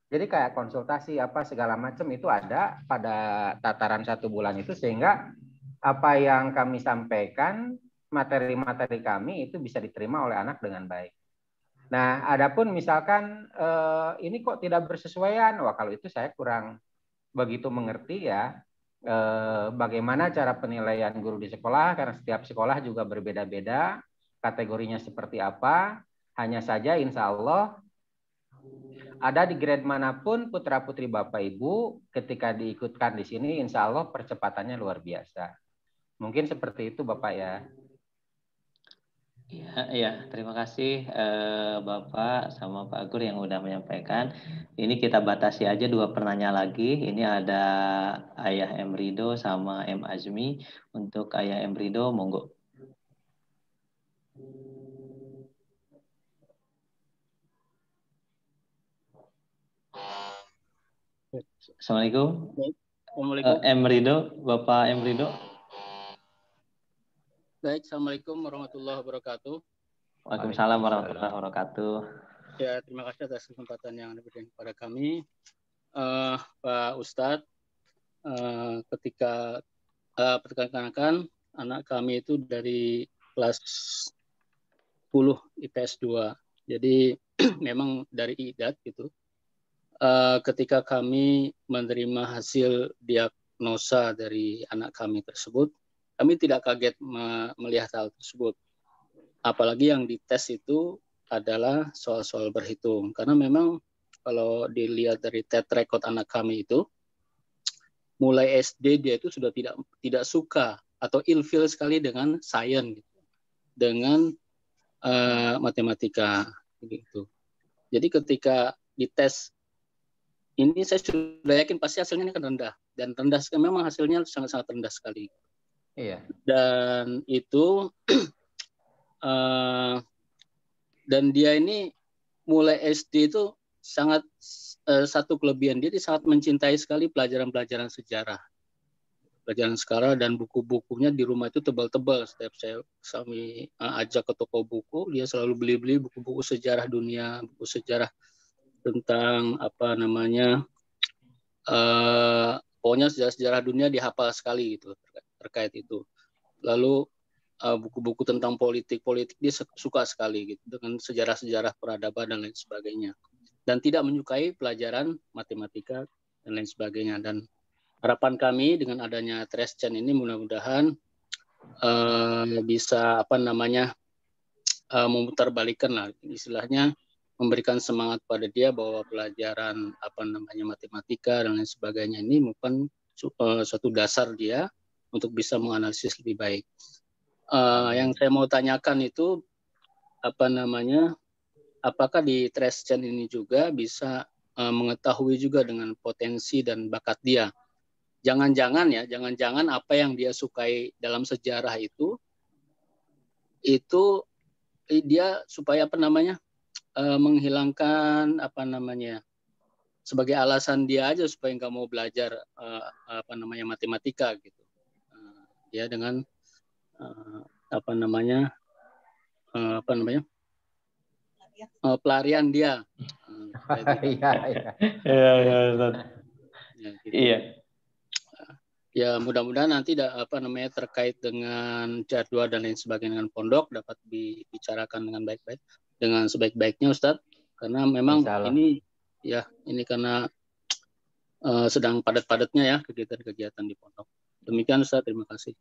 Jadi kayak konsultasi apa segala macam itu ada pada tataran 1 bulan itu, sehingga apa yang kami sampaikan, materi-materi kami itu bisa diterima oleh anak dengan baik. Nah, adapun misalkan ini kok tidak bersesuaian, wah kalau itu saya kurang begitu mengerti ya. Bagaimana cara penilaian guru di sekolah, karena setiap sekolah juga berbeda-beda, kategorinya seperti apa. Hanya saja insya Allah ada di grade manapun putra-putri Bapak Ibu ketika diikutkan di sini, insya Allah percepatannya luar biasa. Mungkin seperti itu Bapak ya. Ya, terima kasih Bapak sama Pak Gur yang udah menyampaikan. Ini kita batasi aja 2 pertanyaan lagi. Ini ada Ayah M. Rido sama M. Azmi. Untuk Ayah M. Rido, monggo. Assalamualaikum. Assalamualaikum. M. Rido, Bapak M. Rido. Baik, Assalamualaikum warahmatullahi wabarakatuh. Waalaikumsalam warahmatullahi wabarakatuh. Ya, terima kasih atas kesempatan yang diberikan kepada kami. Pak Ustadz, ketika perkenalkan anak kami itu dari kelas 10 IPS 2. Jadi memang dari IDAT gitu. Ketika kami menerima hasil diagnosa dari anak kami tersebut, kami tidak kaget melihat hal tersebut. Apalagi yang dites itu adalah soal-soal berhitung. Karena memang kalau dilihat dari track record anak kami itu, mulai SD dia itu sudah tidak suka atau ilfeel sekali dengan sains, dengan matematika gitu. Jadi ketika dites ini saya sudah yakin pasti hasilnya ini akan rendah, dan rendah memang hasilnya sangat-sangat rendah sekali. Iya. Dan itu dan dia ini mulai SD itu sangat satu kelebihan dia sangat mencintai sekali pelajaran-pelajaran sejarah. Pelajaran sejarah dan buku-bukunya di rumah itu tebal-tebal. Setiap kami ajak ke toko buku, dia selalu beli-beli buku-buku sejarah dunia, buku sejarah tentang apa namanya, pokoknya sejarah dunia dihafal sekali gitu terkait itu. Lalu buku-buku tentang politik dia suka sekali gitu dengan sejarah-sejarah peradaban dan lain sebagainya, dan tidak menyukai pelajaran matematika dan lain sebagainya. Dan harapan kami dengan adanya Trescen ini mudah-mudahan bisa apa namanya memutarbalikkan lah istilahnya, memberikan semangat pada dia bahwa pelajaran apa namanya matematika dan lain sebagainya ini merupakan suatu dasar dia untuk bisa menganalisis lebih baik. Yang saya mau tanyakan itu apa namanya, apakah di Trescen ini juga bisa mengetahui juga dengan potensi dan bakat dia. Jangan-jangan apa yang dia sukai dalam sejarah itu dia supaya apa namanya menghilangkan apa namanya sebagai alasan dia aja supaya nggak mau belajar apa namanya matematika gitu. Ya dengan pelarian dia. Iya. Ya mudah-mudahan nanti apa namanya terkait dengan jadwal dan lain sebagainya dengan pondok dapat dibicarakan dengan baik-baik, dengan sebaik-baiknya Ustadz, karena memang ini karena sedang padat-padatnya ya kegiatan-kegiatan di pondok. Demikian Ustadz, terima kasih.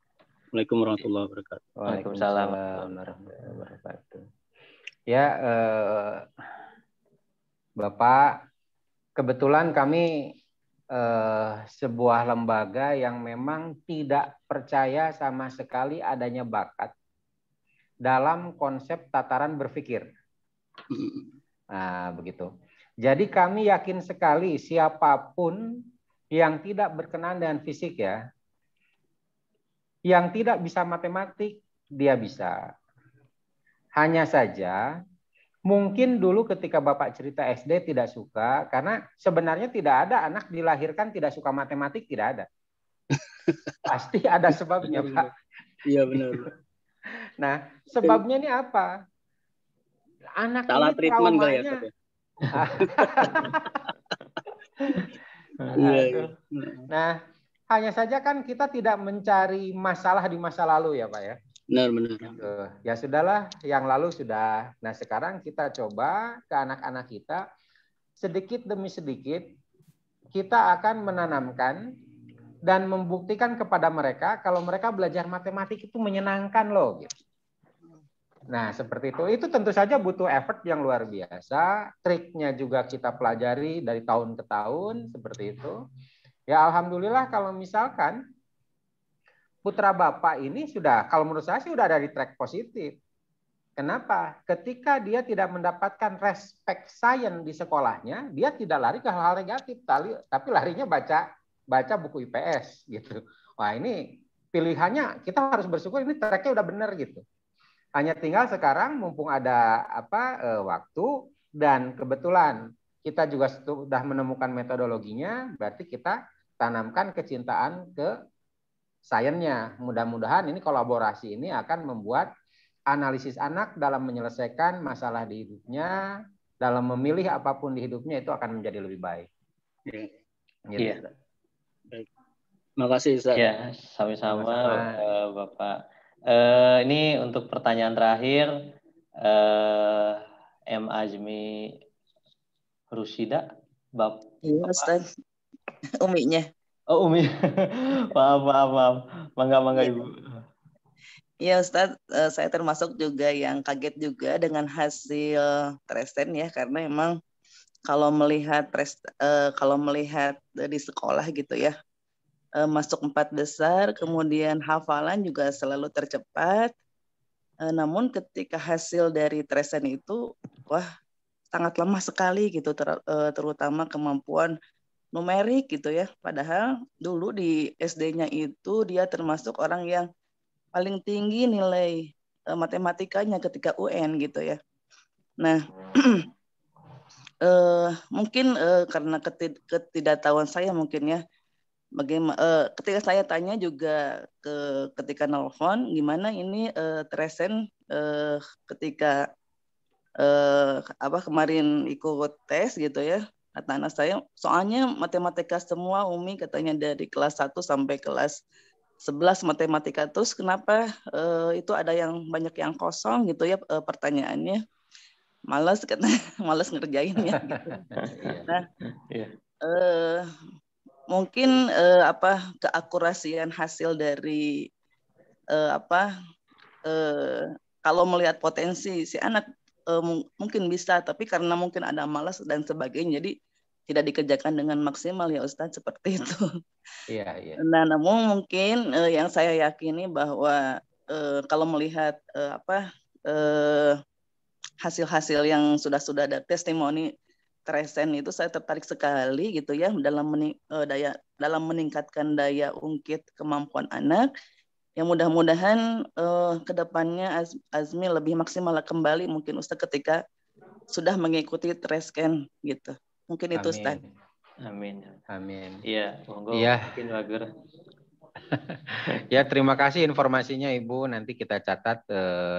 Assalamualaikum warahmatullahi wabarakatuh. Waalaikumsalam warahmatullahi wabarakatuh. Ya, Bapak, kebetulan kami sebuah lembaga yang memang tidak percaya sama sekali adanya bakat dalam konsep tataran berpikir. Nah, begitu. Jadi kami yakin sekali siapapun yang tidak berkenan dengan fisik ya, yang tidak bisa matematik, dia bisa. Hanya saja Mungkin dulu ketika Bapak cerita SD tidak suka, karena sebenarnya tidak ada anak dilahirkan tidak suka matematik, tidak ada. Pasti ada sebabnya, Pak. Iya benar. Nah, sebabnya ini apa? Anak Salah ini treatment kali ya, traumanya. Ustaz, ya? Iya, iya. Nah, hanya saja kan kita tidak mencari masalah di masa lalu ya, Pak ya. Benar. Gitu. Ya sudahlah, yang lalu sudah. Nah, sekarang kita coba ke anak-anak kita, sedikit demi sedikit kita akan menanamkan dan membuktikan kepada mereka kalau mereka belajar matematik itu menyenangkan loh. Gitu. Nah, seperti itu. Itu tentu saja butuh effort yang luar biasa. Triknya juga kita pelajari dari tahun ke tahun, seperti itu. Ya, alhamdulillah kalau misalkan putra Bapak ini sudah, kalau menurut saya sih sudah ada di track positif. Kenapa? Ketika dia tidak mendapatkan respect science di sekolahnya, dia tidak lari ke hal-hal negatif, tapi larinya baca buku IPS gitu. Wah, ini pilihannya kita harus bersyukur ini tracknya udah benar gitu. Hanya tinggal sekarang mumpung ada waktu dan kebetulan kita juga sudah menemukan metodologinya, berarti kita tanamkan kecintaan ke sainsnya. Mudah-mudahan ini kolaborasi ini akan membuat analisis anak dalam menyelesaikan masalah di hidupnya, dalam memilih apapun di hidupnya itu akan menjadi lebih baik. Iya. Gitu. Baik. Terima kasih, Ustaz. Ya, sama-sama Bapak. Ini untuk pertanyaan terakhir, M. Azmi Rusida, Bapak. Iya, Ustaz. Uminya. Oh, Umi. maaf. Mangga Ibu. Iya, Ustaz, saya termasuk juga yang kaget juga dengan hasil tresen ya, karena memang kalau melihat di sekolah gitu ya, masuk 4 besar, kemudian hafalan juga selalu tercepat. Namun ketika hasil dari tresen itu, wah sangat lemah sekali gitu, terutama kemampuan numerik gitu ya. Padahal dulu di SD-nya itu dia termasuk orang yang paling tinggi nilai matematikanya ketika UN gitu ya. Nah, mungkin karena ketidaktahuan saya mungkin ya, bagaimana ketika saya tanya juga ketika nelfon gimana ini tresen ketika kemarin ikut tes gitu ya, kata anak saya soalnya matematika semua Umi katanya dari kelas 1 sampai kelas 11 matematika, terus kenapa itu ada yang banyak yang kosong gitu ya, pertanyaannya malas ngerjainnya gitu. Nah, mungkin keakurasian hasil dari kalau melihat potensi si anak mungkin bisa, tapi karena mungkin ada malas dan sebagainya, jadi tidak dikerjakan dengan maksimal ya Ustadz, seperti itu. Iya. Nah, namun mungkin yang saya yakini bahwa kalau melihat hasil-hasil yang sudah ada testimoni tresen itu, saya tertarik sekali gitu ya dalam meningkatkan daya ungkit kemampuan anak. Yang mudah-mudahan kedepannya Azmi lebih maksimal kembali mungkin Ustaz ketika sudah mengikuti tresen gitu. Mungkin itu Ustaz. Amin. Iya, monggo. Iya. Mungkin Wager. Ya, terima kasih informasinya Ibu. Nanti kita catat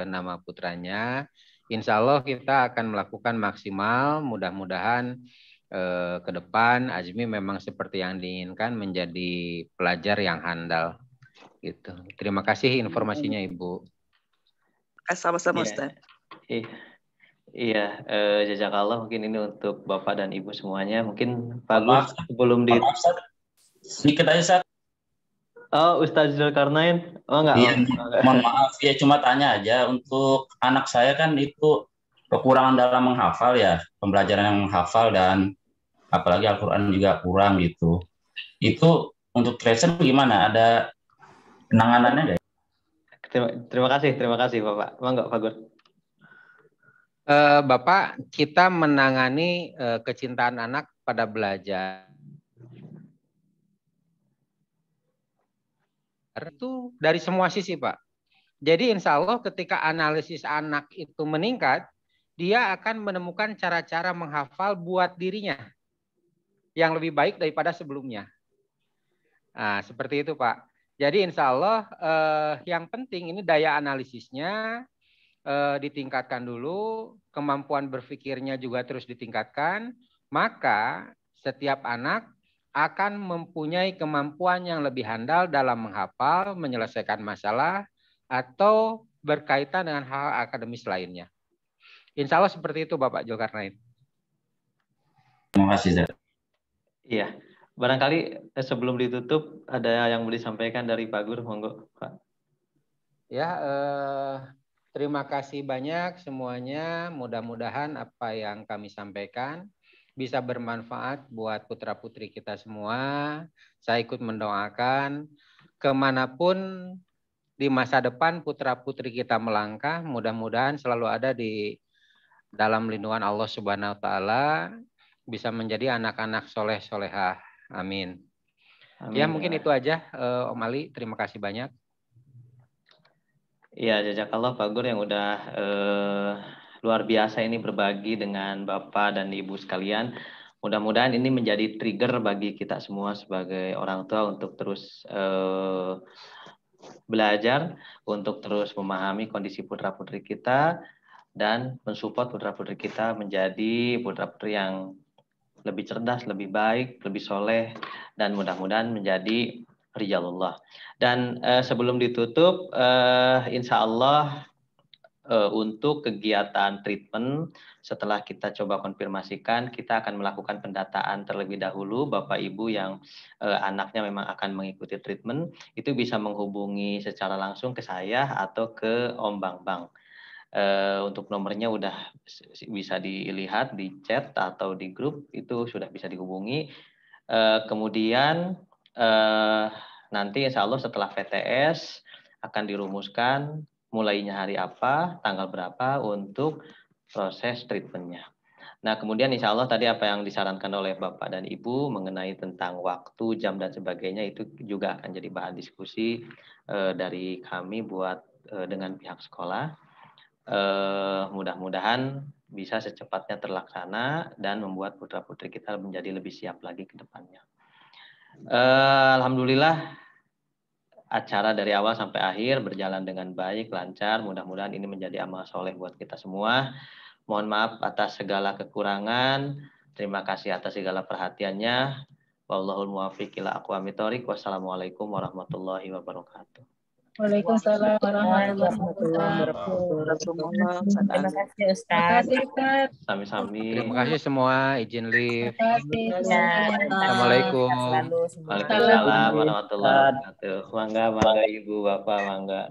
nama putranya. Insya Allah kita akan melakukan maksimal. Mudah-mudahan ke depan Azmi memang seperti yang diinginkan, menjadi pelajar yang handal. Gitu. Terima kasih informasinya Ibu. Sama-sama Ustaz. Iya, jazakallah, mungkin ini untuk Bapak dan Ibu semuanya. Mungkin Pak Gus sebelum sedikit aja Ustaz. Oh, Ustaz Zulkarnain. Oh enggak. Iya, mohon maaf ya, cuma tanya aja, untuk anak saya kan itu kekurangan dalam menghafal ya, pembelajaran yang menghafal dan apalagi Al-Qur'an juga kurang gitu. Itu untuk tresen gimana? Ada penanganannya nggak? Terima kasih Bapak. Monggo Pak Gus. Bapak, kita menangani kecintaan anak pada belajar itu dari semua sisi, Pak. Jadi insya Allah ketika analisis anak itu meningkat, dia akan menemukan cara-cara menghafal buat dirinya yang lebih baik daripada sebelumnya. Nah, seperti itu Pak. Jadi insya Allah yang penting ini daya analisisnya ditingkatkan dulu, kemampuan berpikirnya juga terus ditingkatkan, maka setiap anak akan mempunyai kemampuan yang lebih handal dalam menghafal, menyelesaikan masalah, atau berkaitan dengan hal akademis lainnya. Insya Allah seperti itu Bapak Zulkarnain. Terima kasih, Zat. Iya, barangkali sebelum ditutup ada yang mau disampaikan dari Pak Guru, monggo Pak. Ya, terima kasih banyak semuanya. Mudah-mudahan apa yang kami sampaikan bisa bermanfaat buat putra-putri kita semua. Saya ikut mendoakan kemanapun di masa depan putra-putri kita melangkah, mudah-mudahan selalu ada di dalam lindungan Allah Subhanahu wa Ta'ala, bisa menjadi anak-anak soleh-solehah. Amin. Amin. Ya mungkin itu aja Om Ali. Terima kasih banyak. Iya, jazakallah Pak Guru yang udah luar biasa ini berbagi dengan Bapak dan Ibu sekalian. Mudah-mudahan ini menjadi trigger bagi kita semua sebagai orang tua untuk terus belajar, untuk terus memahami kondisi putra-putri kita, dan mensupport putra-putri kita menjadi putra-putri yang lebih cerdas, lebih baik, lebih soleh, dan mudah-mudahan menjadi rijalullah. Dan sebelum ditutup, insya Allah untuk kegiatan treatment, setelah kita coba konfirmasikan, kita akan melakukan pendataan terlebih dahulu. Bapak Ibu yang anaknya memang akan mengikuti treatment, itu bisa menghubungi secara langsung ke saya atau ke Om Bang. Untuk nomornya udah bisa dilihat di chat atau di grup, itu sudah bisa dihubungi. Kemudian nanti insya Allah setelah VTS akan dirumuskan mulainya hari apa, tanggal berapa untuk proses treatmentnya. Nah kemudian insya Allah tadi apa yang disarankan oleh Bapak dan Ibu mengenai tentang waktu, jam dan sebagainya, itu juga akan jadi bahan diskusi dari kami buat dengan pihak sekolah. Mudah-mudahan bisa secepatnya terlaksana dan membuat putra-putri kita menjadi lebih siap lagi ke depannya. Alhamdulillah acara dari awal sampai akhir berjalan dengan baik, lancar. Mudah-mudahan ini menjadi amal soleh buat kita semua. Mohon maaf atas segala kekurangan. Terima kasih atas segala perhatiannya. Wallahul muwaffiq ila aqwamit thoriq. Wassalamualaikum warahmatullahi wabarakatuh. Waalaikumsalam warahmatullahi wabarakatuh. Terima kasih Ustaz. Sami-sami. Terima kasih semua. Izin live. Assalamualaikum. Assalamualaikum. Waalaikumsalam warahmatullahi wabarakatuh. Mangga Ibu, Bapak, mangga.